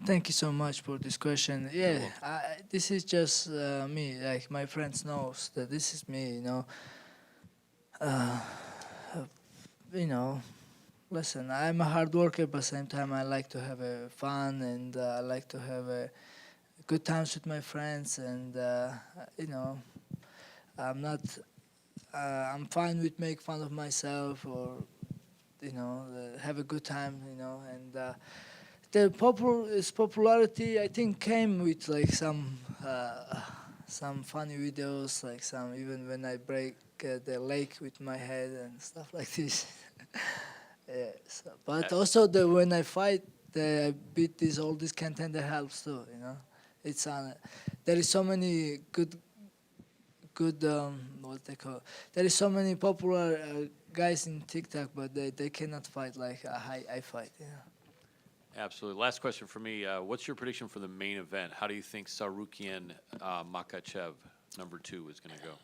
Thank you so much for this question. Yeah, this is just me. Like my friends knows that this is me. Listen, I'm a hard worker, but at the same time I like to have fun, and I like to have good times with my friends, and I'm not. I'm fine with make fun of myself, or have a good time, and the popularity I think came with like some funny videos, like some even when I break the leg with my head and stuff like this. Yeah, but also when I fight, I beat all this contender helps too. It's there is so many good what they call. There is so many popular guys in TikTok, but they cannot fight like I fight. Absolutely. Last question for me. What's your prediction for the main event? How do you think Tsarukyan Makhachev #2 is going to go?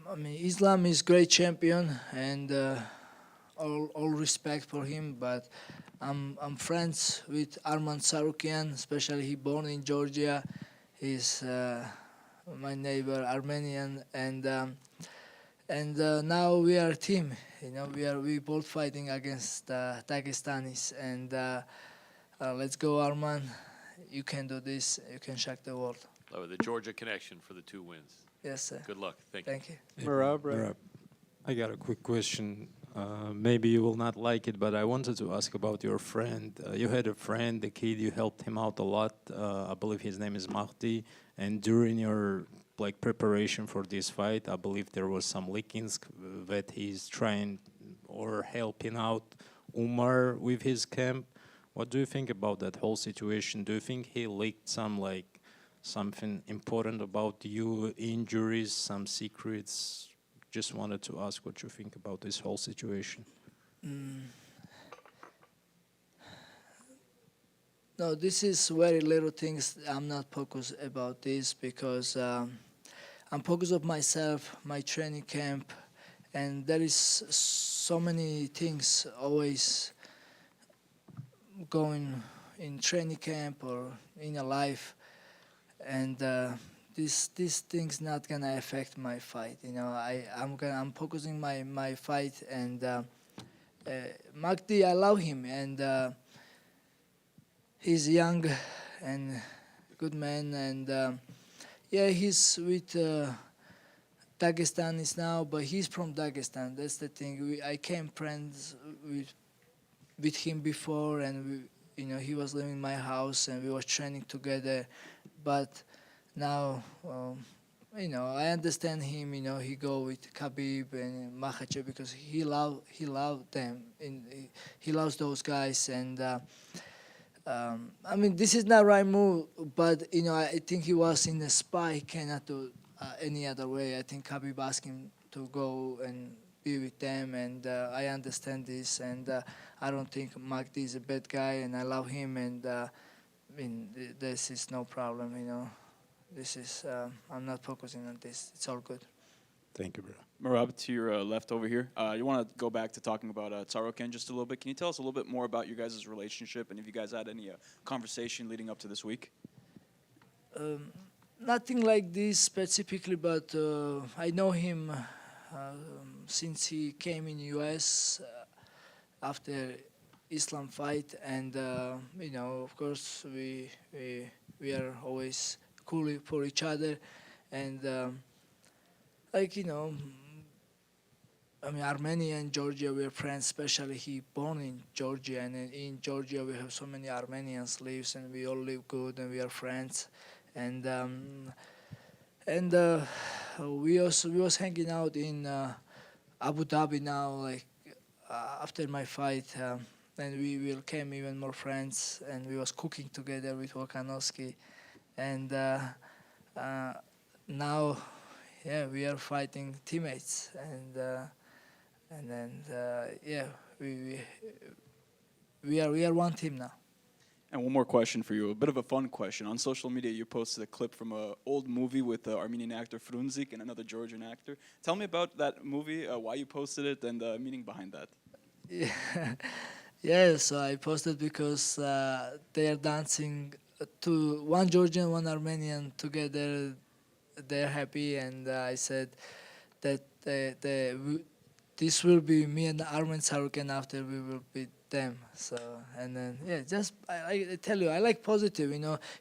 I mean, Islam is great champion, and all respect for him. But I'm friends with Arman Tsarukyan, especially he born in Georgia. He's my neighbor, Armenian, and now we are a team. We both fighting against Dagestanis, and let's go, Arman. You can do this. You can shock the world. Love it. The Georgia connection for the 2 wins. Yes, sir. Good luck. Thank you. Merab, I got a quick question. Maybe you will not like it, but I wanted to ask about your friend. You had a friend, the kid, you helped him out a lot. I believe his name is Mahdi. And during your preparation for this fight, I believe there was some leakings that he's trying or helping out Umar with his camp. What do you think about that whole situation? Do you think he leaked something important about you, injuries, some secrets? Just wanted to ask what you think about this whole situation. No, this is very little things. I'm not focused about this because I'm focused on myself, my training camp, and there is so many things always going in training camp or in a life, and these things not gonna affect my fight. You know, I'm focusing my fight, and Magdi, I love him, and he's young and good man, and yeah, he's with Dagestanis now, but he's from Dagestan. That's the thing. I came friends with him before, and he was living in my house, and we was training together. But now, I understand him. He go with Khabib and Makhachev because he loved them, and he loves those guys. And I mean, this is not right move, but I think he was in the spy. He cannot do any other way. I think Khabib asked him to go and be with them, and I understand this, and I don't think Magdi is a bad guy, and I love him, and I mean, this is no problem. This is I'm not focusing on this. It's all good. Thank you, bro. Merab, to your left over here. You want to go back to talking about Tsarukyan just a little bit. Can you tell us a little bit more about your guys' relationship, and if you guys had any conversation leading up to this week? Nothing like this specifically, but I know him since he came in U.S. After Islam fight, and of course we are always cool for each other, and I mean, Armenia and Georgia, we're friends, especially he born in Georgia, and in Georgia we have so many Armenians lives, and we all live good, and we are friends, and we was hanging out in Abu Dhabi now, like after my fight, and we became even more friends, and we was cooking together with Volkanovski, and now, yeah, we are fighting teammates, and then yeah, we are one team now. And one more question for you, a bit of a fun question. On social media, you posted a clip from an old movie with the Armenian actor Frunzik and another Georgian actor. Tell me about that movie, why you posted it, and the meaning behind that. Yeah, so I posted because they are dancing to one Georgian, one Armenian together. They're happy, and I said that this will be me and Arman Tsarukyan after we will beat them. So, and then yeah, just I tell you, I like positive.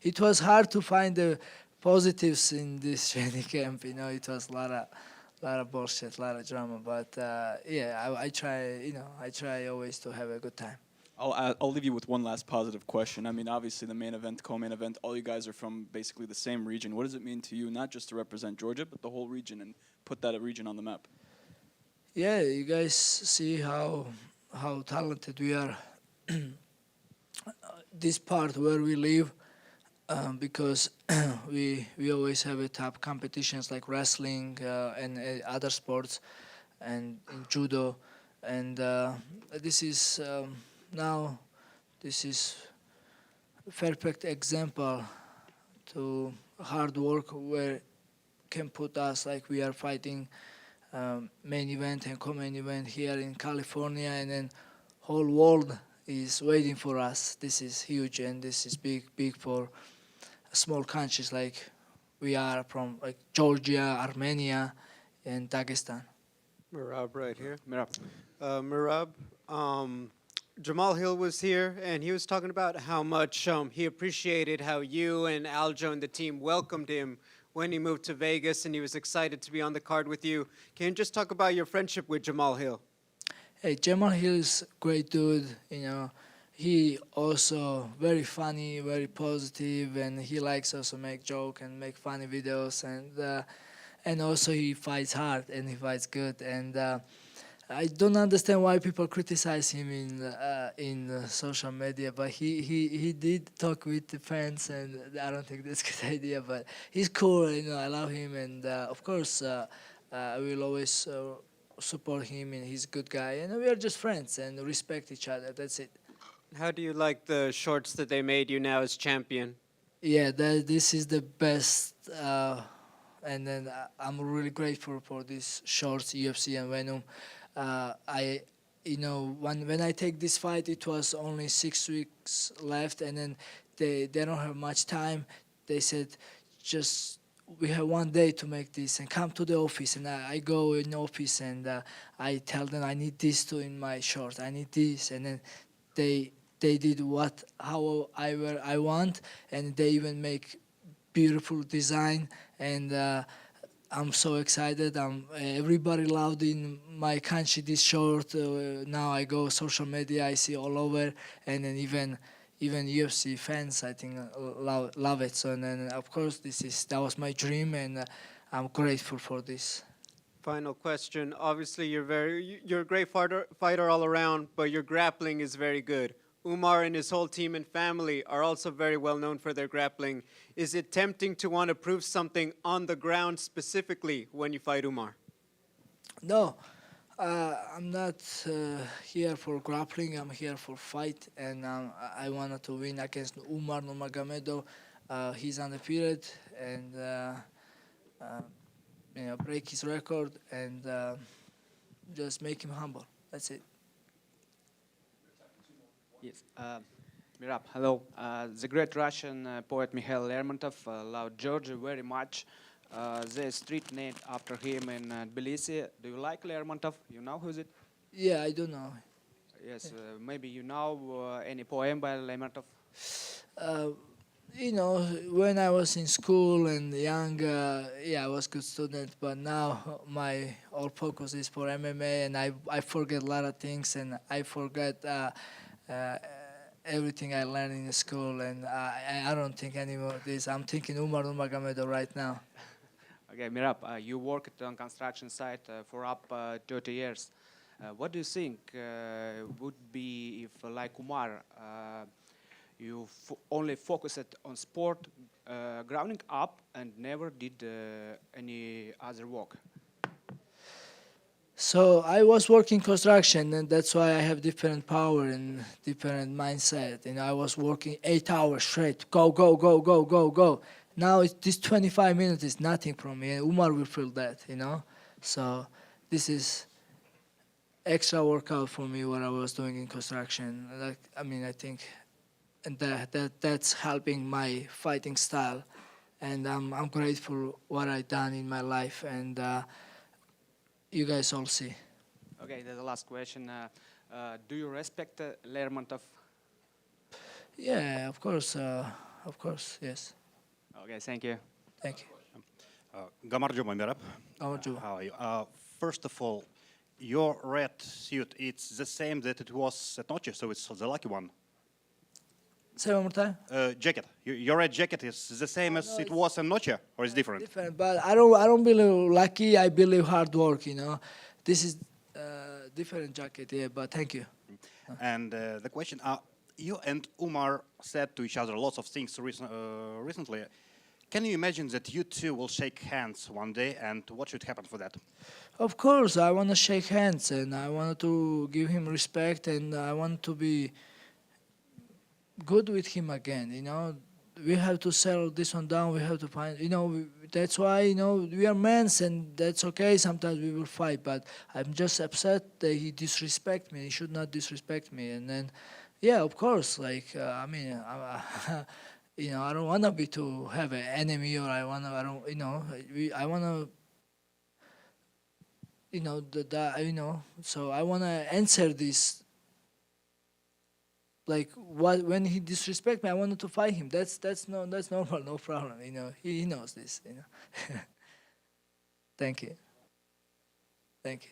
It was hard to find the positives in this training camp. It was a lot of bullshit, a lot of drama. But yeah, I try. I try always to have a good time. I'll leave you with one last positive question. I mean, obviously, the main event, co-main event, all you guys are from basically the same region. What does it mean to you, not just to represent Georgia, but the whole region, and put that region on the map? Yeah, you guys see how talented we are. This part where we live, because we always have a top competitions like wrestling and other sports, and in judo, and this is now this is a perfect example to hard work where can put us like we are fighting main event and co-main event here in California, and then whole world is waiting for us. This is huge, and this is big for small countries like we are from, like Georgia, Armenia, and Dagestan. Merab right here. Merab, Jamal Hill was here, and he was talking about how much he appreciated how you and Aljo and the team welcomed him when he moved to Vegas, and he was excited to be on the card with you. Can you just talk about your friendship with Jamal Hill? Hey, Jamal Hill is a great dude. He also very funny, very positive, and he likes also make joke and make funny videos, and also he fights hard and he fights good. And I don't understand why people criticize him in social media, but he did talk with the fans, and I don't think that's a good idea. But he's cool, I love him, and of course I will always support him, and he's a good guy, and we are just friends and respect each other. That's it. How do you like the shorts that they made you now as champion? Yeah, this is the best, and then I'm really grateful for these shorts, UFC and Venom. I, when I take this fight, it was only 6 weeks left, and then they don't have much time. They said, just we have one day to make this, and come to the office. And I go in office, and I tell them I need this too in my short. I need this, and then they did how I want, and they even make beautiful design, and I'm so excited. Everybody loved in my country this short. Now I go social media, I see all over, and then even UFC fans, I think, love it. So, and then of course that was my dream, and I'm grateful for this. Final question. Obviously, you're a great fighter all around, but your grappling is very good. Umar and his whole team and family are also very well known for their grappling. Is it tempting to want to prove something on the ground specifically when you fight Umar? No, I'm not here for grappling. I'm here for fight, and I wanted to win against Umar Nurmagomedov. He's undefeated, and break his record and just make him humble. That's it. Yes. Merab, hello. The great Russian poet Mikhail Lermontov loved Georgia very much. There's a street named after him in Tbilisi. Do you like Lermontov? You know who is it? Yeah, I do know. Yes, maybe you know any poem by Lermontov? When I was in school and young, I was a good student, but now my all focus is for MMA, and I forget a lot of things, and I forget everything I learned in school, and I don't think anymore of this. I'm thinking Umar Nurmagomedov right now. Okay, Merab, you worked on construction site for up 30 years. What do you think would be if, like Umar, you only focused on sport, grounding up, and never did any other work? So I was working construction, and that's why I have different power and different mindset. I was working 8 hours straight, go, go, go, go, go, go. Now this 25 minutes is nothing for me, and Umar will feel that, So this is extra workout for me what I was doing in construction. I think, and that's helping my fighting style, and I'm grateful what I done in my life, and you guys all see. Okay, the last question. Do you respect Lermontov? Yeah, of course, yes. Okay, thank you. Thank you. Gamarjuma Merab. Gamarjuma. How are you? First of all, your red suit, it's the same that it was at Noche, so it's the lucky one. Say one more time. Jacket. Your red jacket is the same as it was in Noche, or it's different? Different, but I don't believe lucky. I believe hard work. This is different jacket. Yeah, but thank you. And the question: you and Umar said to each other lots of things recently. Can you imagine that you two will shake hands one day, and what should happen for that? Of course, I want to shake hands, and I want to give him respect, and I want to be good with him again. We have to settle this one down. We have to find. That's why we are men, and that's okay. Sometimes we will fight, but I'm just upset that he disrespect me. He should not disrespect me. And then, yeah, of course. I don't want to have an enemy, or I want to. So I want to answer this. When he disrespect me, I wanted to fight him. That's normal, no problem. He knows this. Thank you. Thank you.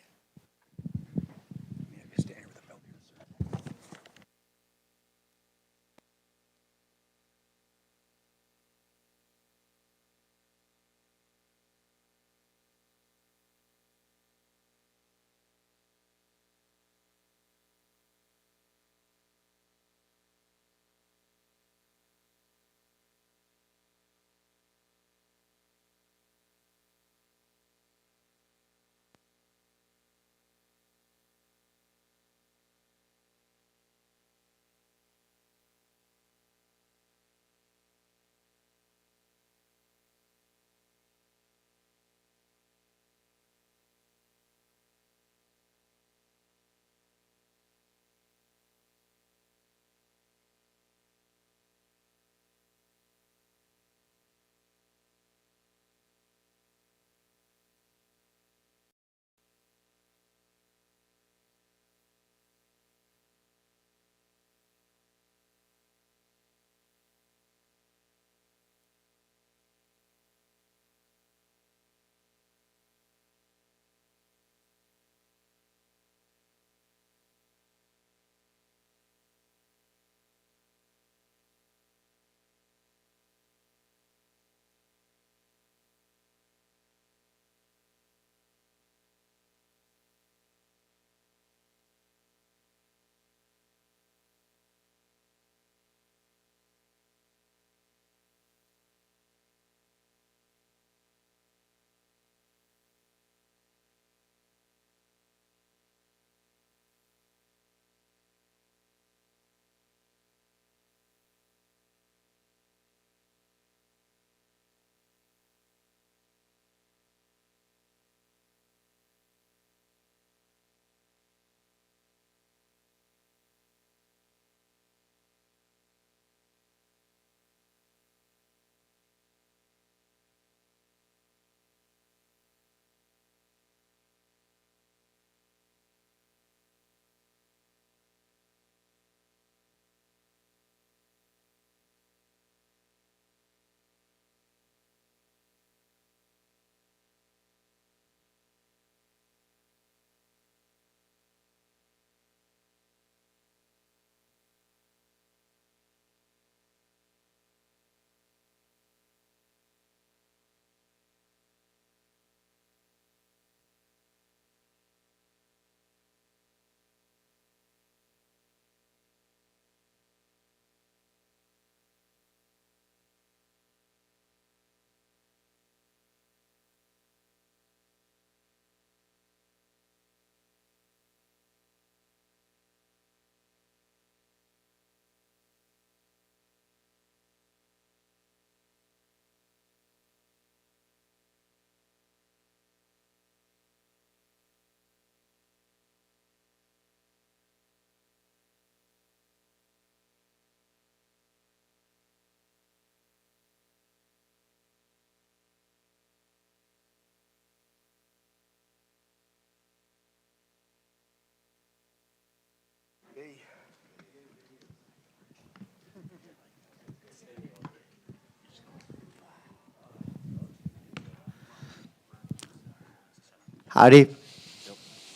Howdy.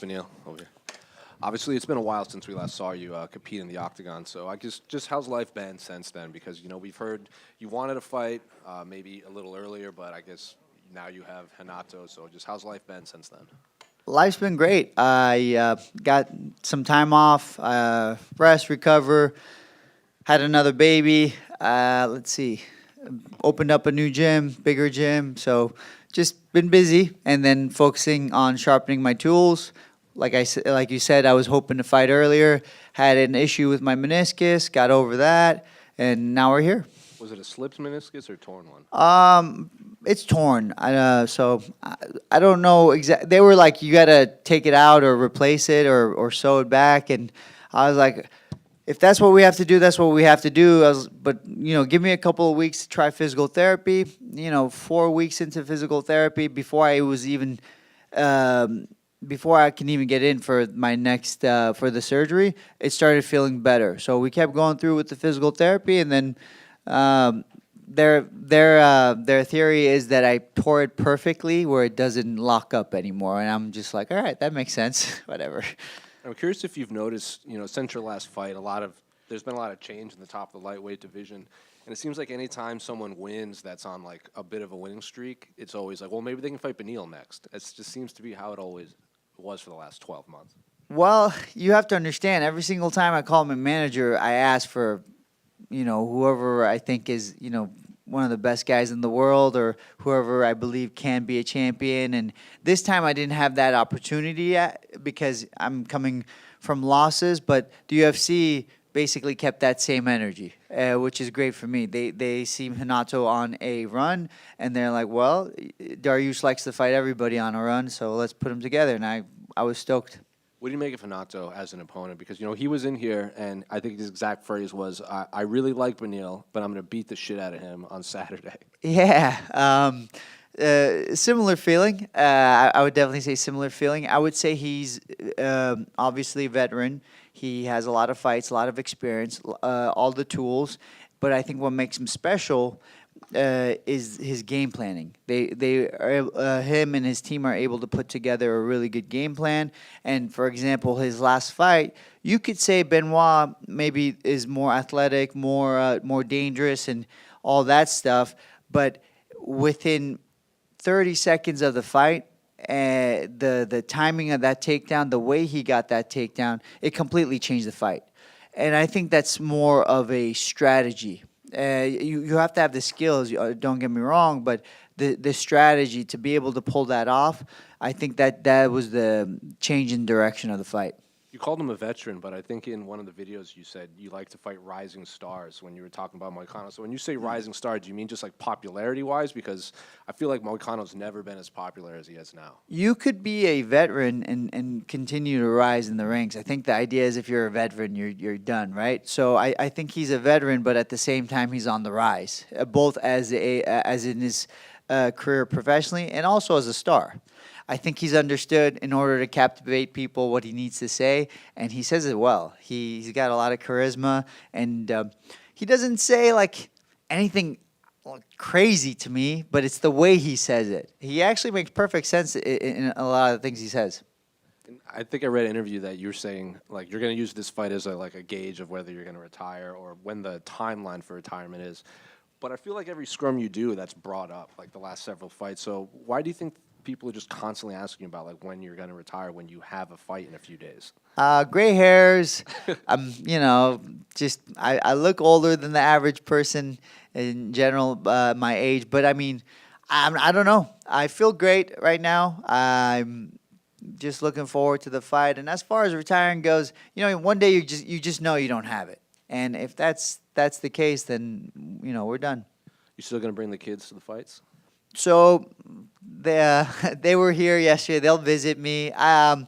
Beneil, over here. Obviously, it's been a while since we last saw you compete in the octagon. So I guess just how's life been since then? Because we've heard you wanted to fight maybe a little earlier, but I guess now you have Renato. So just how's life been since then? Life's been great. I got some time off, rest, recover, had another baby. Let's see, opened up a new gym, bigger gym. So just been busy and then focusing on sharpening my tools. Like you said, I was hoping to fight earlier. Had an issue with my meniscus, got over that, and now we're here. Was it a slipped meniscus or torn one? It's torn. So I don't know exactly. They were like, you gotta take it out or replace it or sew it back, and I was like, if that's what we have to do, that's what we have to do. But give me a couple of weeks to try physical therapy. 4 weeks into physical therapy before I was even. Before I can even get in for my next for the surgery, it started feeling better. So we kept going through with the physical therapy, and then their theory is that I tore it perfectly where it doesn't lock up anymore, and I'm just like, all right, that makes sense. Whatever. I'm curious if you've noticed, since your last fight, there's been a lot of change in the top of the lightweight division. And it seems like any time someone wins that's on like a bit of a winning streak, it's always like, well, maybe they can fight Beneil next. It just seems to be how it always was for the last 12 months. Well, you have to understand, every single time I call my manager, I ask for, whoever I think is, one of the best guys in the world or whoever I believe can be a champion. And this time I didn't have that opportunity yet because I'm coming from losses, but the UFC basically kept that same energy, which is great for me. They see Renato on a run, and they're like, well, Dariush likes to fight everybody on a run, so let's put them together. And I was stoked. What do you make of Renato as an opponent? Because, he was in here, and I think his exact phrase was, I really like Beneil, but I'm going to beat the shit out of him on Saturday. Yeah. Similar feeling. I would definitely say similar feeling. I would say he's obviously a veteran. He has a lot of fights, a lot of experience, all the tools. But I think what makes him special is his game planning. Him and his team are able to put together a really good game plan. And for example, his last fight, you could say Benoit maybe is more athletic, more dangerous, and all that stuff. But within 30 seconds of the fight, the timing of that takedown, the way he got that takedown, it completely changed the fight. And I think that's more of a strategy. You have to have the skills, don't get me wrong, but the strategy to be able to pull that off, I think that was the change in direction of the fight. You called him a veteran, but I think in one of the videos you said you like to fight rising stars when you were talking about Moicano. So when you say rising star, do you mean just like popularity-wise? Because I feel like Moicano's never been as popular as he is now. You could be a veteran and continue to rise in the ranks. I think the idea is if you're a veteran, you're done, right? So I think he's a veteran, but at the same time, he's on the rise, both as in his career professionally and also as a star. I think he's understood in order to captivate people what he needs to say, and he says it well. He's got a lot of charisma, and he doesn't say like anything crazy to me, but it's the way he says it. He actually makes perfect sense in a lot of the things he says. I think I read an interview that you're saying like you're going to use this fight as a gauge of whether you're going to retire or when the timeline for retirement is. But I feel like every scrum you do, that's brought up, like the last several fights. So why do you think people are just constantly asking about like when you're going to retire when you have a fight in a few days? Gray hairs. I'm, I look older than the average person in general, my age. But I mean, I don't know. I feel great right now. I'm just looking forward to the fight. And as far as retiring goes, one day you just know you don't have it. And if that's the case, then we're done. You still going to bring the kids to the fights? So they were here yesterday. They'll visit me. I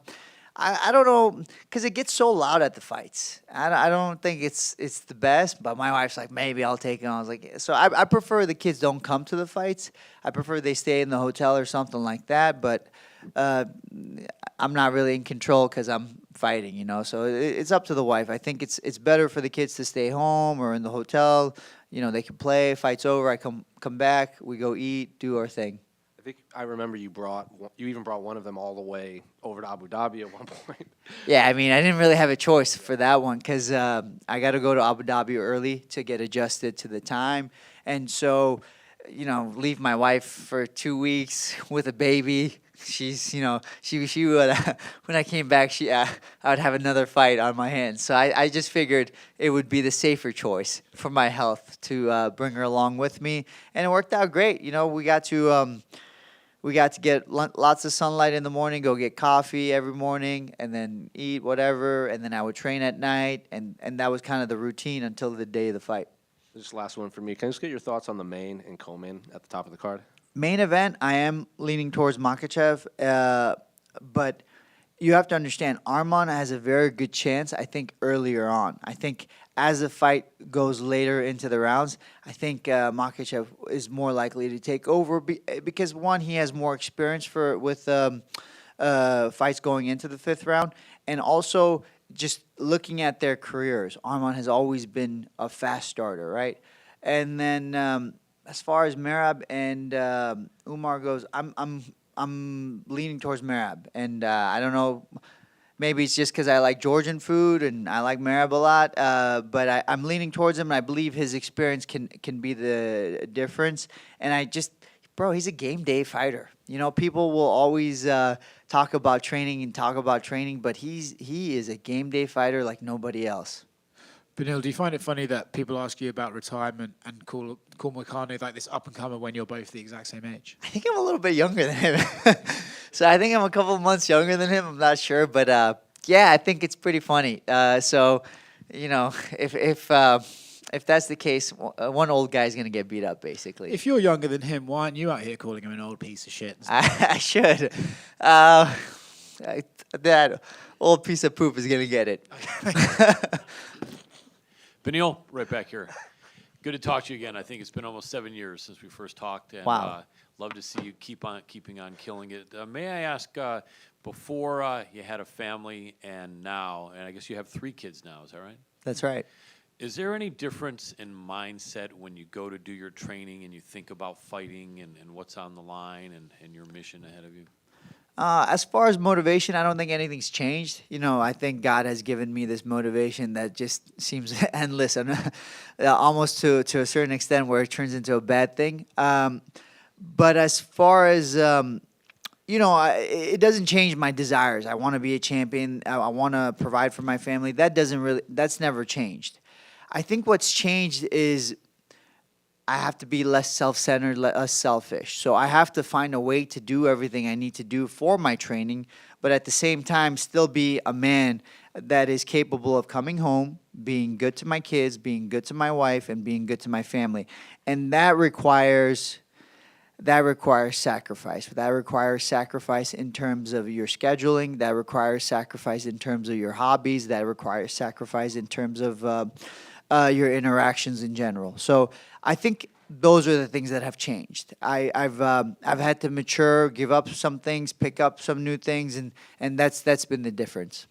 don't know, because it gets so loud at the fights. I don't think it's the best, but my wife's like, maybe I'll take it. I was like, so I prefer the kids don't come to the fights. I prefer they stay in the hotel or something like that, but I'm not really in control because I'm fighting, so it's up to the wife. I think it's better for the kids to stay home or in the hotel. They can play, fight's over, I come back, we go eat, do our thing. I think I remember you even brought one of them all the way over to Abu Dhabi at one point. Yeah, I mean, I didn't really have a choice for that one because I got to go to Abu Dhabi early to get adjusted to the time. And so, leave my wife for 2 weeks with a baby. She's, she would, when I came back, I would have another fight on my hands. So I just figured it would be the safer choice for my health to bring her along with me. And it worked out great. We got to get lots of sunlight in the morning, go get coffee every morning, and then eat whatever. And then I would train at night. And that was kind of the routine until the day of the fight. Just last one for me. Can I just get your thoughts on the main and co-main at the top of the card? Main event, I am leaning towards Makhachev, but you have to understand, Arman has a very good chance, I think, earlier on. I think as the fight goes later into the rounds, I think Makhachev is more likely to take over because, one, he has more experience with fights going into the 5th round, and also just looking at their careers, Arman has always been a fast starter, right? And then as far as Merab and Umar goes, I'm leaning towards Merab, and I don't know, maybe it's just because I like Georgian food and I like Merab a lot, but I'm leaning towards him, and I believe his experience can be the difference. And bro, he's a game day fighter. People will always talk about training, but he is a game day fighter like nobody else. Beneil, do you find it funny that people ask you about retirement and call Moicano like this up-and-comer when you're both the exact same age? I think I'm a little bit younger than him. So I think I'm a couple of months younger than him. I'm not sure. But, yeah, I think it's pretty funny. So, if that's the case, one old guy's going to get beat up, basically. If you're younger than him, why aren't you out here calling him an old piece of shit? I should. That old piece of poop is going to get it. Beneil, right back here. Good to talk to you again. I think it's been almost 7 years since we first talked, and wow. Love to see you keeping on killing it. May I ask, before you had a family and now, and I guess you have 3 kids now, is that right? That's right. Is there any difference in mindset when you go to do your training and you think about fighting and what's on the line and your mission ahead of you? As far as motivation, I don't think anything's changed. I think God has given me this motivation that just seems endless and almost to a certain extent where it turns into a bad thing. But as far as, it doesn't change my desires. I want to be a champion. I want to provide for my family. That's never changed. I think what's changed is I have to be less self-centered, less selfish. So I have to find a way to do everything I need to do for my training, but at the same time still be a man that is capable of coming home, being good to my kids, being good to my wife, and being good to my family. And that requires sacrifice. That requires sacrifice in terms of your scheduling. That requires sacrifice in terms of your hobbies. That requires sacrifice in terms of your interactions in general. So I think those are the things that have changed. I've had to mature, give up some things, pick up some new things, and that's been the difference.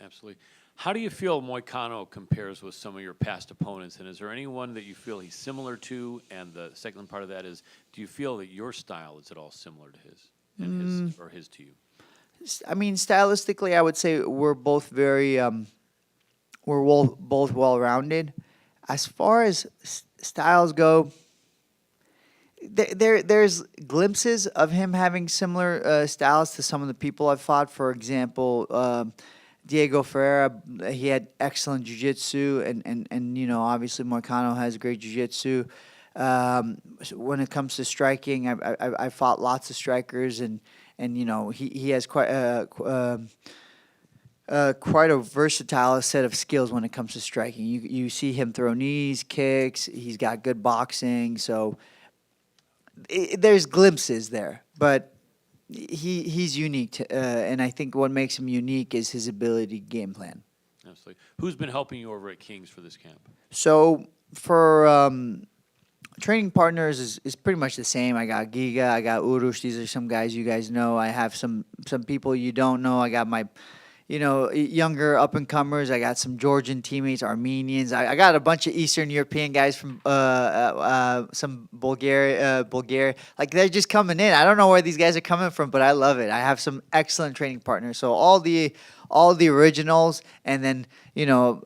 Absolutely. How do you feel Moicano compares with some of your past opponents, and is there anyone that you feel he's similar to? And the second part of that is, do you feel that your style is at all similar to his, and his to you? I mean, stylistically, I would say we're both very both well-rounded. As far as styles go, there's glimpses of him having similar styles to some of the people I've fought. For example, Diego Ferreira, he had excellent jiu-jitsu, and obviously Moicano has great jiu-jitsu. When it comes to striking, I fought lots of strikers, and he has quite a versatile set of skills when it comes to striking. You see him throw knees, kicks. He's got good boxing. So there's glimpses there, but he's unique. And I think what makes him unique is his ability to game plan. Absolutely. Who's been helping you over at Kings for this camp? So for training partners is pretty much the same. I got Giga, I got Urush. These are some guys you guys know. I have some people you don't know. I got my younger up and comers. I got some Georgian teammates, Armenians. I got a bunch of Eastern European guys from some Bulgaria. Like they're just coming in. I don't know where these guys are coming from, but I love it. I have some excellent training partners. So all the originals, and then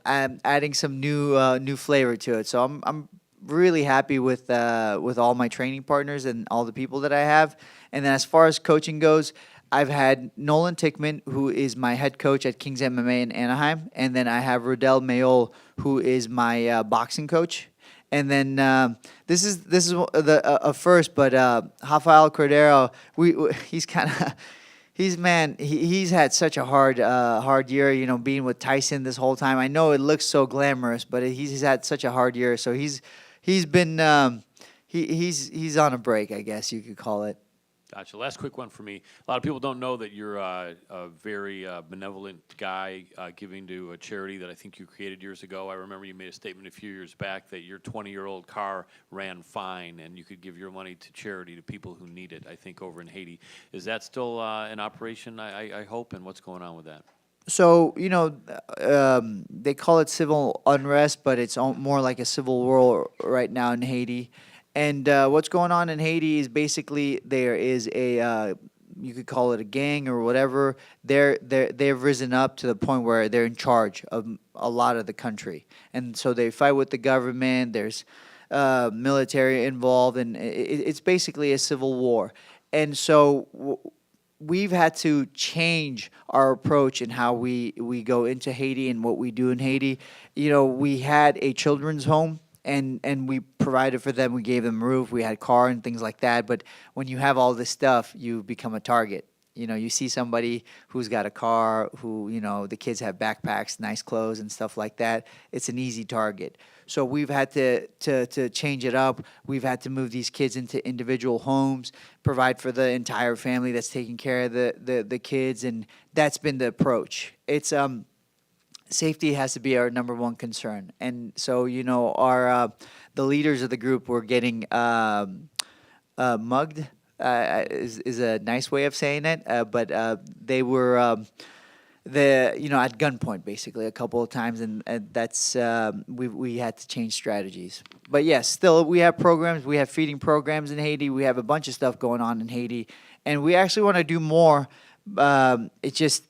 I'm adding some new flavor to it. So I'm really happy with all my training partners and all the people that I have. And then as far as coaching goes, I've had Nolan Tickman, who is my head coach at Kings MMA in Anaheim, and then I have Rodel Mayol, who is my boxing coach. And then this is the first, but Rafael Cordero, he's kind of he's had such a hard year, being with Tyson this whole time. I know it looks so glamorous, but he's had such a hard year. So he's been he's on a break, I guess you could call it. Gotcha. Last quick one for me. A lot of people don't know that you're a very benevolent guy, giving to a charity that I think you created years ago. I remember you made a statement a few years back that your 20-year-old car ran fine and you could give your money to charity to people who need it, I think, over in Haiti. Is that still in operation, I hope, and what's going on with that? So, they call it civil unrest, but it's more like a civil war right now in Haiti. And what's going on in Haiti is basically there is you could call it a gang or whatever. They've risen up to the point where they're in charge of a lot of the country. And so they fight with the government. There's military involved, and it's basically a civil war. And so we've had to change our approach in how we go into Haiti and what we do in Haiti. We had a children's home. And we provided for them. We gave them a roof. We had car and things like that. But when you have all this stuff, you become a target. You see somebody who's got a car, who, the kids have backpacks, nice clothes and stuff like that. It's an easy target. So we've had to change it up. We've had to move these kids into individual homes, provide for the entire family that's taking care of the kids. And that's been the approach. It's safety has to be our number one concern. And so, our the leaders of the group were getting mugged, is a nice way of saying it. But they were at gunpoint basically a couple of times, and that's we had to change strategies. But yes, still we have programs. We have feeding programs in Haiti. We have a bunch of stuff going on in Haiti, and we actually want to do more. It's just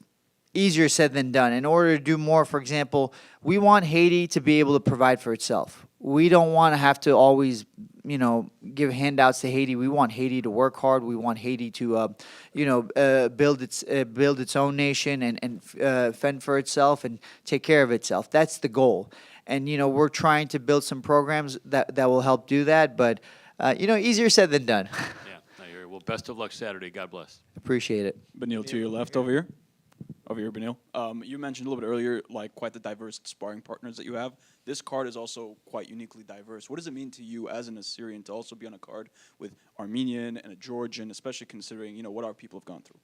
easier said than done. In order to do more, for example, we want Haiti to be able to provide for itself. We don't want to have to always, give handouts to Haiti. We want Haiti to work hard. We want Haiti to, build its own nation and fend for itself and take care of itself. That's the goal. And we're trying to build some programs that will help do that. But easier said than done. Yeah, well, best of luck Saturday. God bless. Appreciate it. Beneil, to your left over here. Over here, Beneil. You mentioned a little bit earlier, quite the diverse sparring partners that you have. This card is also quite uniquely diverse. What does it mean to you as an Assyrian to also be on a card with Armenian and a Georgian, especially considering what our people have gone through?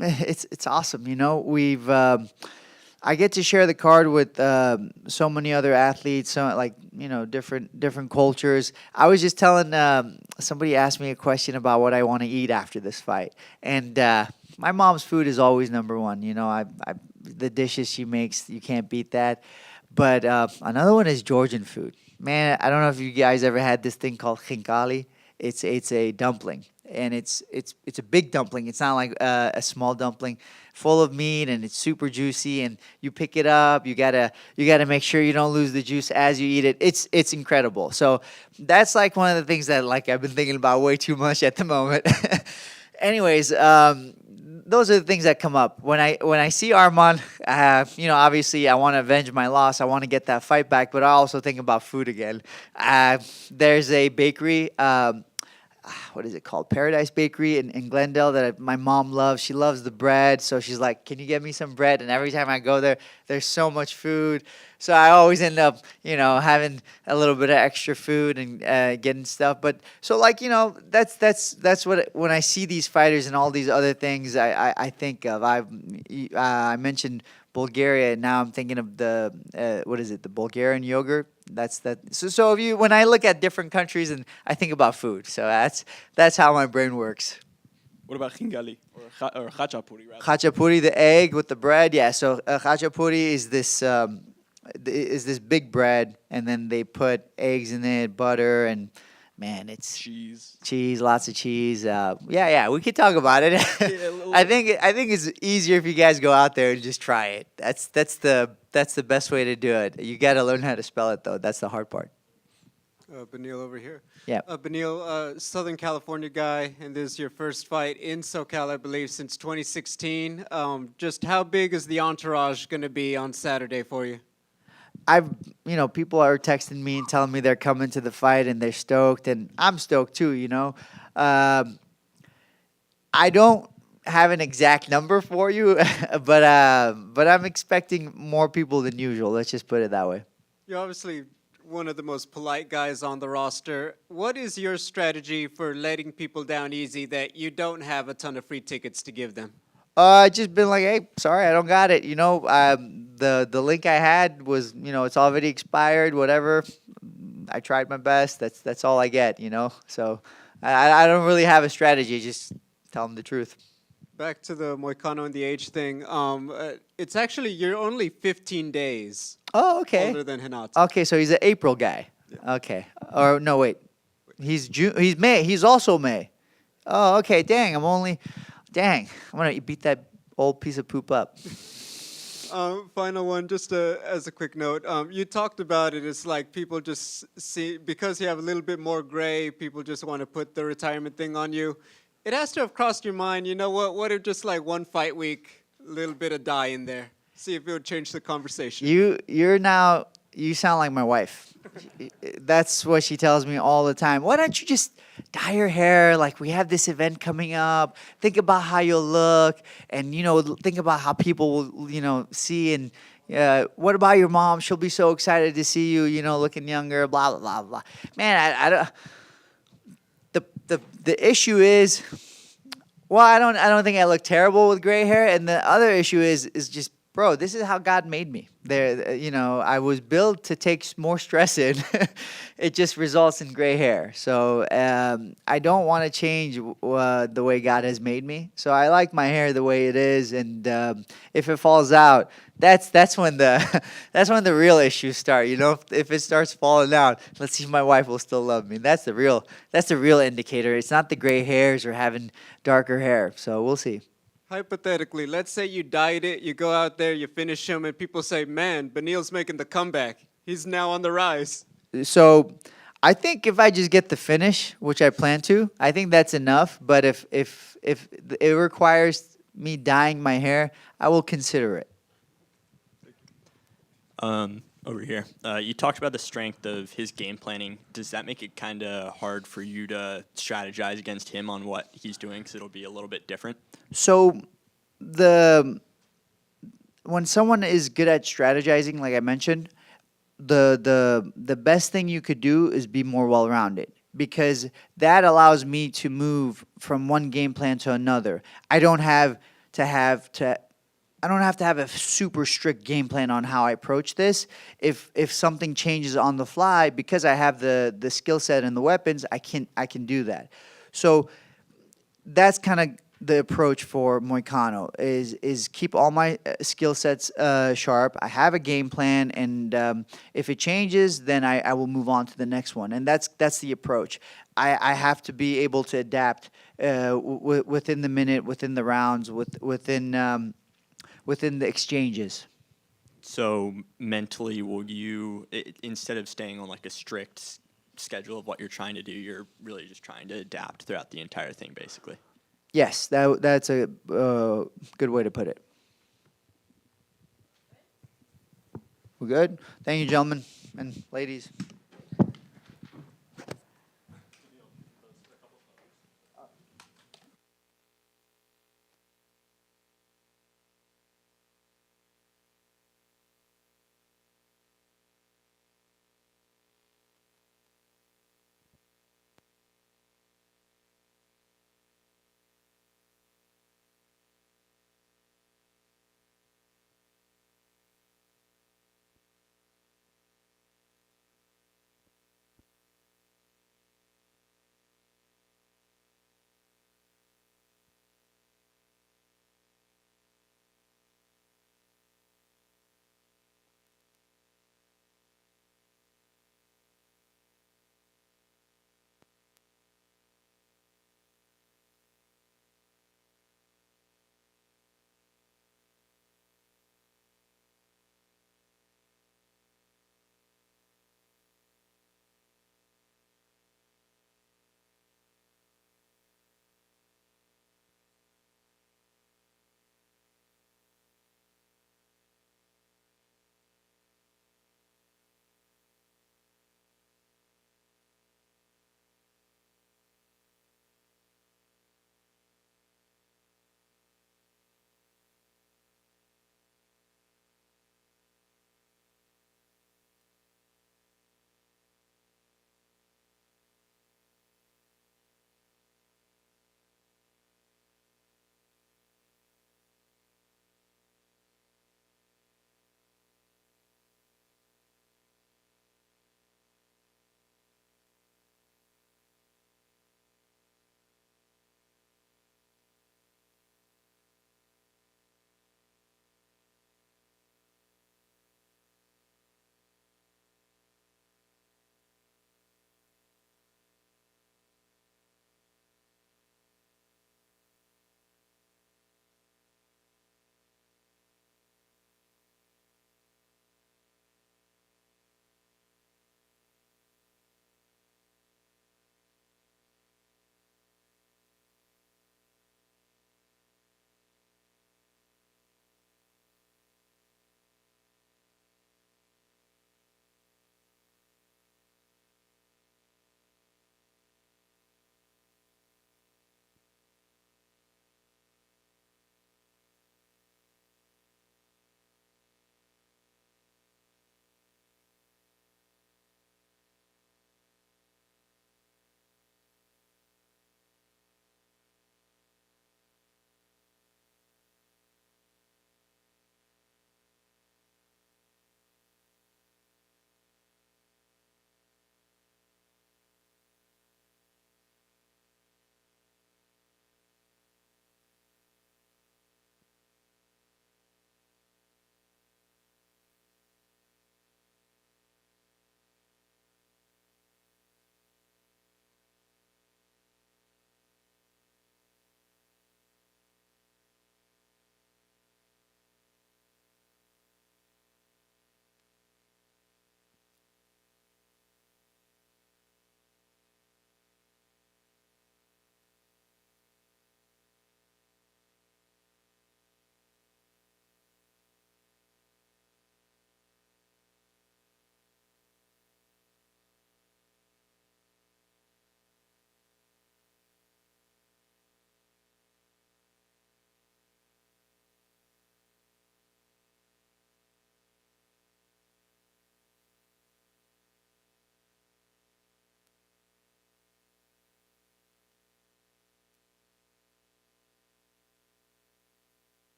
It's awesome. We've I get to share the card with so many other athletes, different cultures. I was just telling somebody asked me a question about what I want to eat after this fight, and my mom's food is always number one. The dishes she makes, you can't beat that. But another one is Georgian food. Man, I don't know if you guys ever had this thing called khinkali. It's a dumpling, and it's a big dumpling. It's not like a small dumpling, full of meat, and it's super juicy. And you pick it up. You gotta make sure you don't lose the juice as you eat it. It's incredible. So that's one of the things that I've been thinking about way too much at the moment. Anyways, those are the things that come up when I see Arman. Obviously, I want to avenge my loss. I want to get that fight back, but I also think about food again. There's a bakery. What is it called? Paradise Bakery in Glendale that my mom loves. She loves the bread, so she's like, "Can you get me some bread?" And every time I go there, there's so much food. So I always end up, having a little bit of extra food and getting stuff. But so that's what when I see these fighters and all these other things, I think of. I mentioned Bulgaria, and now I'm thinking of the the Bulgarian yogurt. That's that. So when I look at different countries, and I think about food, so that's how my brain works. What about Khingali or or khachapuri, rather. Khachapuri, the egg with the bread. Yeah. So khachapuri is this big bread, and then they put eggs in it, butter, and man, it's cheese, lots of cheese. Yeah, we could talk about it. I think it's easier if you guys go out there and just try it. That's the best way to do it. You got to learn how to spell it though. That's the hard part. Beneil over here. Yeah. Beneil, Southern California guy, and this is your first fight in SoCal, I believe, since 2016. Just how big is the entourage going to be on Saturday for you? People are texting me and telling me they're coming to the fight and they're stoked, and I'm stoked too. I don't have an exact number for you, but I'm expecting more people than usual. Let's just put it that way. You're obviously one of the most polite guys on the roster. What is your strategy for letting people down easy that you don't have a ton of free tickets to give them? Just been like, hey, sorry, I don't got it. The link I had was, it's already expired. Whatever. I tried my best. That's all I get. So I don't really have a strategy. Just tell them the truth. Back to the Moicano and the age thing. It's actually you're only 15 days. Oh, okay. Older than Renato. Okay, so he's an April guy. Yeah. Okay. Or no, wait. He's June. He's May. He's also May. Oh, okay. Dang, I'm gonna beat that old piece of poop up. Final one, just as a quick note. You talked about it. It's like people just see, because you have a little bit more gray, people just want to put the retirement thing on you. It has to have crossed your mind, you know what if just like one fight week, a little bit of dye in there? See if it would change the conversation. You sound like my wife. That's what she tells me all the time. Why don't you just dye your hair? Like, we have this event coming up. Think about how you'll look, and think about how people will see. And what about your mom? She'll be so excited to see you, looking younger. Blah blah blah blah. Man, I don't. The issue is, well, I don't think I look terrible with gray hair, and the other issue is just, bro, this is how God made me. I was built to take more stress in. It just results in gray hair. So I don't want to change the way God has made me. So I like my hair the way it is, and if it falls out, that's when the real issues start. If it starts falling out, let's see if my wife will still love me. That's the real indicator. It's not the gray hairs or having darker hair. So we'll see. Hypothetically, let's say you dyed it, you go out there, you finish him, and people say, man, Beneil's making the comeback. He's now on the rise. So I think if I just get the finish, which I plan to, I think that's enough. But if it requires me dyeing my hair, I will consider it. Over here, you talked about the strength of his game planning. Does that make it kind of hard for you to strategize against him on what he's doing, because it'll be a little bit different? So when someone is good at strategizing, like I mentioned, the best thing you could do is be more well-rounded, because that allows me to move from one game plan to another. I don't have to have a super strict game plan on how I approach this. If something changes on the fly, because I have the skill set and the weapons, I can do that. So that's kind of the approach for Moicano, is keep all my skill sets sharp. I have a game plan, and if it changes, then I will move on to the next one. And that's the approach. I have to be able to adapt within the minute, within the rounds, within the exchanges. So mentally, will you, instead of staying on like a strict schedule of what you're trying to do, you're really just trying to adapt throughout the entire thing, basically? Yes, that's a good way to put it. We're good? Thank you, gentlemen and ladies.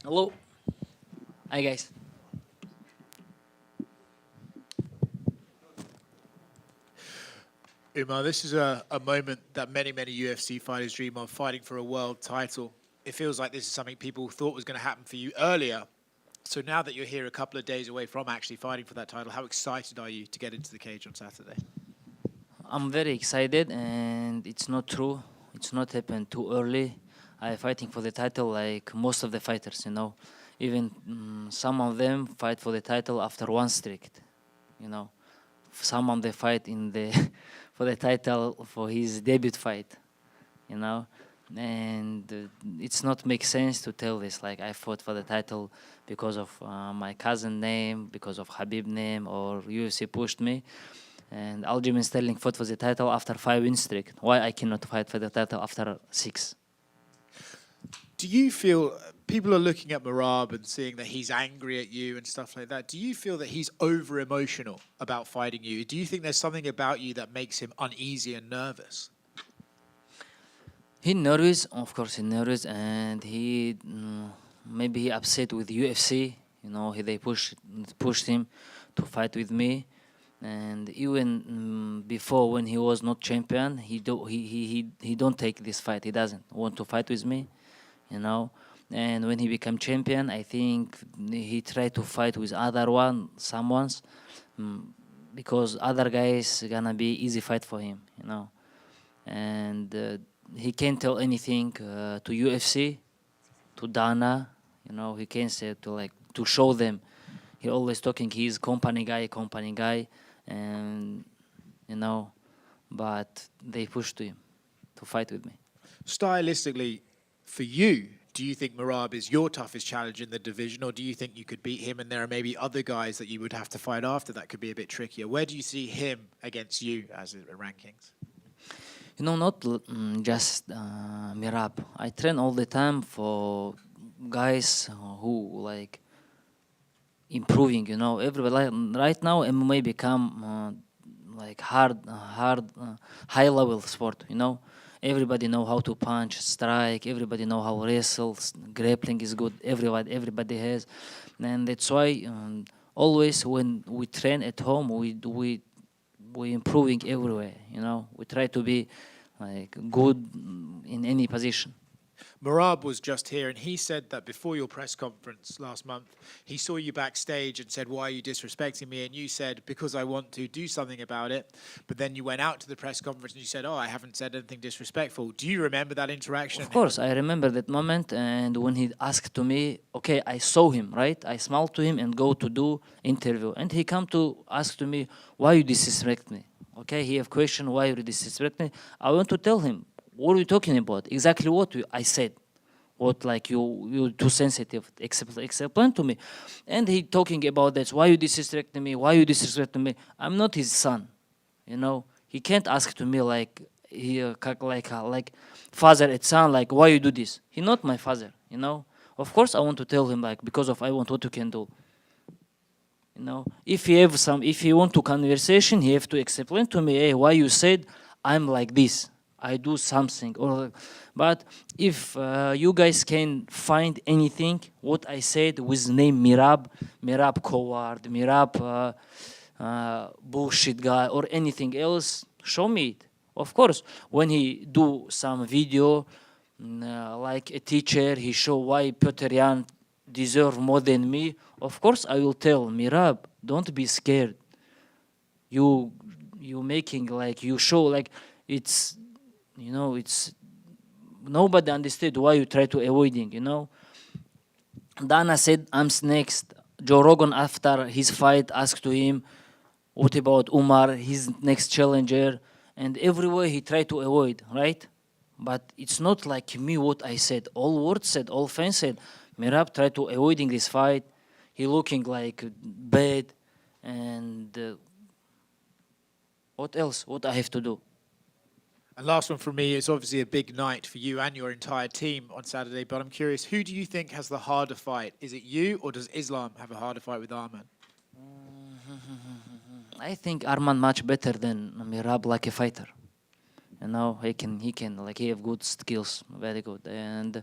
Hello. Hi, guys. Umar, this is a moment that many UFC fighters dream of, fighting for a world title. It feels like this is something people thought was going to happen for you earlier. So now that you're here a couple of days away from actually fighting for that title, how excited are you to get into the cage on Saturday? I'm very excited, and it's not true. It's not happened too early. I'm fighting for the title like most of the fighters, you know. Even some of them fight for the title after one streak, you know. Some of them fight in the for the title for his debut fight, you know. And it's not make sense to tell this, like I fought for the title because of my cousin name, because of Habib name, or UFC pushed me. And Aljamain Sterling fought for the title after 5 win streak. Why I cannot fight for the title after 6? Do you feel, people are looking at Merab and seeing that he's angry at you and stuff like that. Do you feel that he's over emotional about fighting you? Do you think there's something about you that makes him uneasy and nervous? He nervous, of course he nervous, and he maybe he upset with UFC. You know, they pushed him to fight with me, and even before when he was not champion, he don't take this fight. He doesn't want to fight with me, you know. And when he became champion, I think he tried to fight with someone's, because other guys gonna be easy fight for him, you know. And he can't tell anything to UFC, to Dana, you know. He can't say to show them. He always talking. He's company guy, and you know. But they pushed him to fight with me. Stylistically, for you, do you think Merab is your toughest challenge in the division, or do you think you could beat him and there are maybe other guys that you would have to fight after that could be a bit trickier? Where do you see him against you as the rankings? You know, not just Merab. I train all the time for guys who like improving. You know, everybody right now MMA become like high level sport. You know, everybody know how to punch, strike. Everybody know how to wrestle. Grappling is good. Everybody has, and that's why always when we train at home, we improving everywhere. You know, we try to be like good in any position. Merab was just here, and he said that before your press conference last month, he saw you backstage and said, "Why are you disrespecting me?" And you said, "Because I want to do something about it." But then you went out to the press conference and you said, "Oh, I haven't said anything disrespectful." Do you remember that interaction? Of course, I remember that moment. And when he asked to me, okay, I saw him, right? I smiled to him and go to do interview. And he come to ask to me, "Why you disrespect me?" Okay, he have question, "Why you disrespect me?" I want to tell him, "What are you talking about? Exactly what I said. What like you too sensitive? Explain to me." And he talking about that. "Why you disrespecting me? Why you disrespecting me?" I'm not his son, you know. He can't ask to me like like father and son, like, "Why you do this?" He not my father, you know. Of course, I want to tell him like, because of I want what you can do. You know, if he want to conversation, he have to explain to me, "Hey, why you said I'm like this? I do something." But if you guys can find anything what I said with name Merab coward, Merab bullshit guy, or anything else, show me it. Of course, when he do some video like a teacher, he show why Petr Yan deserve more than me. Of course, I will tell Merab, don't be scared. You making like you show like it's, you know, it's nobody understood why you try to avoiding, you know. Dana said I'm next. Joe Rogan after his fight asked to him, "What about Umar, his next challenger?" And everywhere he tried to avoid, right? But it's not like me what I said. All words said, all fans said, Merab tried to avoiding this fight. He looking like bad, and what else? What I have to do? And last one from me, it's obviously a big night for you and your entire team on Saturday, but I'm curious, who do you think has the harder fight? Is it you, or does Islam have a harder fight with Arman? I think Arman much better than Merab like a fighter. You know, he can like he have good skills, very good. And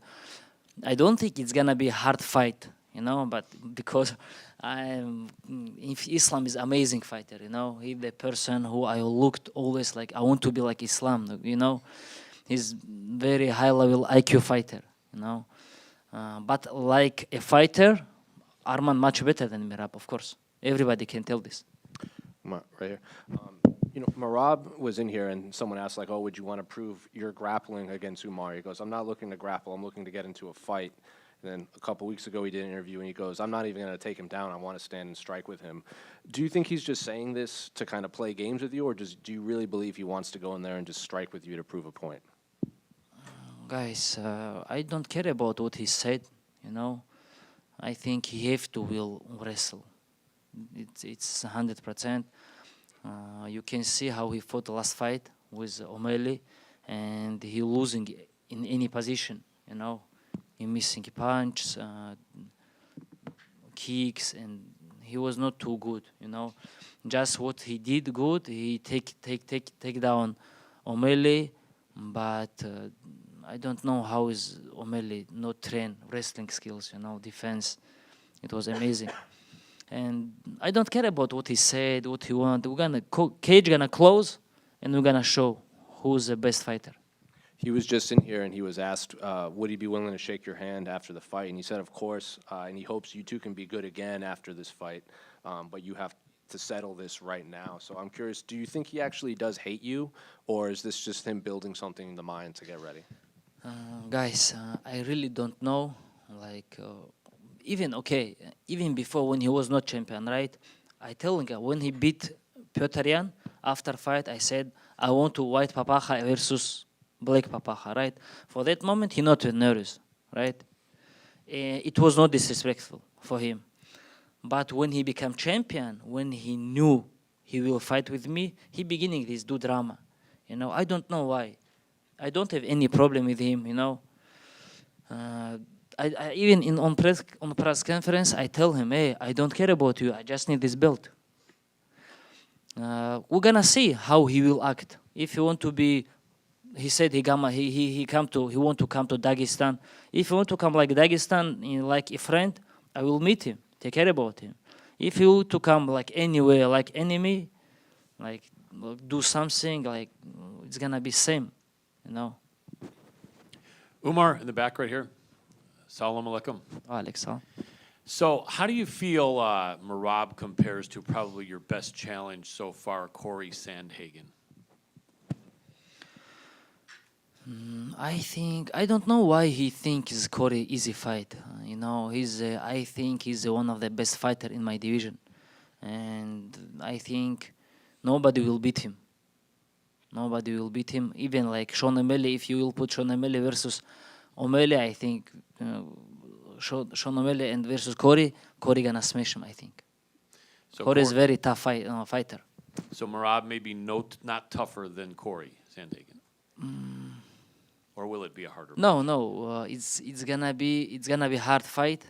I don't think it's gonna be a hard fight, but because if Islam is amazing fighter, he's the person who I looked always like I want to be like Islam, he's very high level IQ fighter, but like a fighter, Arman much better than Merab, of course. Everybody can tell this. Right here. Merab was in here and someone asked like, oh, would you want to prove your grappling against Umar? He goes, I'm not looking to grapple, I'm looking to get into a fight. And then a couple weeks ago he did an interview and he goes, I'm not even going to take him down, I want to stand and strike with him. Do you think he's just saying this to kind of play games with you, or do you really believe he wants to go in there and just strike with you to prove a point? Guys, I don't care about what he said, I think he have to will wrestle. It's 100%. You can see how he fought the last fight with O'Malley, and he losing in any position, He missing punches, kicks, and he was not too good, Just what he did good, he take down O'Malley, but I don't know how is O'Malley not train wrestling skills, defense. It was amazing. And I don't care about what he said, what he want. We're gonna cage gonna close, and we're gonna show who's the best fighter. He was just in here and he was asked, would he be willing to shake your hand after the fight? And he said, of course, and he hopes you two can be good again after this fight, but you have to settle this right now. So I'm curious, do you think he actually does hate you, or is this just him building something in the mind to get ready? Guys, I really don't know. Even before when he was not champion, right? I tell him when he beat Petryan after fight, I said I want to white papaja versus black papaja, right? For that moment, he not nervous, right? It was not disrespectful for him. But when he became champion, when he knew he will fight with me, he beginning this do drama. I don't know why. I don't have any problem with him. I even on press conference, I tell him, hey, I don't care about you. I just need this belt. We're gonna see how he will act. If he want to be, he said he want to come to Dagestan. If he want to come like Dagestan, like a friend, I will meet him, take care about him. If he want to come like anywhere, like enemy, like do something, like it's gonna be same, Umar in the back right here. Salam alaikum. Alex. So how do you feel Merab compares to probably your best challenge so far, Corey Sandhagen? I don't know why he thinks Corey easy fight. I think he's one of the best fighter in my division, and I think nobody will beat him. Nobody will beat him. Even like Sean O'Malley, if you will put Sean O'Malley versus O'Malley, I think Sean O'Malley and versus Corey gonna smash him, I think. So Corey is very tough fighter. So Merab may be not tougher than Corey Sandhagen. Or will it be a harder? No. It's gonna be hard fight.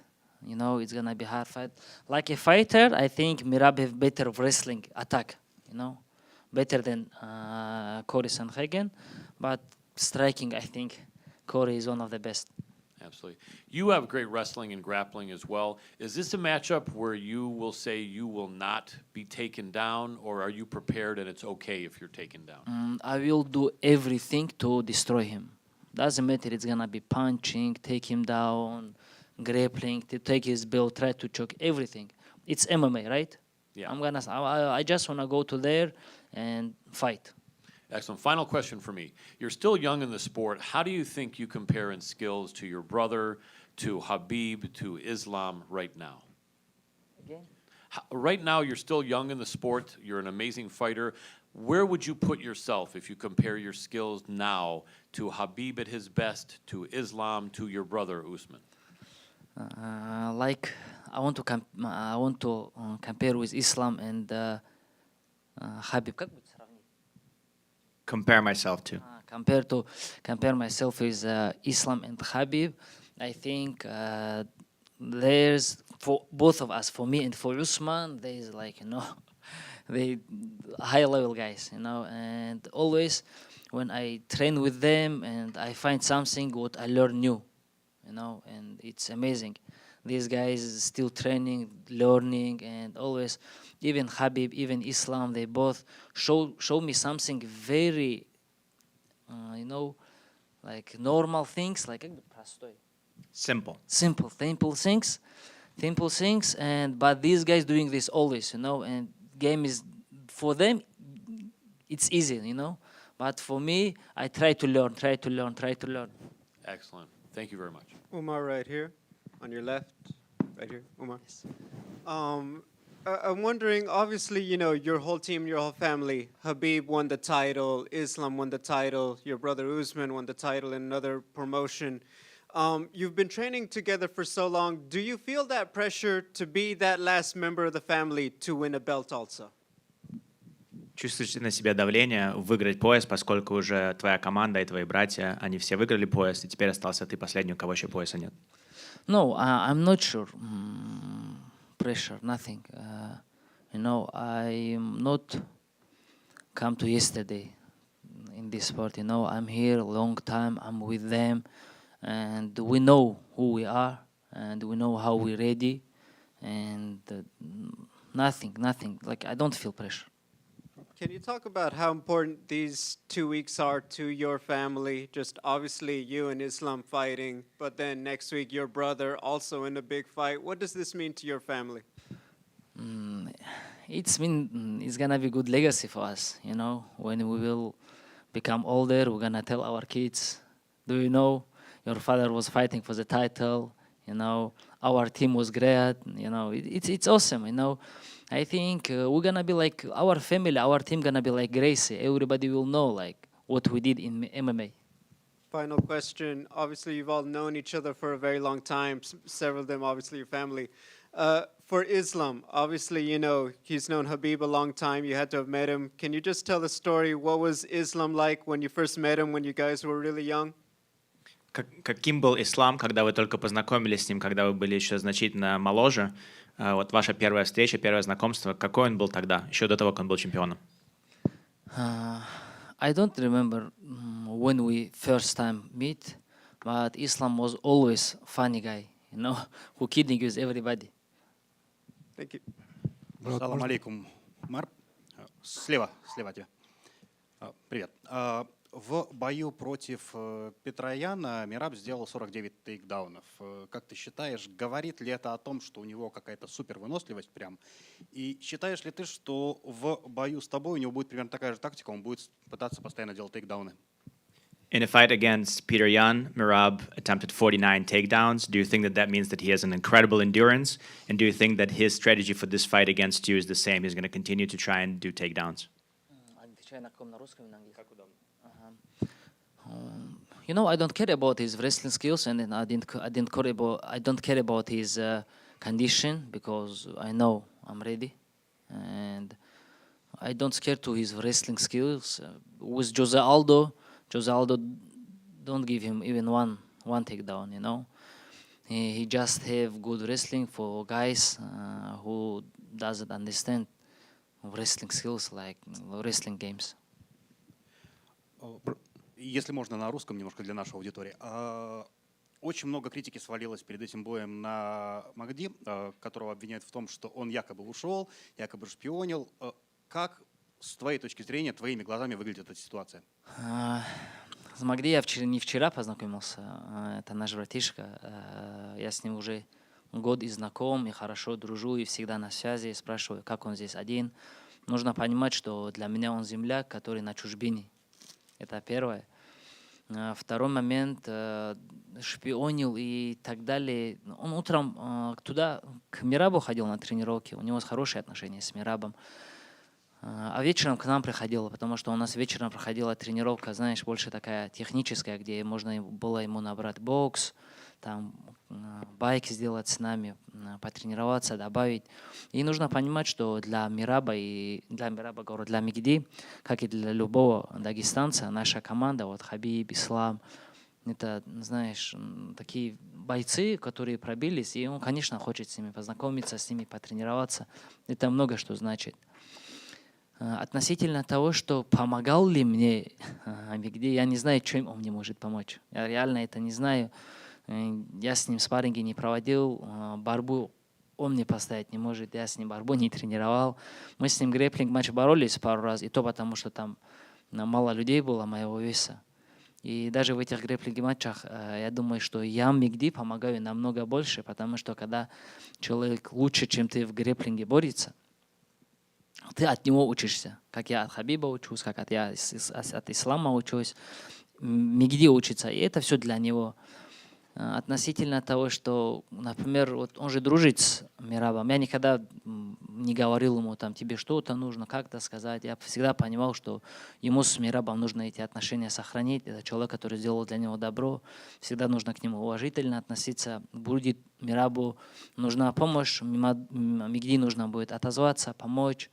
It's gonna be hard fight. Like a fighter, I think Merab have better wrestling attack. Better than Corey Sandhagen, but striking, I think Corey is one of the best. Absolutely. You have great wrestling and grappling as well. Is this a matchup where you will say you will not be taken down, or are you prepared and it's okay if you're taken down? I will do everything to destroy him. Doesn't matter, it's gonna be punching, take him down, grappling, to take his belt, try to choke, everything. It's MMA, right? Yeah. I just wanna go to there and fight. Excellent. Final question for me. You're still young in the sport. How do you think you compare in skills to your brother, to Khabib, to Islam right now? Again? Right now, you're still young in the sport. You're an amazing fighter. Where would you put yourself if you compare your skills now to Khabib at his best, to Islam, to your brother Usman? I want to compare with Islam and Khabib. Compare myself to. Compare myself with Islam and Khabib. I think there's for both of us, for me and for Usman, there's they high level guys, and always when I train with them and I find something what I learn new, you know, and it's amazing. These guys is still training, learning, and always, even Habib, even Islam, they both show me something very, you know, like normal things, like Simple. simple things, and but these guys doing this always, you know, and game is for them, it's easy, you know, but for me, I try to learn. Excellent. Thank you very much. Umar right here, on your left, right here, Umar. I'm wondering, obviously, you know, your whole team, your whole family, Habib won the title, Islam won the title, your brother Usman won the title in another promotion. You've been training together for so long. Do you feel that pressure to be that last member of the family to win a belt also? Чувствуешь на себя давление выиграть пояс, поскольку уже твоя команда и твои братья, они все выиграли пояс, и теперь остался ты последний, у кого еще пояса нет? No, I'm not sure. Pressure, nothing. You know, I'm not come to yesterday in this sport. You know, I'm here a long time. I'm with them, and we know who we are, and we know how we're ready, and nothing. Like I don't feel pressure. Can you talk about how important these 2 weeks are to your family? Just obviously you and Islam fighting, but then next week your brother also in a big fight. What does this mean to your family? It's gonna be good legacy for us, you know. When we will become older, we're gonna tell our kids, do you know, your father was fighting for the title, you know, our team was great, you know, it's awesome, you know. I think we're gonna be like our family, our team gonna be like Gracie. Everybody will know like what we did in MMA. Final question. Obviously, you've all known each other for a very long time, several of them obviously your family. For Islam, obviously, you know, he's known Habib a long time. You had to have met him. Can you just tell the story? What was Islam like when you first met him, when you guys were really young? Каким был Ислам, когда вы только познакомились с ним, когда вы были еще значительно моложе? Вот ваша первая встреча, первое знакомство, какой он был тогда, еще до того, как он был чемпионом? I don't remember when we first time meet, but Islam was always funny guy, you know, who kidding with everybody. Thank you. Салам алейкум, Умар. Слева от тебя. Привет. В бою против Петраяна Мераб сделал 49 тейкдаунов. Как ты считаешь, говорит ли это о том, что у него какая-то супер выносливость прям? И считаешь ли ты, что в бою с тобой у него будет примерно такая же тактика, он будет пытаться постоянно делать тейкдауны? In a fight against Peter Yan, Merab attempted 49 takedowns. Do you think that that means that he has an incredible endurance? And do you think that his strategy for this fight against you is the same? He's going to continue to try and do takedowns? You know, I don't care about his wrestling skills, and then I don't care about his condition, because I know I'm ready, and I don't scare to his wrestling skills. With Jose Aldo don't give him even one takedown. You know, he just have good wrestling for guys who doesn't understand wrestling skills like wrestling games. Если можно, на русском немножко для нашей аудитории. Очень много критики свалилось перед этим боем на Махди, которого обвиняют в том, что он якобы ушел, якобы шпионил. Как, с твоей точки зрения, твоими глазами выглядит эта ситуация? С Махди я не вчера познакомился. Это наш братишка. Я с ним уже год и знаком, и хорошо дружу, и всегда на связи. Спрашиваю, как он здесь один. Нужно понимать, что для меня он земляк, который на чужбине. Это первое. Второй момент, шпионил и так далее. Он утром туда, к Мерабу ходил на тренировки, у него хорошие отношения с Мерабом. А вечером к нам приходил, потому что у нас вечером проходила тренировка, знаешь, больше такая техническая, где можно было ему набрать бокс, там байк сделать с нами, потренироваться, добавить. И нужно понимать, что для Мераба, говорю, для Мигди, как и для любого дагестанца, наша команда, вот Хабиб, Ислам, это, знаешь, такие бойцы, которые пробились, и он, конечно, хочет с ними познакомиться, с ними потренироваться. Это много что значит. Относительно того, что помогал ли мне Мигди, я не знаю, чем он мне может помочь. Я реально это не знаю. Я с ним спарринги не проводил, борьбу он мне поставить не может, я с ним борьбу не тренировал. Мы с ним грэпплинг-матч боролись пару раз, и то потому, что там мало людей было моего веса. И даже в этих грэпплинг-матчах я думаю, что я Мигди помогаю намного больше, потому что когда человек лучше, чем ты в грэпплинге борется, ты от него учишься. Как я от Хабиба учусь, как я от Ислама учусь. Мигди учится, и это все для него. Относительно того, что, например, вот он же дружит с Мерабом. Я никогда не говорил ему, там, тебе что-то нужно, как-то сказать. Я всегда понимал, что ему с Мерабом нужно эти отношения сохранить. Это человек, который сделал для него добро. Всегда нужно к нему уважительно относиться. Будет Мерабу нужна помощь, Мигди нужно будет отозваться, помочь,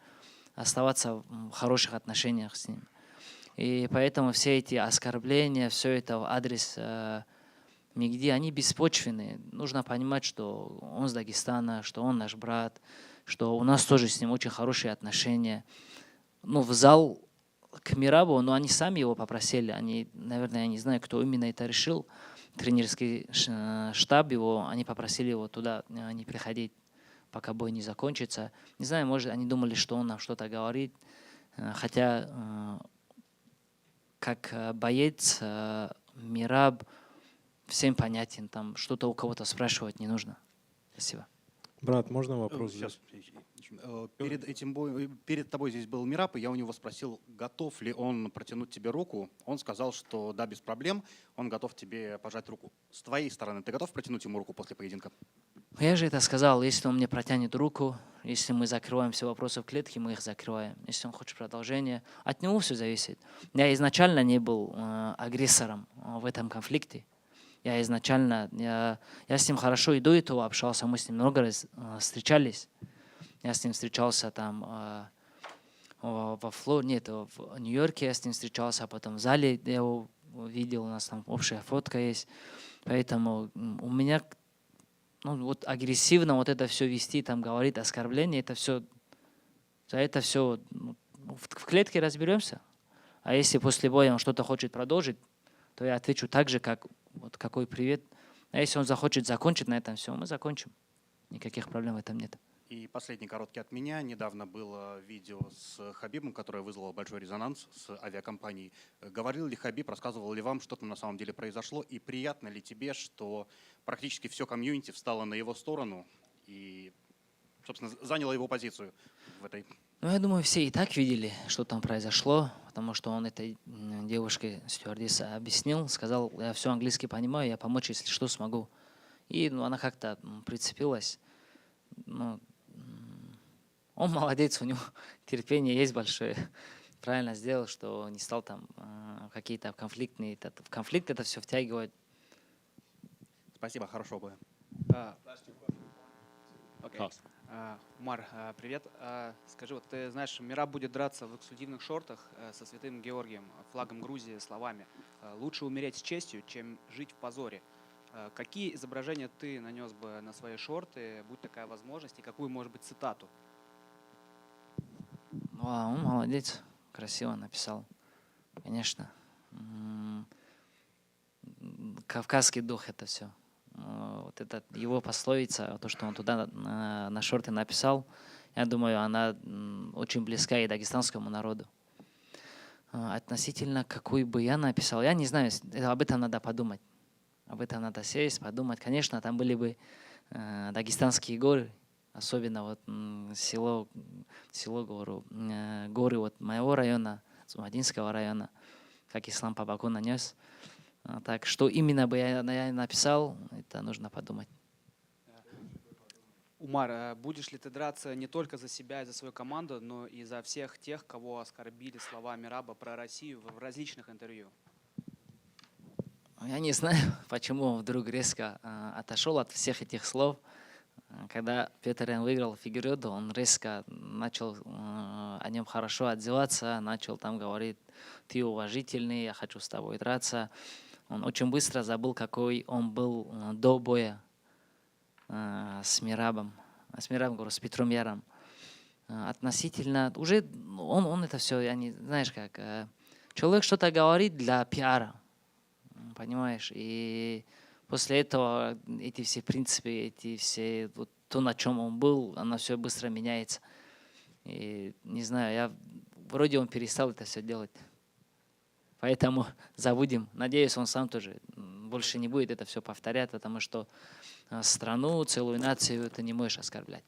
оставаться в хороших отношениях с ним. И поэтому все эти оскорбления, все это в адрес Мигди, они беспочвенные. Нужно понимать, что он с Дагестана, что он наш брат, что у нас тоже с ним очень хорошие отношения. Ну, в зал к Мерабу, но они сами его попросили. Они, наверное, я не знаю, кто именно это решил. Тренерский штаб его, они попросили его туда не приходить, пока бой не закончится. Не знаю, может, они думали, что он нам что-то говорит. Хотя, как боец, Мераб всем понятен, там что-то у кого-то спрашивать не нужно. Спасибо. Брат, можно вопрос? Сейчас. Перед тобой здесь был Мераб, и я у него спросил, готов ли он протянуть тебе руку. Он сказал, что да, без проблем, он готов тебе пожать руку. С твоей стороны, ты готов протянуть ему руку после поединка? Я же это сказал, если он мне протянет руку, если мы закрываем все вопросы в клетке, мы их закрываем. Если он хочет продолжения, от него все зависит. Я изначально не был агрессором в этом конфликте. Я изначально, я с ним хорошо и до этого общался, мы с ним много раз встречались. Я с ним встречался там в Нью-Йорке я с ним встречался, а потом в зале я его видел, у нас там общая фотка есть. Поэтому у меня вот агрессивно вот это все вести, там говорить оскорбления, это все, за это все в клетке разберемся. А если после боя он что-то хочет продолжить, то я отвечу так же, как вот какой привет. А если он захочет закончить на этом все, мы закончим. Никаких проблем в этом нет. И последний короткий от меня. Недавно было видео с Хабибом, которое вызвало большой резонанс с авиакомпанией. Говорил ли Хабиб, рассказывал ли вам, что там на самом деле произошло? И приятно ли тебе, что практически все комьюнити встало на его сторону и, собственно, заняло его позицию в этой... Ну, я думаю, все и так видели, что там произошло, потому что он этой девушке, стюардессе, объяснил, сказал, я все английский понимаю, я помочь, если что, смогу. И она как-то прицепилась. Он молодец, у него терпение есть большое. Правильно сделал, что не стал там какие-то конфликтные... В конфликт это все втягивать. Спасибо, хорошего боя. Умар, привет. Скажи, вот ты знаешь, Мераб будет драться в эксклюзивных шортах со Святым Георгием, флагом Грузии, словами «Лучше умереть с честью, чем жить в позоре». Какие изображения ты нанес бы на свои шорты, будь такая возможность, и какую, может быть, цитату? Он молодец, красиво написал, конечно. Кавказский дух это все. Вот это его пословица, то, что он туда на шорты написал, я думаю, она очень близка и дагестанскому народу. Относительно какой бы я написал, я не знаю, об этом надо подумать. Об этом надо сесть, подумать. Конечно, там были бы дагестанские горы, особенно вот горы вот моего района, Цумадинского района, как ислам по боку нанес. Так, что именно бы я написал, это нужно подумать. Умар, будешь ли ты драться не только за себя и за свою команду, но и за всех тех, кого оскорбили слова Мераба про Россию в различных интервью? Я не знаю, почему он вдруг резко отошел от всех этих слов. Когда Петр Ян выиграл Фигуредо, он резко начал о нем хорошо отзываться, начал там говорить, ты уважительный, я хочу с тобой драться. Он очень быстро забыл, какой он был до боя с Мерабом. С Мерабом, говорю, с Петром Яром. Относительно, уже он это все, знаешь как, человек что-то говорит для пиара, понимаешь, и после этого эти все принципы, эти все, вот то, на чем он был, оно все быстро меняется. И не знаю, вроде он перестал это все делать. Поэтому забудем. Надеюсь, он сам тоже больше не будет это все повторять, потому что страну, целую нацию ты не можешь оскорблять.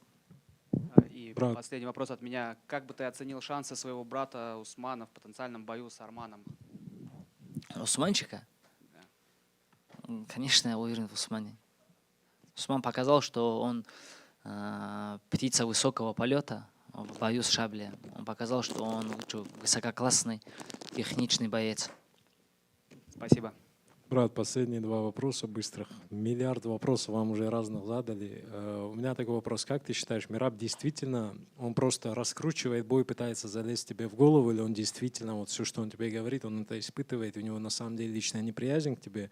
И последний вопрос от меня. Как бы ты оценил шансы своего брата Усмана в потенциальном бою с Арманом? Усманчика? Конечно, я уверен в Усмане. Усман показал, что он птица высокого полета в бою с Шабле. Он показал, что он высококлассный, техничный боец. Спасибо. Брат, последние два вопроса быстрых. Миллиард вопросов вам уже разных задали. У меня такой вопрос. Как ты считаешь, Мераб действительно, он просто раскручивает бой, пытается залезть тебе в голову, или он действительно, вот все, что он тебе говорит, он это испытывает, у него на самом деле личная неприязнь к тебе?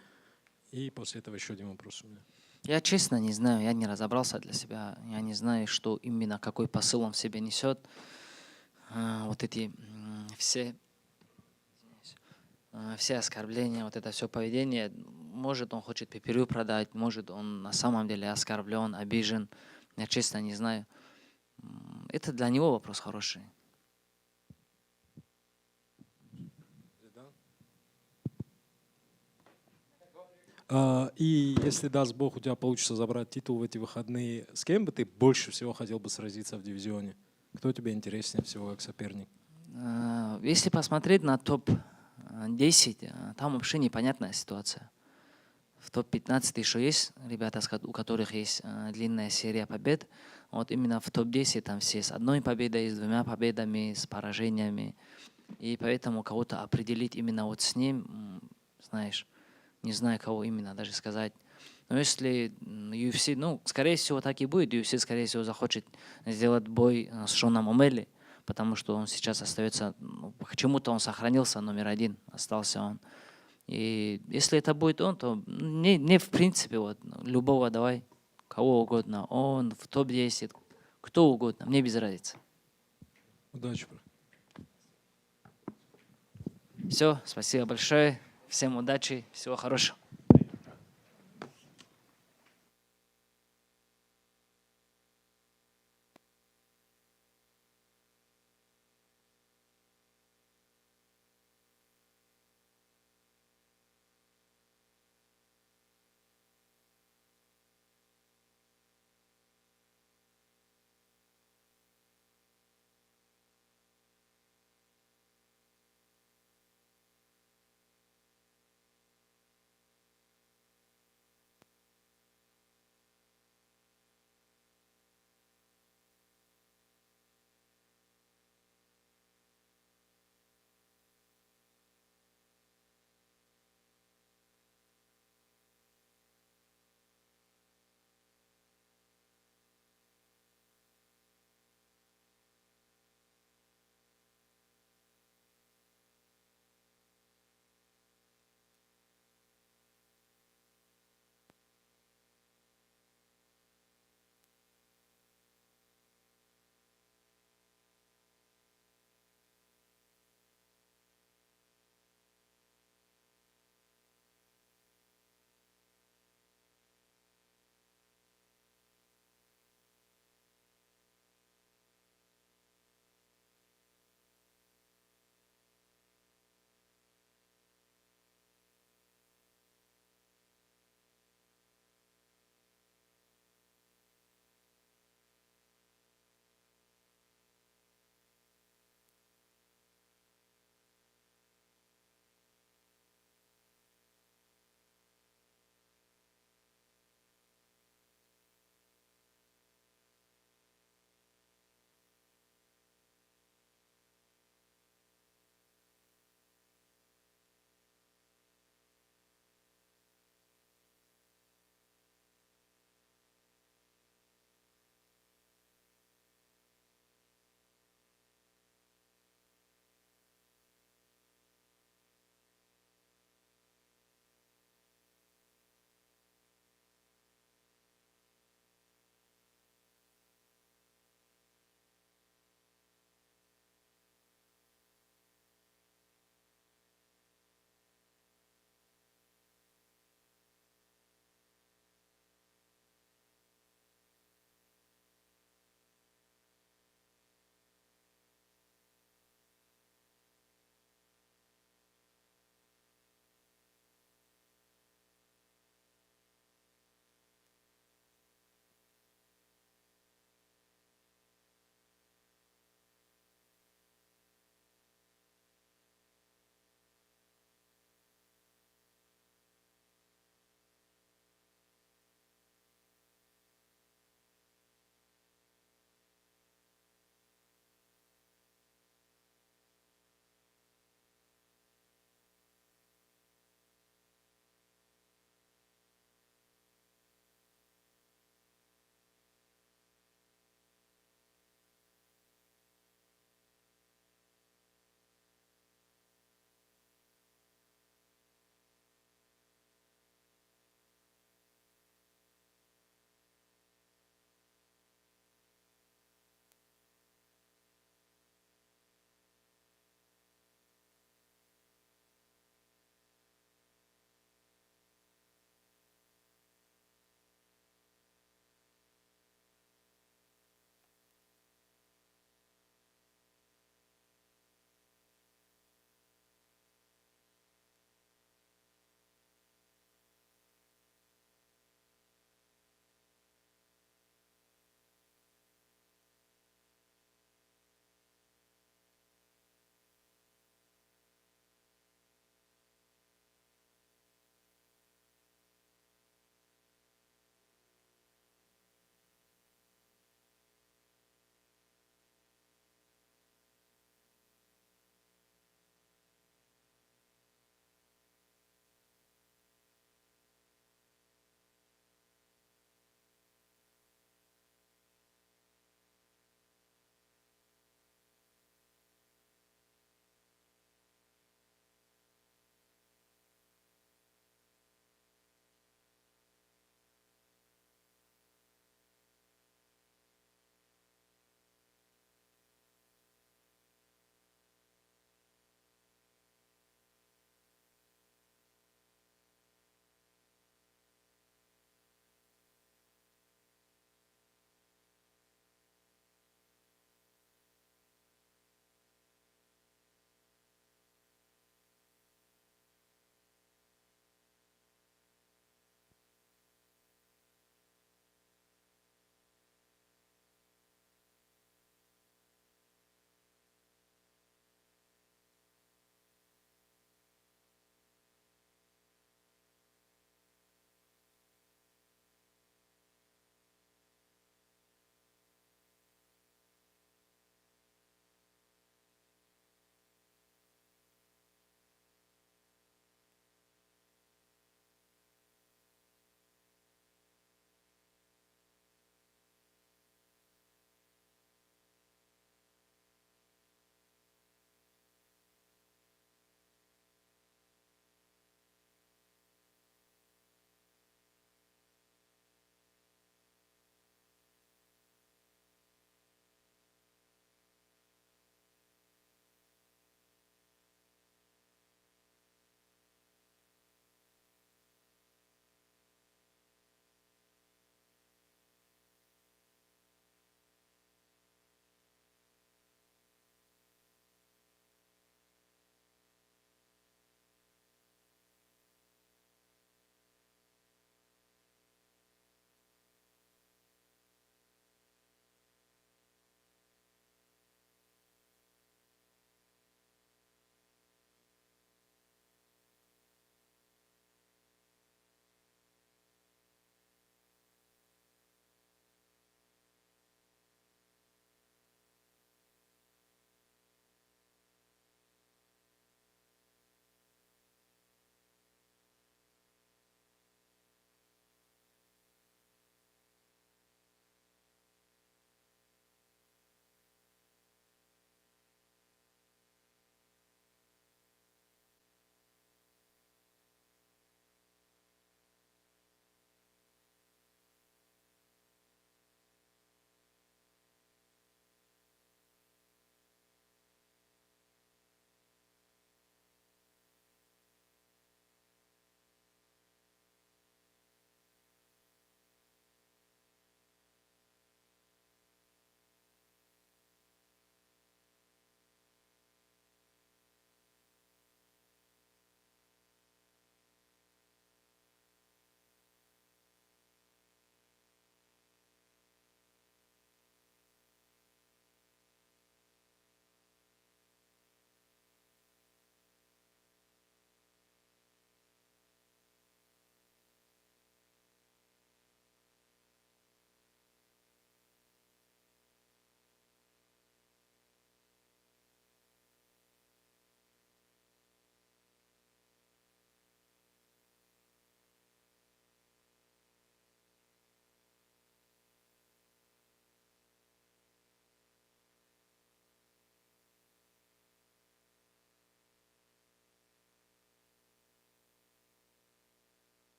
И после этого еще один вопрос у меня. Я честно не знаю, я не разобрался для себя. Я не знаю, что именно, какой посыл он в себе несет. Вот эти все оскорбления, вот это все поведение. Может, он хочет пеперю продать, может, он на самом деле оскорблен, обижен. Я честно не знаю. Это для него вопрос хороший. И если, даст Бог, у тебя получится забрать титул в эти выходные, с кем бы ты больше всего хотел бы сразиться в дивизионе? Кто тебе интереснее всего как соперник? Если посмотреть на топ-10, там вообще непонятная ситуация. В топ-15 еще есть ребята, у которых есть длинная серия побед. Вот именно в топ-10 там все с одной победой, с двумя победами, с поражениями. И поэтому кого-то определить именно вот с ним, знаешь, не знаю, кого именно даже сказать. Но если UFC, скорее всего, так и будет. UFC, скорее всего, захочет сделать бой с Шоном Омели, потому что он сейчас остается, почему-то он сохранился, номер 1, остался он. И если это будет он, то не в принципе, вот, любого давай, кого угодно. Он в топ-10, кто угодно, мне без разницы. Удачи. Все, спасибо большое. Всем удачи, всего хорошего.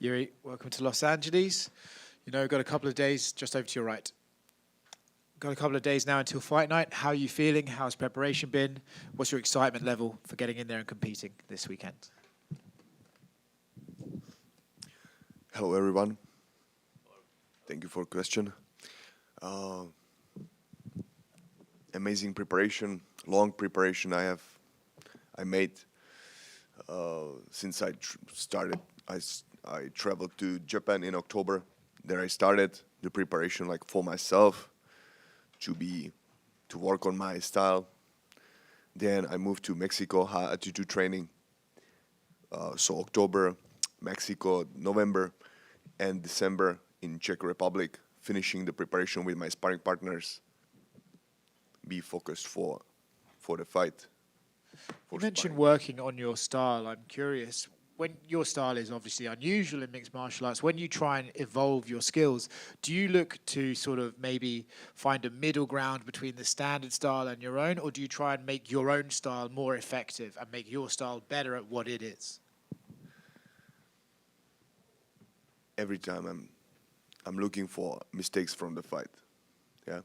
Jiri, welcome to Los Angeles. You know, got a couple of days just over to your right. Got a couple of days now until fight night. How are you feeling? How's preparation been? What's your excitement level for getting in there and competing this weekend? Hello, everyone. Thank you for the question. Amazing preparation, long preparation I made since I started. I traveled to Japan in October. There I started the preparation like for myself to work on my style. Then I moved to Mexico, to do training. So October, Mexico, November, and December in Czech Republic, finishing the preparation with my sparring partners. Be focused for the fight. You mentioned working on your style. I'm curious, when your style is obviously unusual in mixed martial arts, when you try and evolve your skills, do you look to sort of maybe find a middle ground between the standard style and your own, or do you try and make your own style more effective and make your style better at what it is? Every time I'm looking for mistakes from the fight, yeah.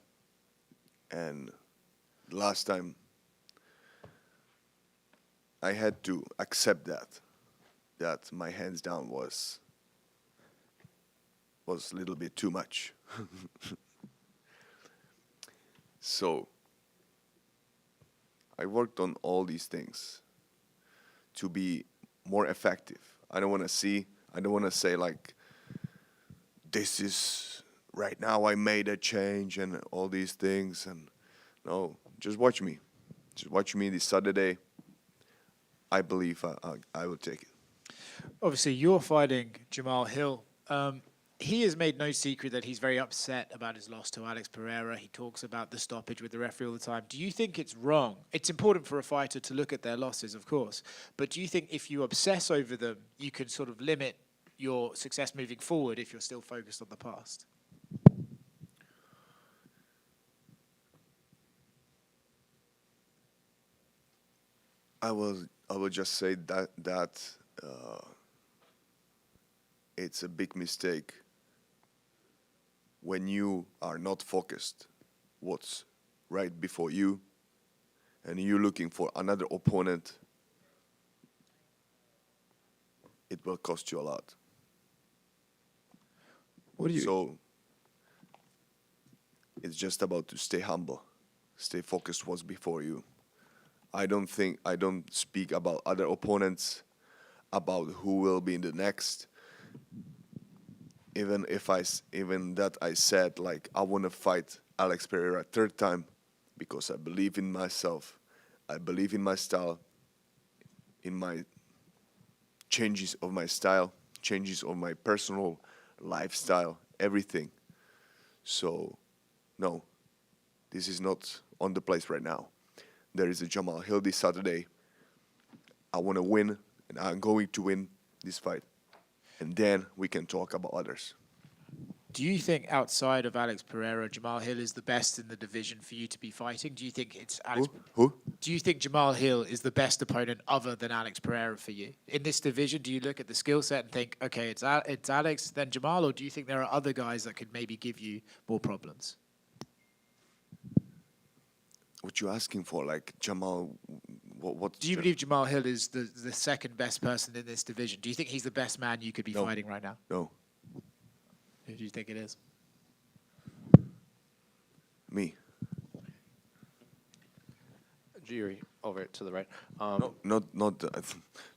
And last time I had to accept that my hands down was a little bit too much. So I worked on all these things to be more effective. I don't want to say like, this is right now I made a change and all these things. And no, just watch me. Just watch me this Saturday. I believe I will take it. Obviously, you're fighting Jamahal Hill. He has made no secret that he's very upset about his loss to Alex Pereira. He talks about the stoppage with the referee all the time. Do you think it's wrong? It's important for a fighter to look at their losses, of course. But do you think if you obsess over them, you can sort of limit your success moving forward if you're still focused on the past? I will just say that it's a big mistake when you are not focused what's right before you and you're looking for another opponent. It will cost you a lot. So it's just about to stay humble, stay focused what's before you. I don't speak about other opponents, about who will be in the next. Even that I said like I want to fight Alex Pereira third time because I believe in myself, I believe in my style, in my changes of my style, changes of my personal lifestyle, everything. So, no, this is not on the place right now. There is a Jamahal Hill this Saturday. I want to win, and I'm going to win this fight. And then we can talk about others. Do you think outside of Alex Pereira, Jamahal Hill is the best in the division for you to be fighting? Do you think it's Alex? Who? Do you think Jamahal Hill is the best opponent other than Alex Pereira for you? In this division, do you look at the skill set and think, okay, it's Alex, then Jamahal, or do you think there are other guys that could maybe give you more problems? What you asking for? Like Jamahal, what? Do you believe Jamahal Hill is the second best person in this division? Do you think he's the best man you could be fighting right now? No. Who do you think it is? Me. Jiri, over to the right. No, not.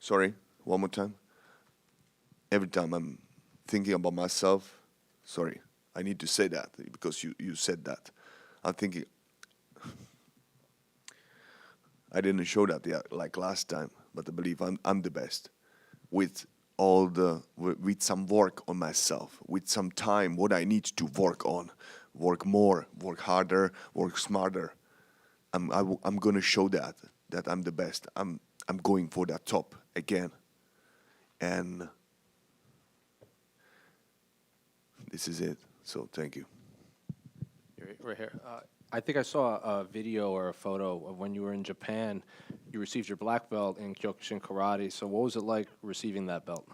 Sorry, one more time. Every time I'm thinking about myself, sorry, I need to say that because you said that. I'm thinking. I didn't show that yet, like last time, but I believe I'm the best. With some work on myself, with some time, what I need to work on, work more, work harder, work smarter. I'm gonna show that I'm the best. I'm going for that top again, and this is it. So thank you. Right here. I think I saw a video or a photo of when you were in Japan. You received your black belt in Kyokushin Karate. So what was it like receiving that belt?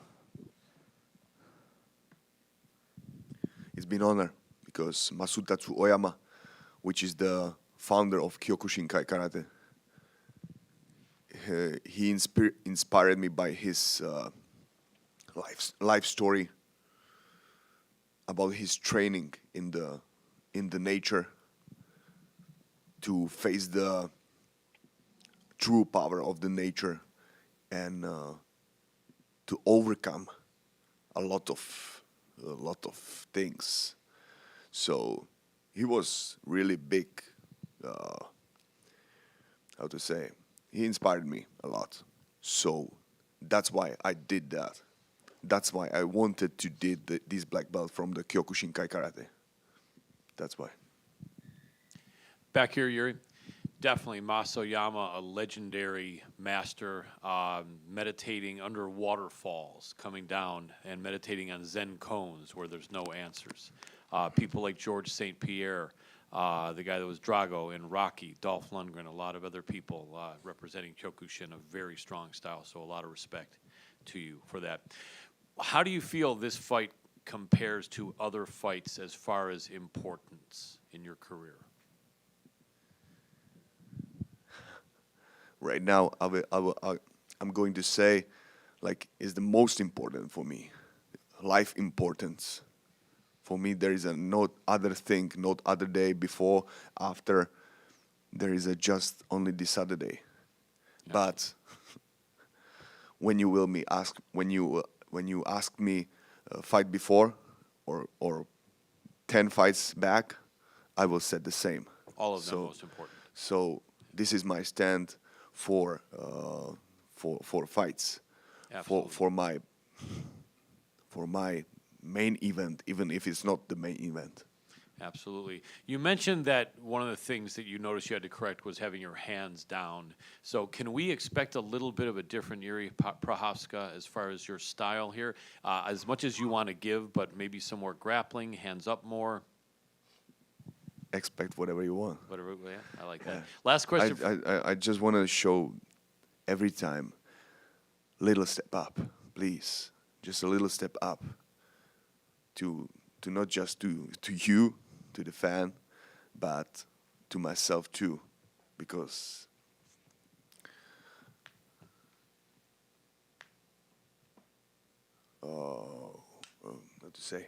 it's been honor because Masutatsu Oyama, which is the founder of Kyokushinkai Karate, he inspired me by his life story about his training in the nature to face the true power of the nature and to overcome a lot of things. So he was really big. How to say? He inspired me a lot. So that's why I did that. That's why I wanted to did this black belt from the Kyokushinkai Karate. That's why. Back here, Jiri. Definitely Masoyama, a legendary master, meditating under waterfalls, coming down and meditating on Zen cones where there's no answers. People like George St. Pierre, the guy that was Drago in Rocky, Dolph Lundgren, a lot of other people representing Kyokushin, a very strong style, so a lot of respect to you for that. How do you feel this fight compares to other fights as far as importance in your career? Right now, I'm going to say, like, is the most important for me. Life importance. For me, there is no other thing, not other day, before, after. There is just only this other day. Yeah. But when you ask me fight before or 10 fights back, I will say the same. All of them most important. So this is my stand for fights, for my main event, even if it's not the main event. Absolutely. You mentioned that one of the things that you noticed you had to correct was having your hands down. So can we expect a little bit of a different Jiri Prochazka as far as your style here? As much as you want to give, but maybe some more grappling, hands up more? Expect whatever you want. Whatever, yeah, I like that. Last question. I just want to show every time little step up, please. Just a little step up to not just to you, to the fan, but to myself too, because what to say?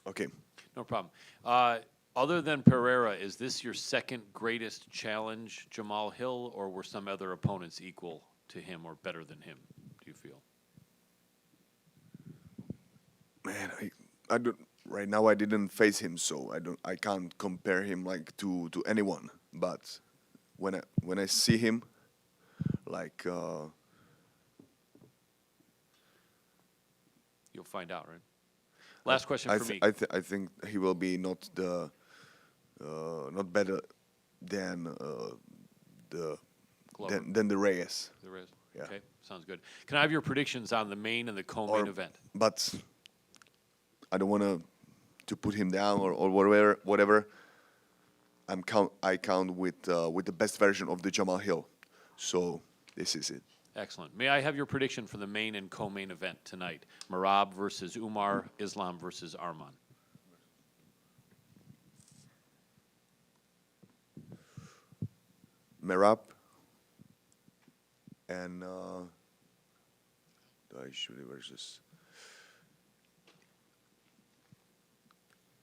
Okay. No problem. Other than Pereira, is this your second greatest challenge, Jamahal Hill, or were some other opponents equal to him or better than him, do you feel? Man, I don't. Right now, I didn't face him, so I can't compare him like to anyone. But when I see him, like you'll find out, right? Last question for me. I think he will be not better than the Reyes. The Reyes. Yeah. Okay, sounds good. Can I have your predictions on the main and the co-main event? But I don't want to put him down or whatever. I count with the best version of the Jamahal Hill. So this is it. Excellent. May I have your prediction for the main and co-main event tonight? Merab versus Umar, Islam versus Arman. Merab and Dvalishvili versus,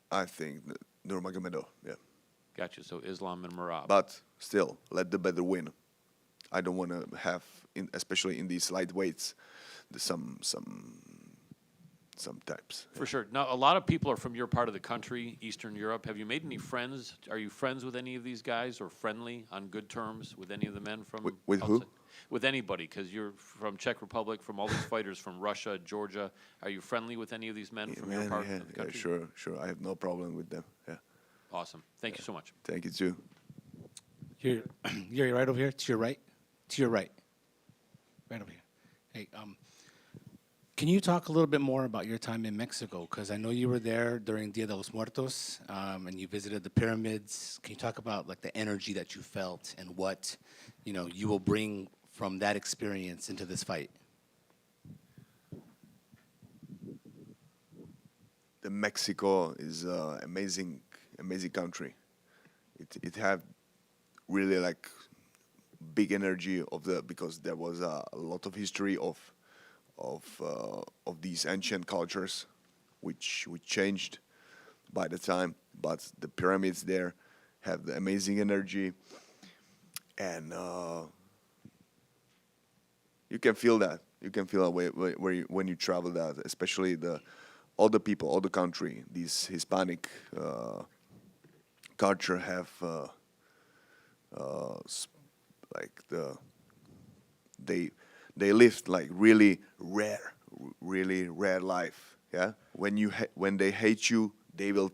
I think, Nurmagomedov, yeah. Gotcha, so Islam and Merab. But still, let the better win. I don't want to have, especially in these lightweights, some types. For sure. Now, a lot of people are from your part of the country, Eastern Europe. Have you made any friends? Are you friends with any of these guys or friendly, on good terms with any of the men from With who? With anybody, because you're from Czech Republic, from all these fighters from Russia, Georgia. Are you friendly with any of these men from your part of the country? Yeah, sure. I have no problem with them, yeah. Awesome. Thank you so much. Thank you, too. You're right over here, to your right. To your right. Right over here. Hey, can you talk a little bit more about your time in Mexico? Because I know you were there during Dia de los Muertos, and you visited the pyramids. Can you talk about like the energy that you felt and what, you will bring from that experience into this fight? Mexico is amazing country. It had really like big energy because there was a lot of history of these ancient cultures, which changed by the time. But the pyramids there have the amazing energy, and you can feel that. You can feel that when you travel that, especially all the people, all the country, these Hispanic culture have like they live like really rare life. Yeah, when they hate you, they will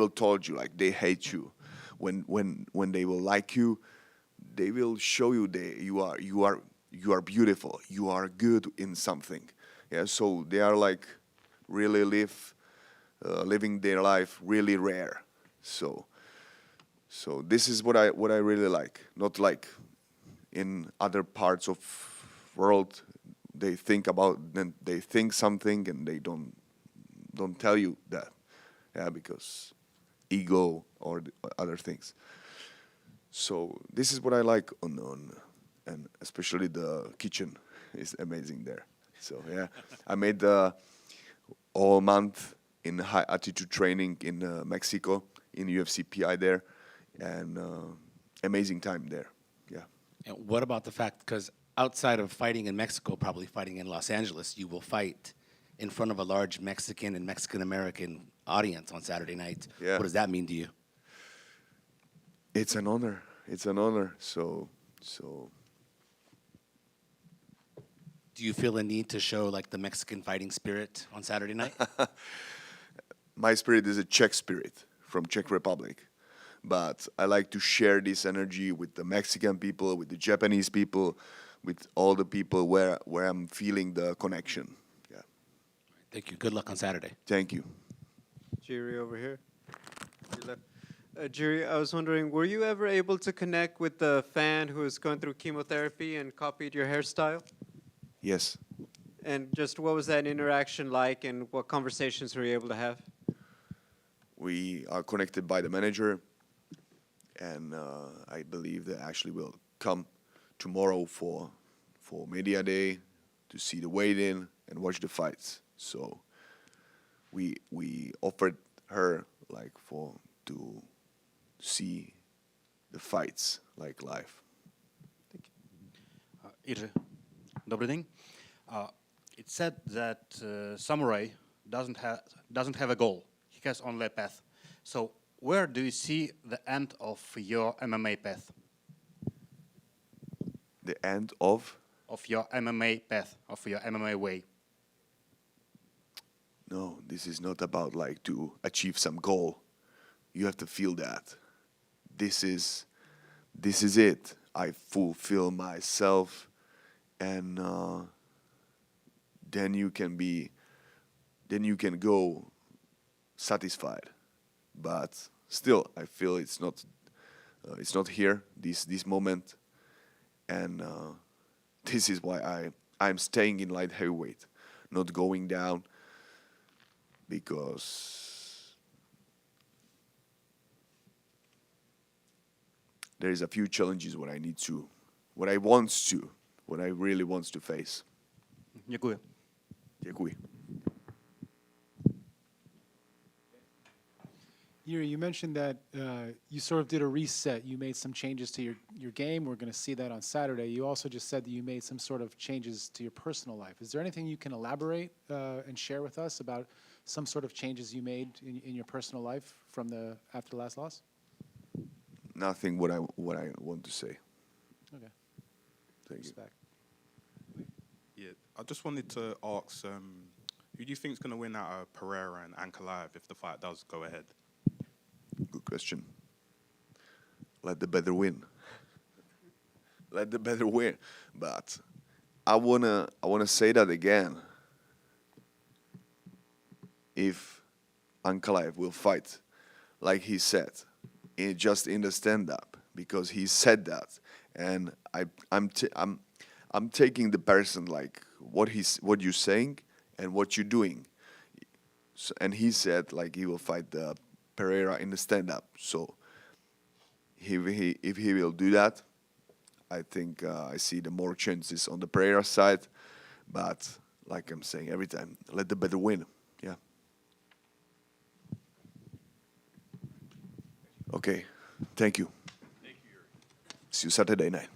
told you like they hate you. When they will like you, they will show you you are beautiful, you are good in something. Yeah, so they are like really living their life really rare. So this is what I really like. Not like in other parts of world they think something and they don't tell you that. Yeah, because ego or other things. So this is what I like on and especially the kitchen is amazing there. So yeah, I made all month in high altitude training in Mexico in UFC PI there, and amazing time there. Yeah. And what about the fact, because outside of fighting in Mexico, probably fighting in Los Angeles, you will fight in front of a large Mexican and Mexican-American audience on Saturday night. Yeah. What does that mean to you? It's an honor. It's an honor. So Do you feel a need to show like the Mexican fighting spirit on Saturday night? my spirit is a Czech spirit from Czech Republic. But I like to share this energy with the Mexican people, with the Japanese people, with all the people where I'm feeling the connection. Yeah. Thank you. Good luck on Saturday. Thank you. Jiri over here. You left. Jiri, I was wondering, were you ever able to connect with the fan who was going through chemotherapy and copied your hairstyle? Yes. And just what was that interaction like, and what conversations were you able to have? We are connected by the manager, and I believe that Ashley will come tomorrow for media day to see the weigh-in and watch the fights. So we offered her like to see the fights like live. Jiri, добрый день. It said that samurai doesn't have a goal. He has only a path. So where do you see the end of your MMA path? The end of your MMA path, of your MMA way. No, this is not about like to achieve some goal. You have to feel that. This is it. I fulfill myself, and then you can go satisfied. But still, I feel it's not here this moment, and this is why I'm staying in light heavyweight, not going down, because there is a few challenges what I really want to face. Děkuji. Děkuji. Jiri, you mentioned that you sort of did a reset. You made some changes to your game. We're going to see that on Saturday. You also just said that you made some sort of changes to your personal life. Is there anything you can elaborate and share with us about some sort of changes you made in your personal life after the last loss? Nothing what I want to say. Okay. Thank you. Yeah, I just wanted to ask, who do you think is going to win out of Pereira and Ankalaev if the fight does go ahead? Good question. Let the better win. Let the better win. But I wanna say that again. If Ankalaev will fight, like he said, just in the stand-up, because he said that, and I'm taking the person like what you're saying and what you're doing. So, and he said like he will fight Pereira in the stand-up. So if he will do that, I think I see the more chances on the Pereira side. But like I'm saying every time, let the better win. Yeah. Okay. Thank you. Thank you. See you Saturday night.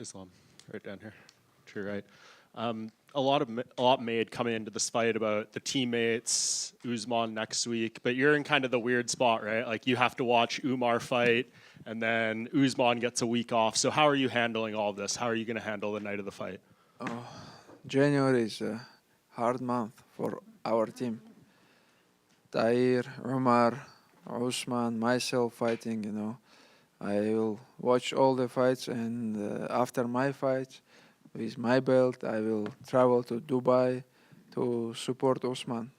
Islam, right down here, to your right. A lot made coming into this fight about the teammates, Usman next week, but you're in kind of the weird spot, right? Like you have to watch Umar fight, and then Usman gets a week off. So how are you handling all of this? How are you going to handle the night of the fight? January is a hard month for our team. Tahir, Umar, Usman, myself fighting, I will watch all the fights, and after my fight, with my belt, I will travel to Dubai to support Usman.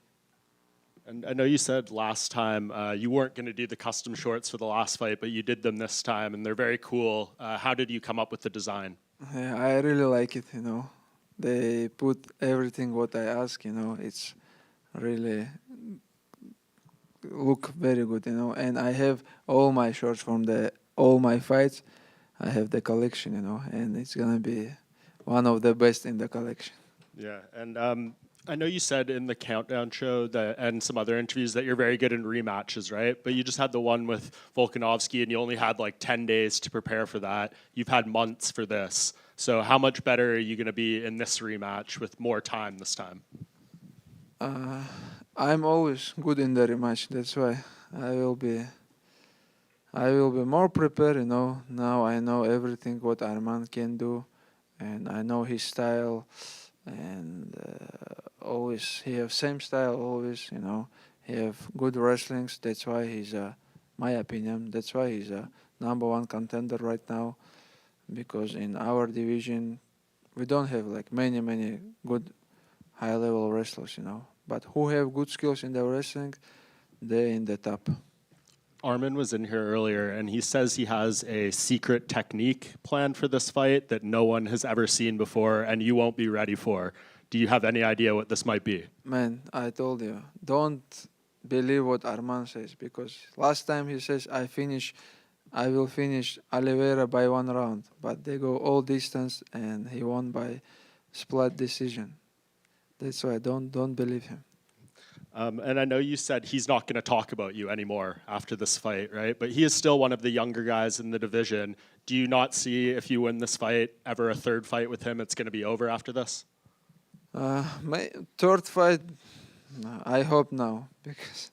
And I know you said last time you weren't going to do the custom shorts for the last fight, but you did them this time, and they're very cool. How did you come up with the design? Yeah, I really like it, They put everything what I ask, It's really look very good, And I have all my shorts from all my fights. I have the collection, and it's gonna be one of the best in the collection. Yeah, and I know you said in the Countdown show that, and some other interviews, that you're very good in rematches, right? But you just had the one with Volkanovski, and you only had like 10 days to prepare for that. You've had months for this. So how much better are you going to be in this rematch with more time this time? I'm always good in the rematch. That's why I will be more prepared, Now I know everything what Arman can do, and I know his style, and always he have same style always, He have good wrestlings. That's why he's my opinion. That's why he's a #1 contender right now, because in our division we don't have like many good high level wrestlers, But who have good skills in the wrestling, they're in the top. Arman was in here earlier, and he says he has a secret technique planned for this fight that no one has ever seen before, and you won't be ready for. Do you have any idea what this might be? Man, I told you, don't believe what Arman says, because last time he says I will finish Oliveira by 1 round, but they go all distance, and he won by split decision. That's why don't believe him. And I know you said he's not going to talk about you anymore after this fight, right? But he is still one of the younger guys in the division. Do you not see, if you win this fight, ever a third fight with him, it's going to be over after this? My third fight, I hope now, because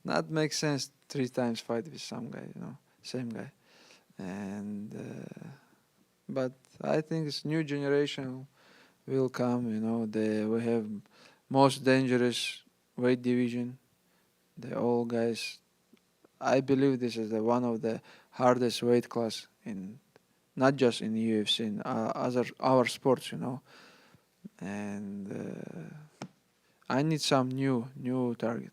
not makes sense 3 times fight with some guy, same guy. And but I think this new generation will come, we have most dangerous weight division. The all guys, I believe this is one of the hardest weight class in, not just in UFC, in our sports, And I need some new target.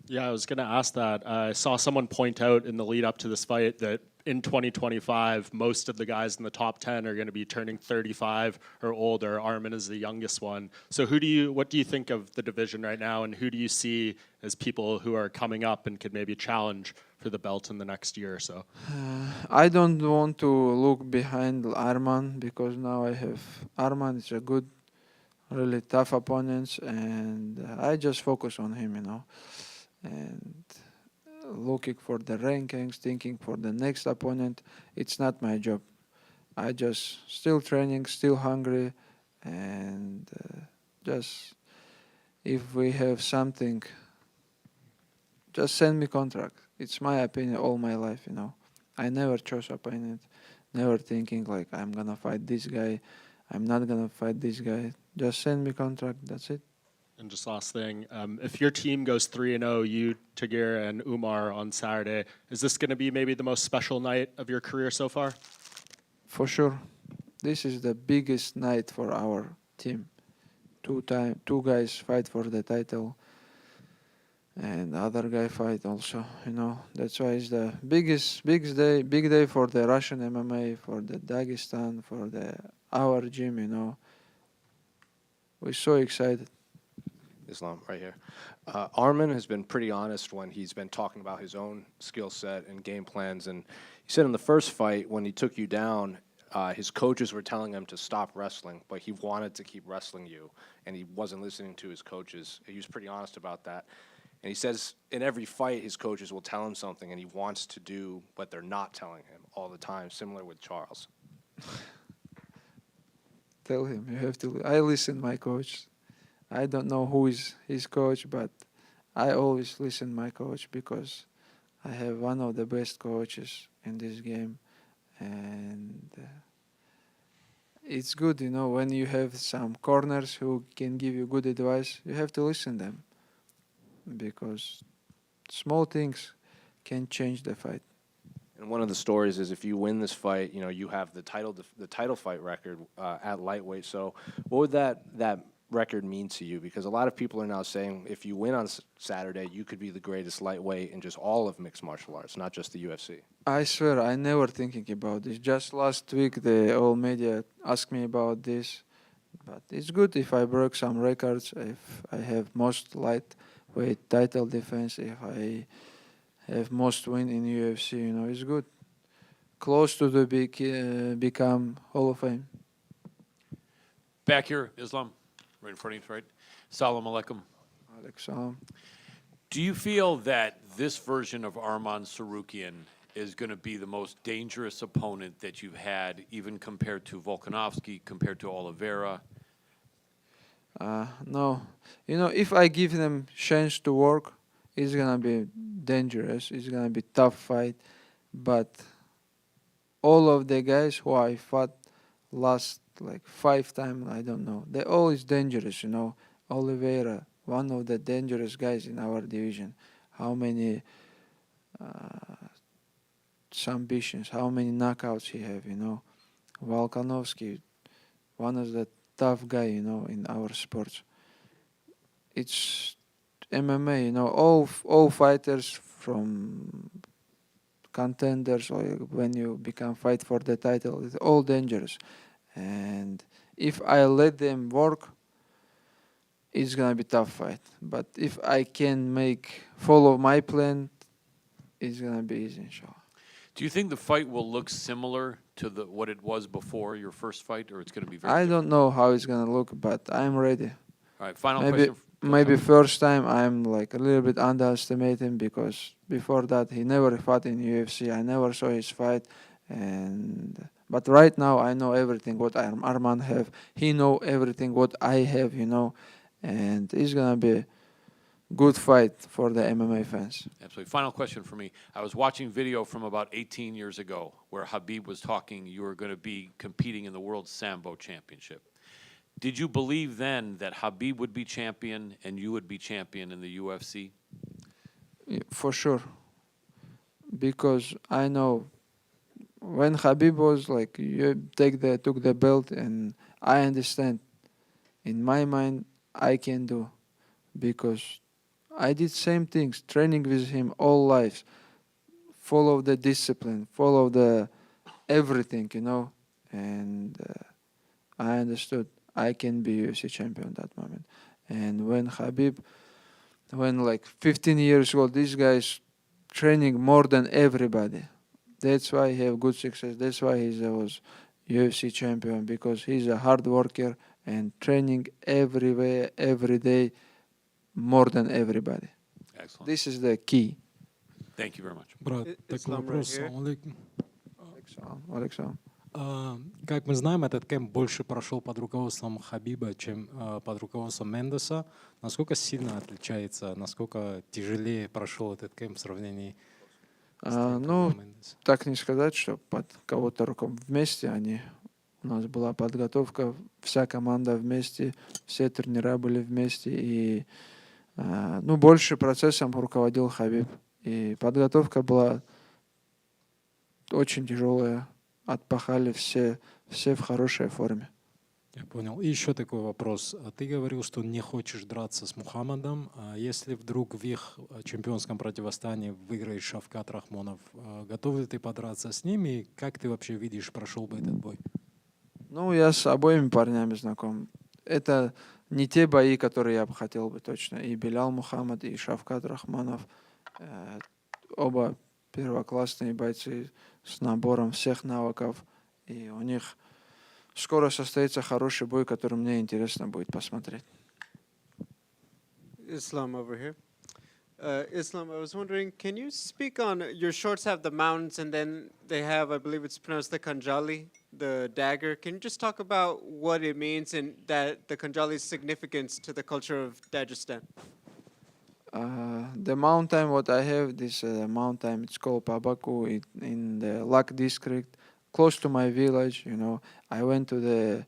Yeah, I was going to ask that. I saw someone point out in the lead up to this fight that in 2025, most of the guys in the top 10 are going to be turning 35 or older. Arman is the youngest one. So what do you think of the division right now, and who do you see as people who are coming up and could maybe challenge for the belt in the next year or so? I don't want to look behind Arman, because now I have Arman is a good, really tough opponent, and I just focus on him, and looking for the rankings, thinking for the next opponent. It's not my job. I just still training, still hungry, and just if we have something, just send me contract. It's my opinion all my life, I never chose opponent, never thinking like I'm gonna fight this guy, I'm not gonna fight this guy. Just send me contract, that's it. And just last thing, if your team goes 3-0, you, Tagir, and Umar on Saturday, is this going to be maybe the most special night of your career so far? For sure. This is the biggest night for our team. Two guys fight for the title, and other guy fight also, That's why it's the big day for the Russian MMA, for the Dagestan, for our gym, We're so excited. Islam, right here. Arman has been pretty honest when he's been talking about his own skill set and game plans. And he said in the first fight, when he took you down, his coaches were telling him to stop wrestling, but he wanted to keep wrestling you, and he wasn't listening to his coaches. He was pretty honest about that. And he says in every fight, his coaches will tell him something, and he wants to do what they're not telling him all the time, similar with Charles. tell him. You have to. I listen my coach. I don't know who is his coach, but I always listen my coach because I have one of the best coaches in this game, and it's good, when you have some corners who can give you good advice. You have to listen them because small things can change the fight. And one of the stories is if you win this fight, you have the title fight record at lightweight. So what would that record mean to you? Because a lot of people are now saying if you win on Saturday, you could be the greatest lightweight in just all of mixed martial arts, not just the UFC. I swear, I never thinking about this. Just last week, the all media asked me about this. But it's good if I broke some records, if I have most lightweight title defense, if I have most win in UFC, it's good. Close to the become Hall of Fame. Back here, Islam, right in front of you, right? Salam alaikum. Alaikum. Do you feel that this version of Arman Tsarukyan is going to be the most dangerous opponent that you've had, even compared to Volkanovski, compared to Oliveira? No. If I give them chance to work, it's going to be dangerous. It's going to be tough fight. But all of the guys who I fought last 5 times, I don't know, they're always dangerous, Oliveira, one of the dangerous guys in our division. How many submissions, how many knockouts he have, Volkanovski, one of the tough guy, in our sports. It's MMA, all fighters from contenders, or when you become fight for the title, it's all dangerous. And if I let them work, it's gonna be tough fight. But if I can follow my plan, it's gonna be easy, inshallah. Do you think the fight will look similar to what it was before your first fight, or it's going to be very I different? don't know how it's gonna look, but I'm ready. All right, final maybe, question. Maybe first time I'm a little bit underestimate him because before that he never fought in UFC. I never saw his fight, but right now I know everything what Arman have. He know everything what I have, and it's gonna be good fight for the MMA fans. Absolutely. Final question for me. I was watching video from about 18 years ago where Khabib was talking you were going to be competing in the World Sambo Championship. Did you believe then that Khabib would be champion and you would be champion in the UFC? For sure. Because I know when Khabib was you took the belt, and I understand. In my mind, I can do, because I did same things, training with him all life, follow the discipline, follow the everything, and I understood I can be UFC champion at that moment. And when 15 years old, this guy's training more than everybody. That's why he have good success. That's why he was UFC champion, because he's a hard worker and training everywhere, every day, more than everybody. Excellent. This is the key. Thank you very much. Брат, такой вопрос. Салам алейкум. Александр. Как мы знаем, этот кэмп больше прошел под руководством Хабиба, чем под руководством Мендеса. Насколько сильно отличается, насколько тяжелее прошел этот кэмп в сравнении с Мендесом? Так не сказать, что под кого-то руком вместе у нас была подготовка, вся команда вместе, все тренера были вместе, и больше процессом руководил Хабиб. И подготовка была очень тяжелая. Отпахали все в хорошей форме. Я понял. И еще такой вопрос. Ты говорил, что не хочешь драться с Мухаммадом. Если вдруг в их чемпионском противостоянии выиграешь Шавкат Рахмонов, готов ли ты подраться с ними? И как ты вообще видишь, прошел бы этот бой? Я с обоими парнями знаком. Это не те бои, которые я бы хотел бы точно. И Белял Мухаммад, и Шавкат Рахмонов. Оба первоклассные бойцы с набором всех навыков. И у них скоро состоится хороший бой, который мне интересно будет посмотреть. Islam over here. Islam, I was wondering, can you speak on your shorts have the mountains and then they have, I believe it's pronounced the Kanjali, the dagger. Can you just talk about what it means and that the Kanjali's significance to the culture of Dagestan? The mountain what I have, this mountain, it's called Pabaku in the Lak district, close to my village. I went to the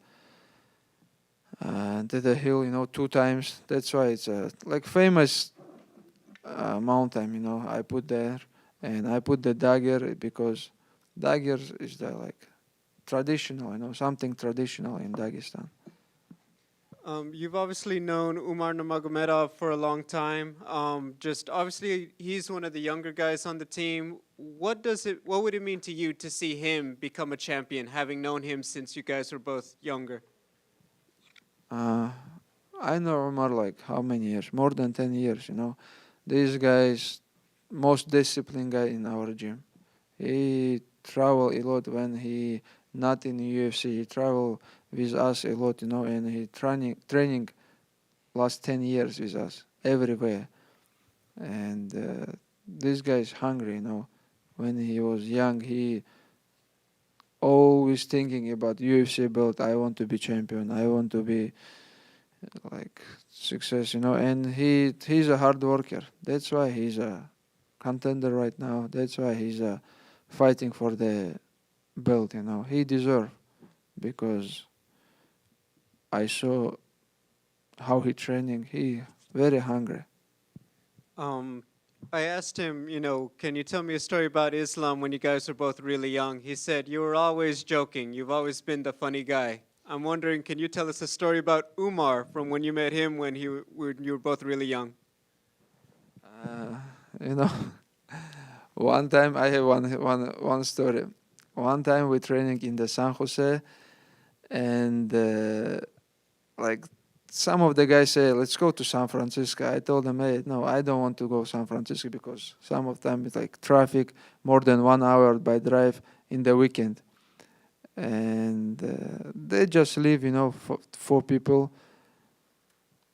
hill, 2 times. That's why it's like famous mountain. I put there, and I put the dagger because dagger is the like traditional. Something traditional in Dagestan. You've obviously known Umar Nurmagomedov for a long time. Just obviously, he's one of the younger guys on the team. What would it mean to you to see him become a champion, having known him since you guys were both younger? I know Umar like how many years? More than 10 years. This guy is most disciplined guy in our gym. He travel a lot when he not in UFC. He travel with us a lot, and he training last 10 years with us everywhere. And this guy is hungry, When he was young, he always thinking about UFC belt. I want to be champion. I want to be like success, And he's a hard worker. That's why he's a contender right now. That's why he's fighting for the belt, He deserves because I saw how he training. He very hungry. I asked him, can you tell me a story about Islam when you guys were both really young? He said, you were always joking. You've always been the funny guy. I'm wondering, can you tell us a story about Umar from when you met him when you were both really young? One time I have one story. One time we training in the San Jose, and like some of the guys say, let's go to San Francisco. I told them, hey, no, I don't want to go San Francisco because some of them it's like traffic, more than 1 hour by drive in the weekend. And they just leave, 4 people.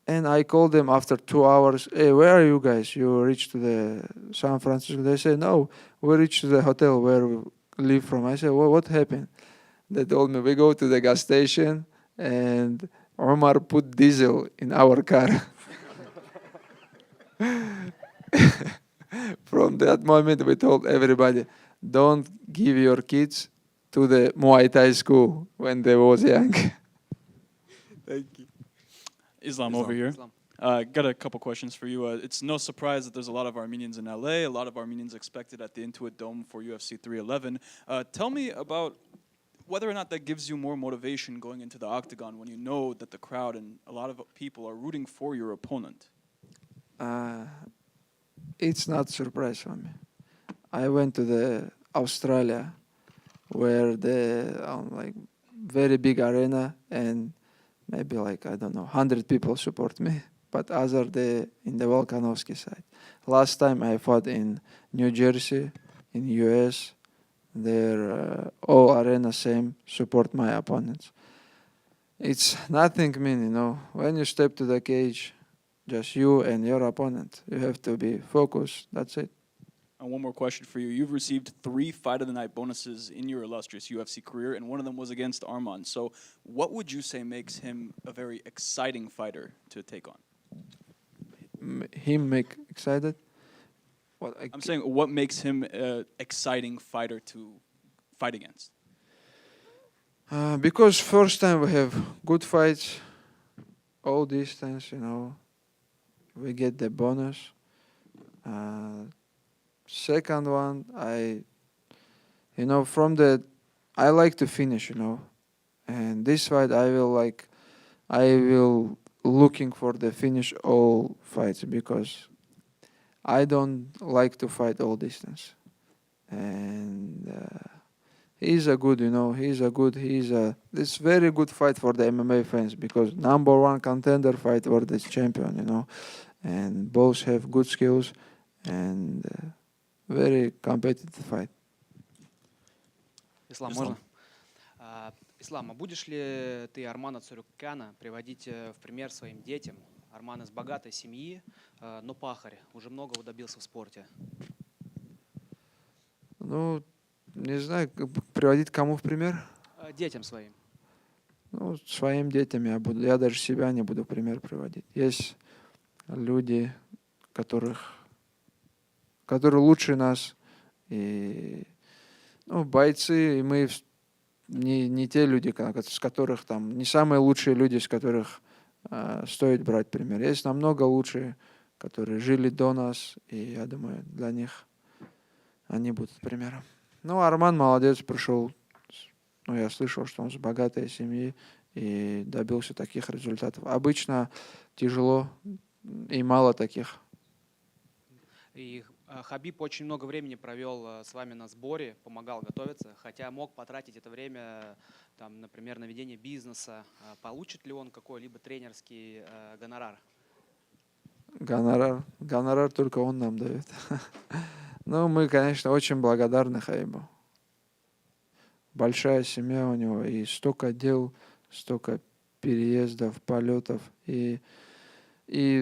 And I called them after 2 hours, hey, where are you guys? You reached to the San Francisco? They said, no, we reached to the hotel where we live from. I said, well, what happened? They told me, we go to the gas station and Omar put diesel in our car. From that moment, we told everybody, don't give your kids to the Muay Thai school when they was young. Thank you. Islam over here. Got a couple questions for you. It's no surprise that there's a lot of Armenians in LA, a lot of Armenians expected at the Intuit Dome for UFC 311. Tell me about whether or not that gives you more motivation going into the octagon when you know that the crowd and a lot of people are rooting for your opponent. It's not a surprise for me. I went to the Australia where the like very big arena and maybe like, I don't know, 100 people support me, but other in the Volkanovski side. Last time I fought in New Jersey, in US, their all arena same support my opponents. It's nothing mean, when you step to the cage, just you and your opponent, you have to be focused, that's it. And one more question for you. You've received 3 Fight of the Night bonuses in your illustrious UFC career, and one of them was against Arman. So what would you say makes him a very exciting fighter to take on? Him make excited? I'm saying what makes him an exciting fighter to fight against? Because first time we have good fights, all distance, we get the bonus. Second one, I like to finish, and this fight I will looking for the finish all fights because I don't like to fight all distance. And he's a good, this very good fight for the MMA fans because #1 contender fight for this champion, and both have good skills and very competitive fight. Ислам, можно? Ислам, а будешь ли ты Армана Царукяна приводить в пример своим детям Арман из богатой семьи, но пахарь, уже многого добился в спорте. Ну, не знаю, приводить кому в пример? Детям своим. Ну, своим детям я даже себя не буду в пример приводить. Есть люди, которые лучше нас, и бойцы, и мы не те люди, с которых там, не самые лучшие люди, с которых стоит брать пример. Есть намного лучшие, которые жили до нас, и я думаю, для них они будут примером. Арман молодец, пришел, я слышал, что он с богатой семьи и добился таких результатов. Обычно тяжело и мало таких. И Хабиб очень много времени провел с вами на сборе, помогал готовиться, хотя мог потратить это время, там, например, на ведение бизнеса. Получит ли он какой-либо тренерский гонорар? Гонорар только он нам дает. Мы, конечно, очень благодарны Хабибу. Большая семья у него, и столько дел, столько переездов, полетов, и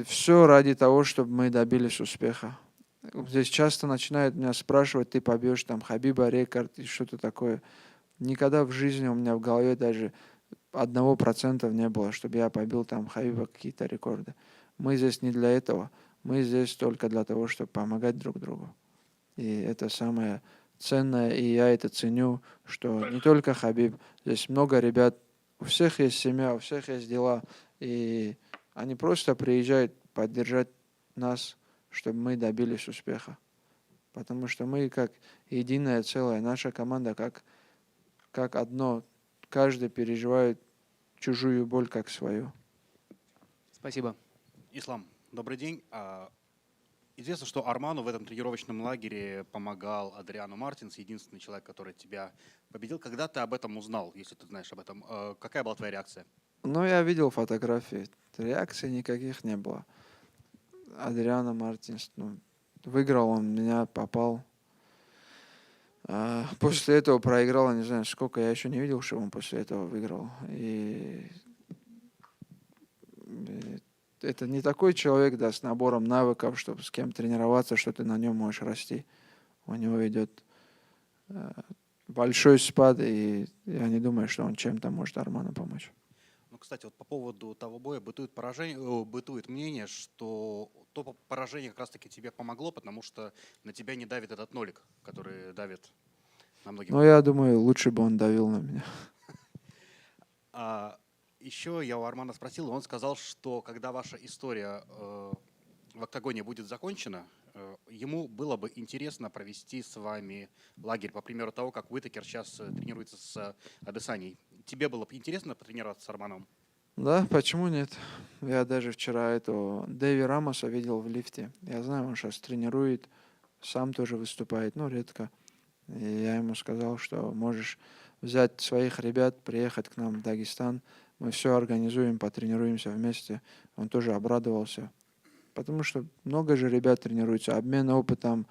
все ради того, чтобы мы добились успеха. Здесь часто начинают меня спрашивать, ты побьешь там Хабиба рекорд и что-то такое. Никогда в жизни у меня в голове даже 1% не было, чтобы я побил там Хабиба какие-то рекорды. Мы здесь не для этого. Мы здесь только для того, чтобы помогать друг другу. И это самое ценное, и я это ценю, что не только Хабиб, здесь много ребят, у всех есть семья, у всех есть дела, и они просто приезжают поддержать нас, чтобы мы добились успеха. Потому что мы как единое целое, наша команда как одно, каждый переживает чужую боль как свою. Спасибо. Ислам, добрый день. Известно, что Арману в этом тренировочном лагере помогал Адриано Мартинс, единственный человек, который тебя победил. Когда ты об этом узнал, если ты знаешь об этом, какая была твоя реакция? Я видел фотографии, реакций никаких не было. Адриано Мартинс, выиграл он, меня попал. После этого проиграл, не знаю сколько, я еще не видел, что он после этого выиграл. И это не такой человек, да, с набором навыков, чтобы с кем тренироваться, что ты на нем можешь расти. У него идет большой спад, и я не думаю, что он чем-то может Арману помочь. Кстати, вот по поводу того боя бытует мнение, что то поражение как раз-таки тебе помогло, потому что на тебя не давит этот нолик, который давит на многих. Я думаю, лучше бы он давил на меня. Еще я у Армана спросил, и он сказал, что когда ваша история в октагоне будет закончена, ему было бы интересно провести с вами лагерь, по примеру того, как Уитакер сейчас тренируется с Адесаней. Тебе было бы интересно потренироваться с Арманом? Да, почему нет? Я даже вчера Дэви Рамоса видел в лифте. Я знаю, он сейчас тренирует, сам тоже выступает, редко. И я ему сказал, что можешь взять своих ребят, приехать к нам в Дагестан. Мы все организуем, потренируемся вместе. Он тоже обрадовался. Потому что много же ребят тренируются. Обмен опытом.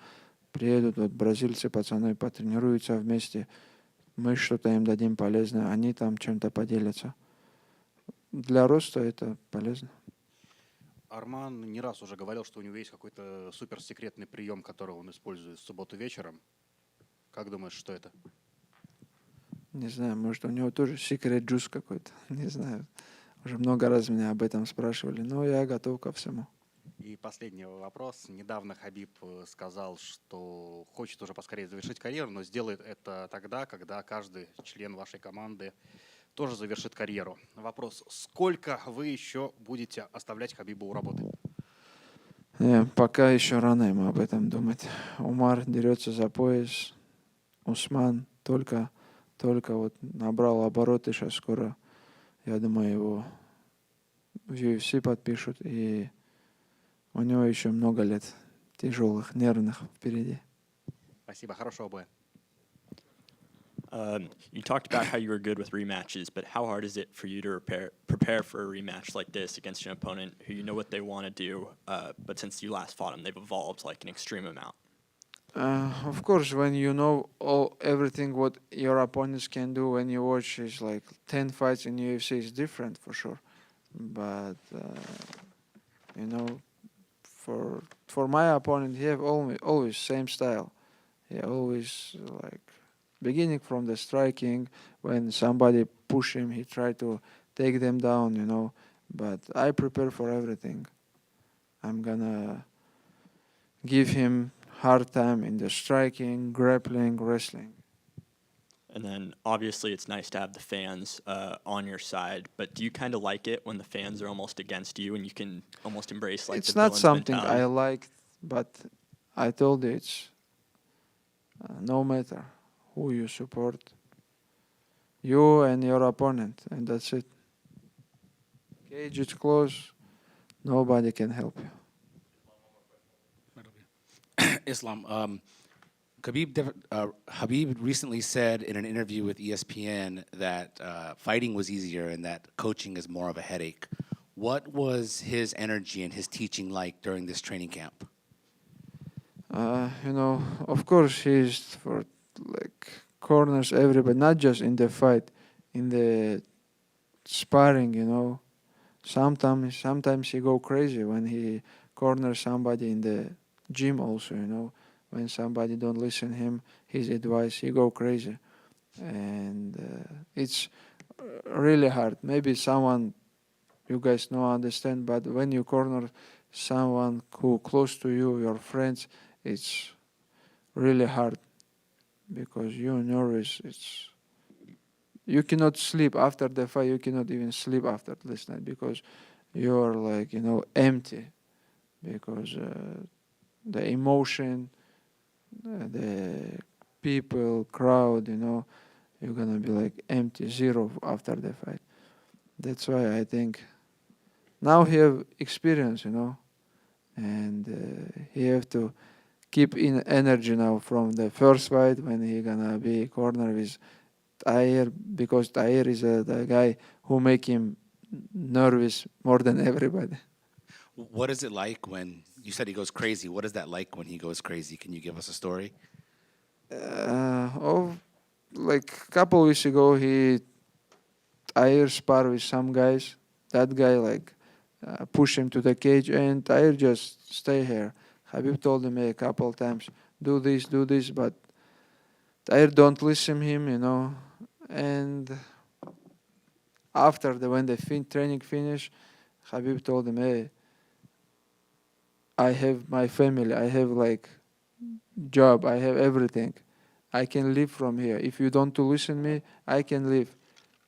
Приедут бразильцы, пацаны, потренируются вместе. Мы что-то им дадим полезное. Они там чем-то поделятся. Для роста это полезно. Арман не раз уже говорил, что у него есть какой-то суперсекретный прием, который он использует в субботу вечером. Как думаешь, что это? Не знаю, может, у него тоже секрет джуз какой-то. Не знаю. Уже много раз меня об этом спрашивали, но я готов ко всему. И последний вопрос. Недавно Хабиб сказал, что хочет уже поскорее завершить карьеру, но сделает это тогда, когда каждый член вашей команды тоже завершит карьеру. Вопрос. Сколько вы еще будете оставлять Хабиба у работы? Пока еще рано ему об этом думать. Умар дерется за пояс. Усман только набрал обороты. Сейчас скоро, я думаю, его в UFC подпишут. И у него еще много лет тяжелых, нервных впереди. Спасибо. Хорошего боя. You talked about how you were good with rematches, but how hard is it for you to prepare for a rematch like this against an opponent who you know what they want to do, but since you last fought them, they've evolved like an extreme amount? Of course, when you know everything what your opponents can do, when you watch is like 10 fights in UFC is different for sure. But You know, for my opponent, he have always same style. He always like beginning from the striking. When somebody push him, he try to take them down. You know, but I prepare for everything. I'm gonna give him hard time in the striking, grappling, wrestling. And then obviously it's nice to have the fans on your side, but do you kind of like it when the fans are almost against you and you can almost embrace like It's the not villain's something mentality? I like, but I told you it's no matter who you support, you and your opponent, and that's it. Cage is close, nobody can help you. Islam, Habib recently said in an interview with ESPN that fighting was easier and that coaching is more of a headache. What was his energy and his teaching like during this training camp? You know, of course he's for like corners everybody, not just in the fight, in the sparring. You know, sometimes he go crazy when he corners somebody in the gym. Also, you know, when somebody don't listen him his advice, he go crazy, and it's really hard. Maybe someone you guys know understand, but when you corner someone who close to you, your friends, it's really hard because you're nervous. You cannot sleep after the fight. You cannot even sleep after this night because you're like, you know, empty because the emotion, the people, crowd, you know, you're gonna be like empty, zero after the fight. That's why I think now he have experience, you know, and he have to keep in energy now from the first fight when he gonna be corner with Tahir, because Tahir is the guy who make him nervous more than everybody. What is it like when you said he goes crazy? What is that like when he goes crazy? Can you give us a story? Like couple weeks ago, Tahir spar with some guys. That guy like push him to the cage, and Tahir just stay here. Habib told him a couple times, do this, but Tahir don't listen him, you know. And after when the training finished, Habib told him, hey, I have my family, I have like job, I have everything. I can live from here. If you don't to listen me, I can live.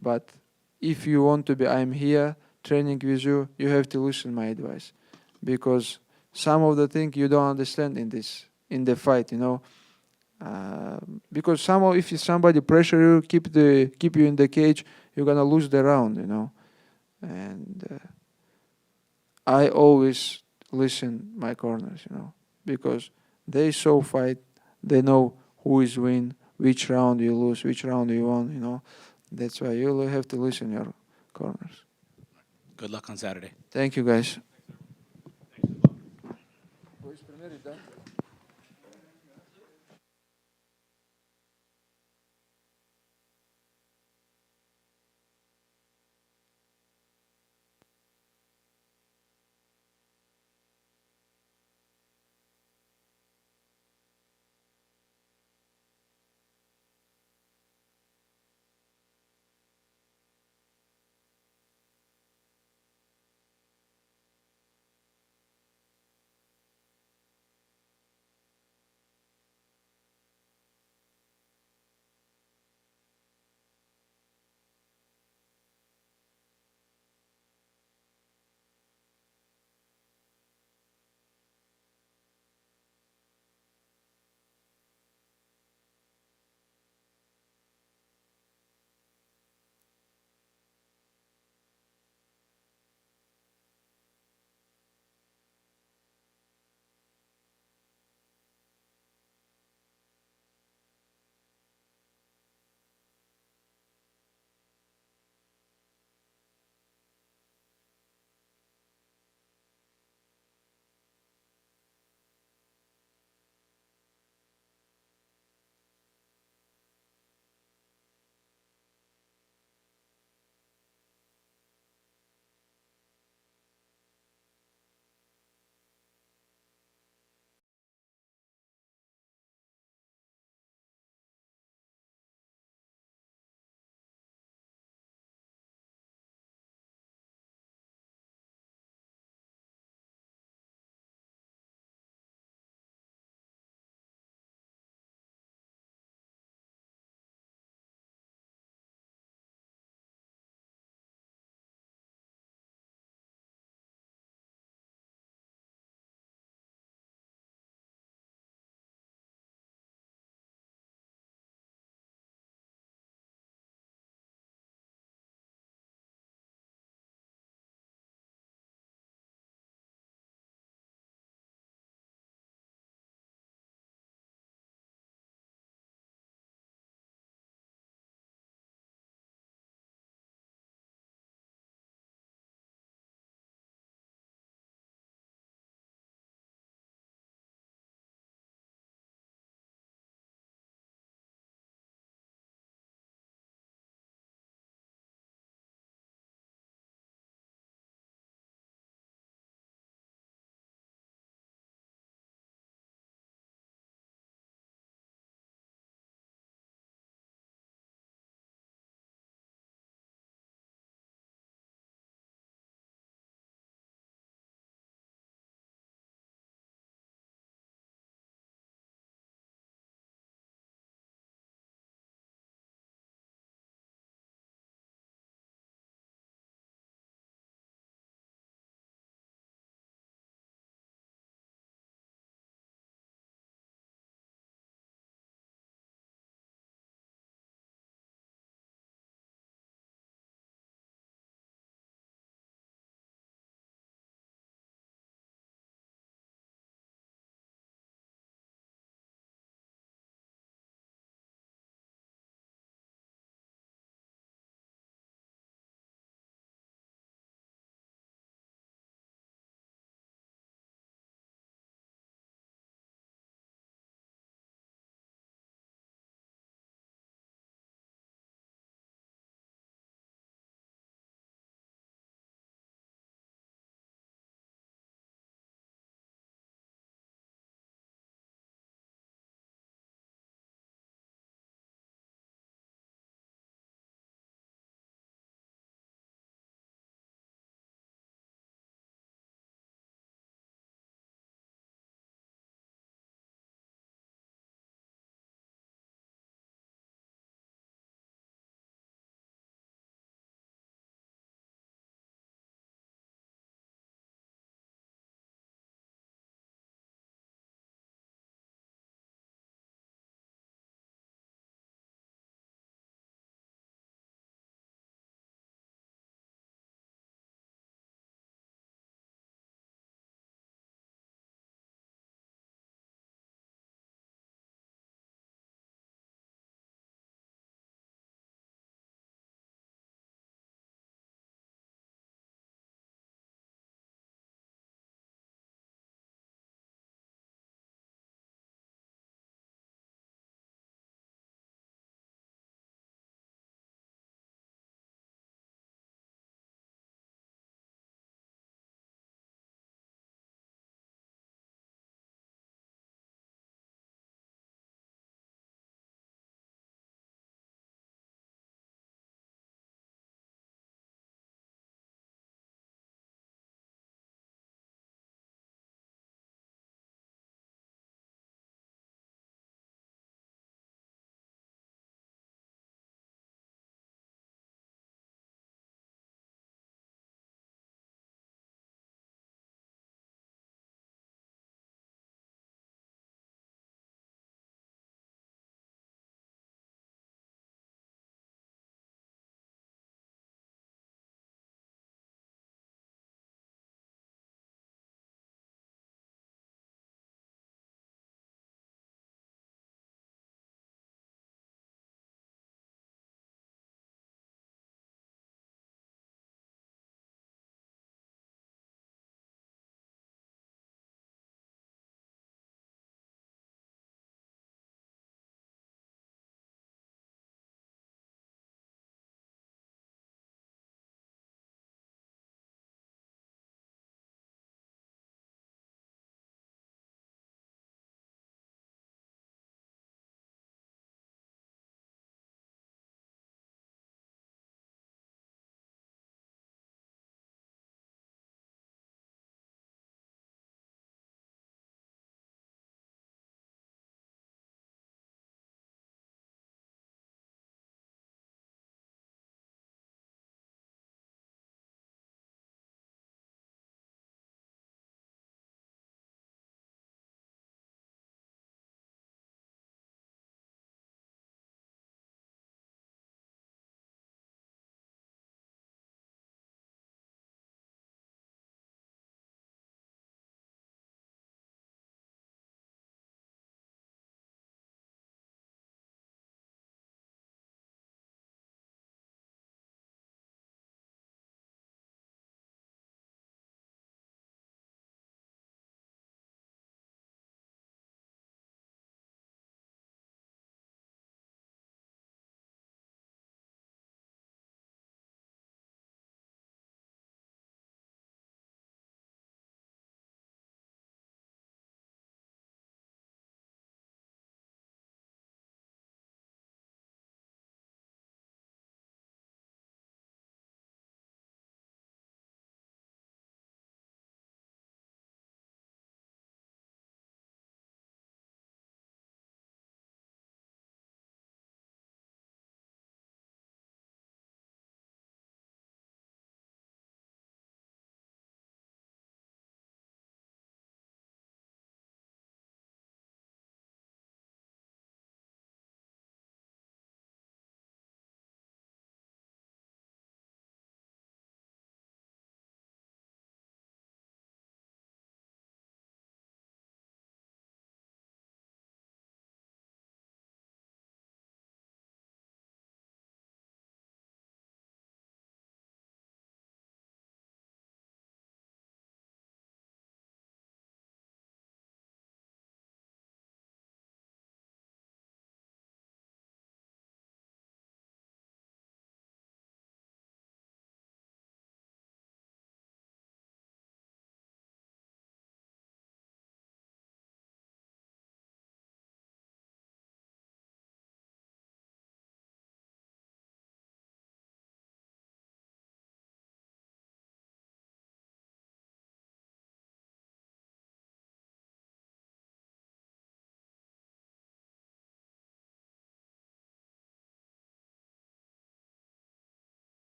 But if you want to be, I'm here training with you, you have to listen my advice. Because some of the things you don't understand in the fight, you know. Because somehow if somebody pressure you, keep you in the cage, you're gonna lose the round, you know. And I always listen my corners, you know, because they saw fight, they know who is win, which round you lose, which round you won, you know. That's why you have to listen your corners. Good luck on Saturday. Thank you, guys.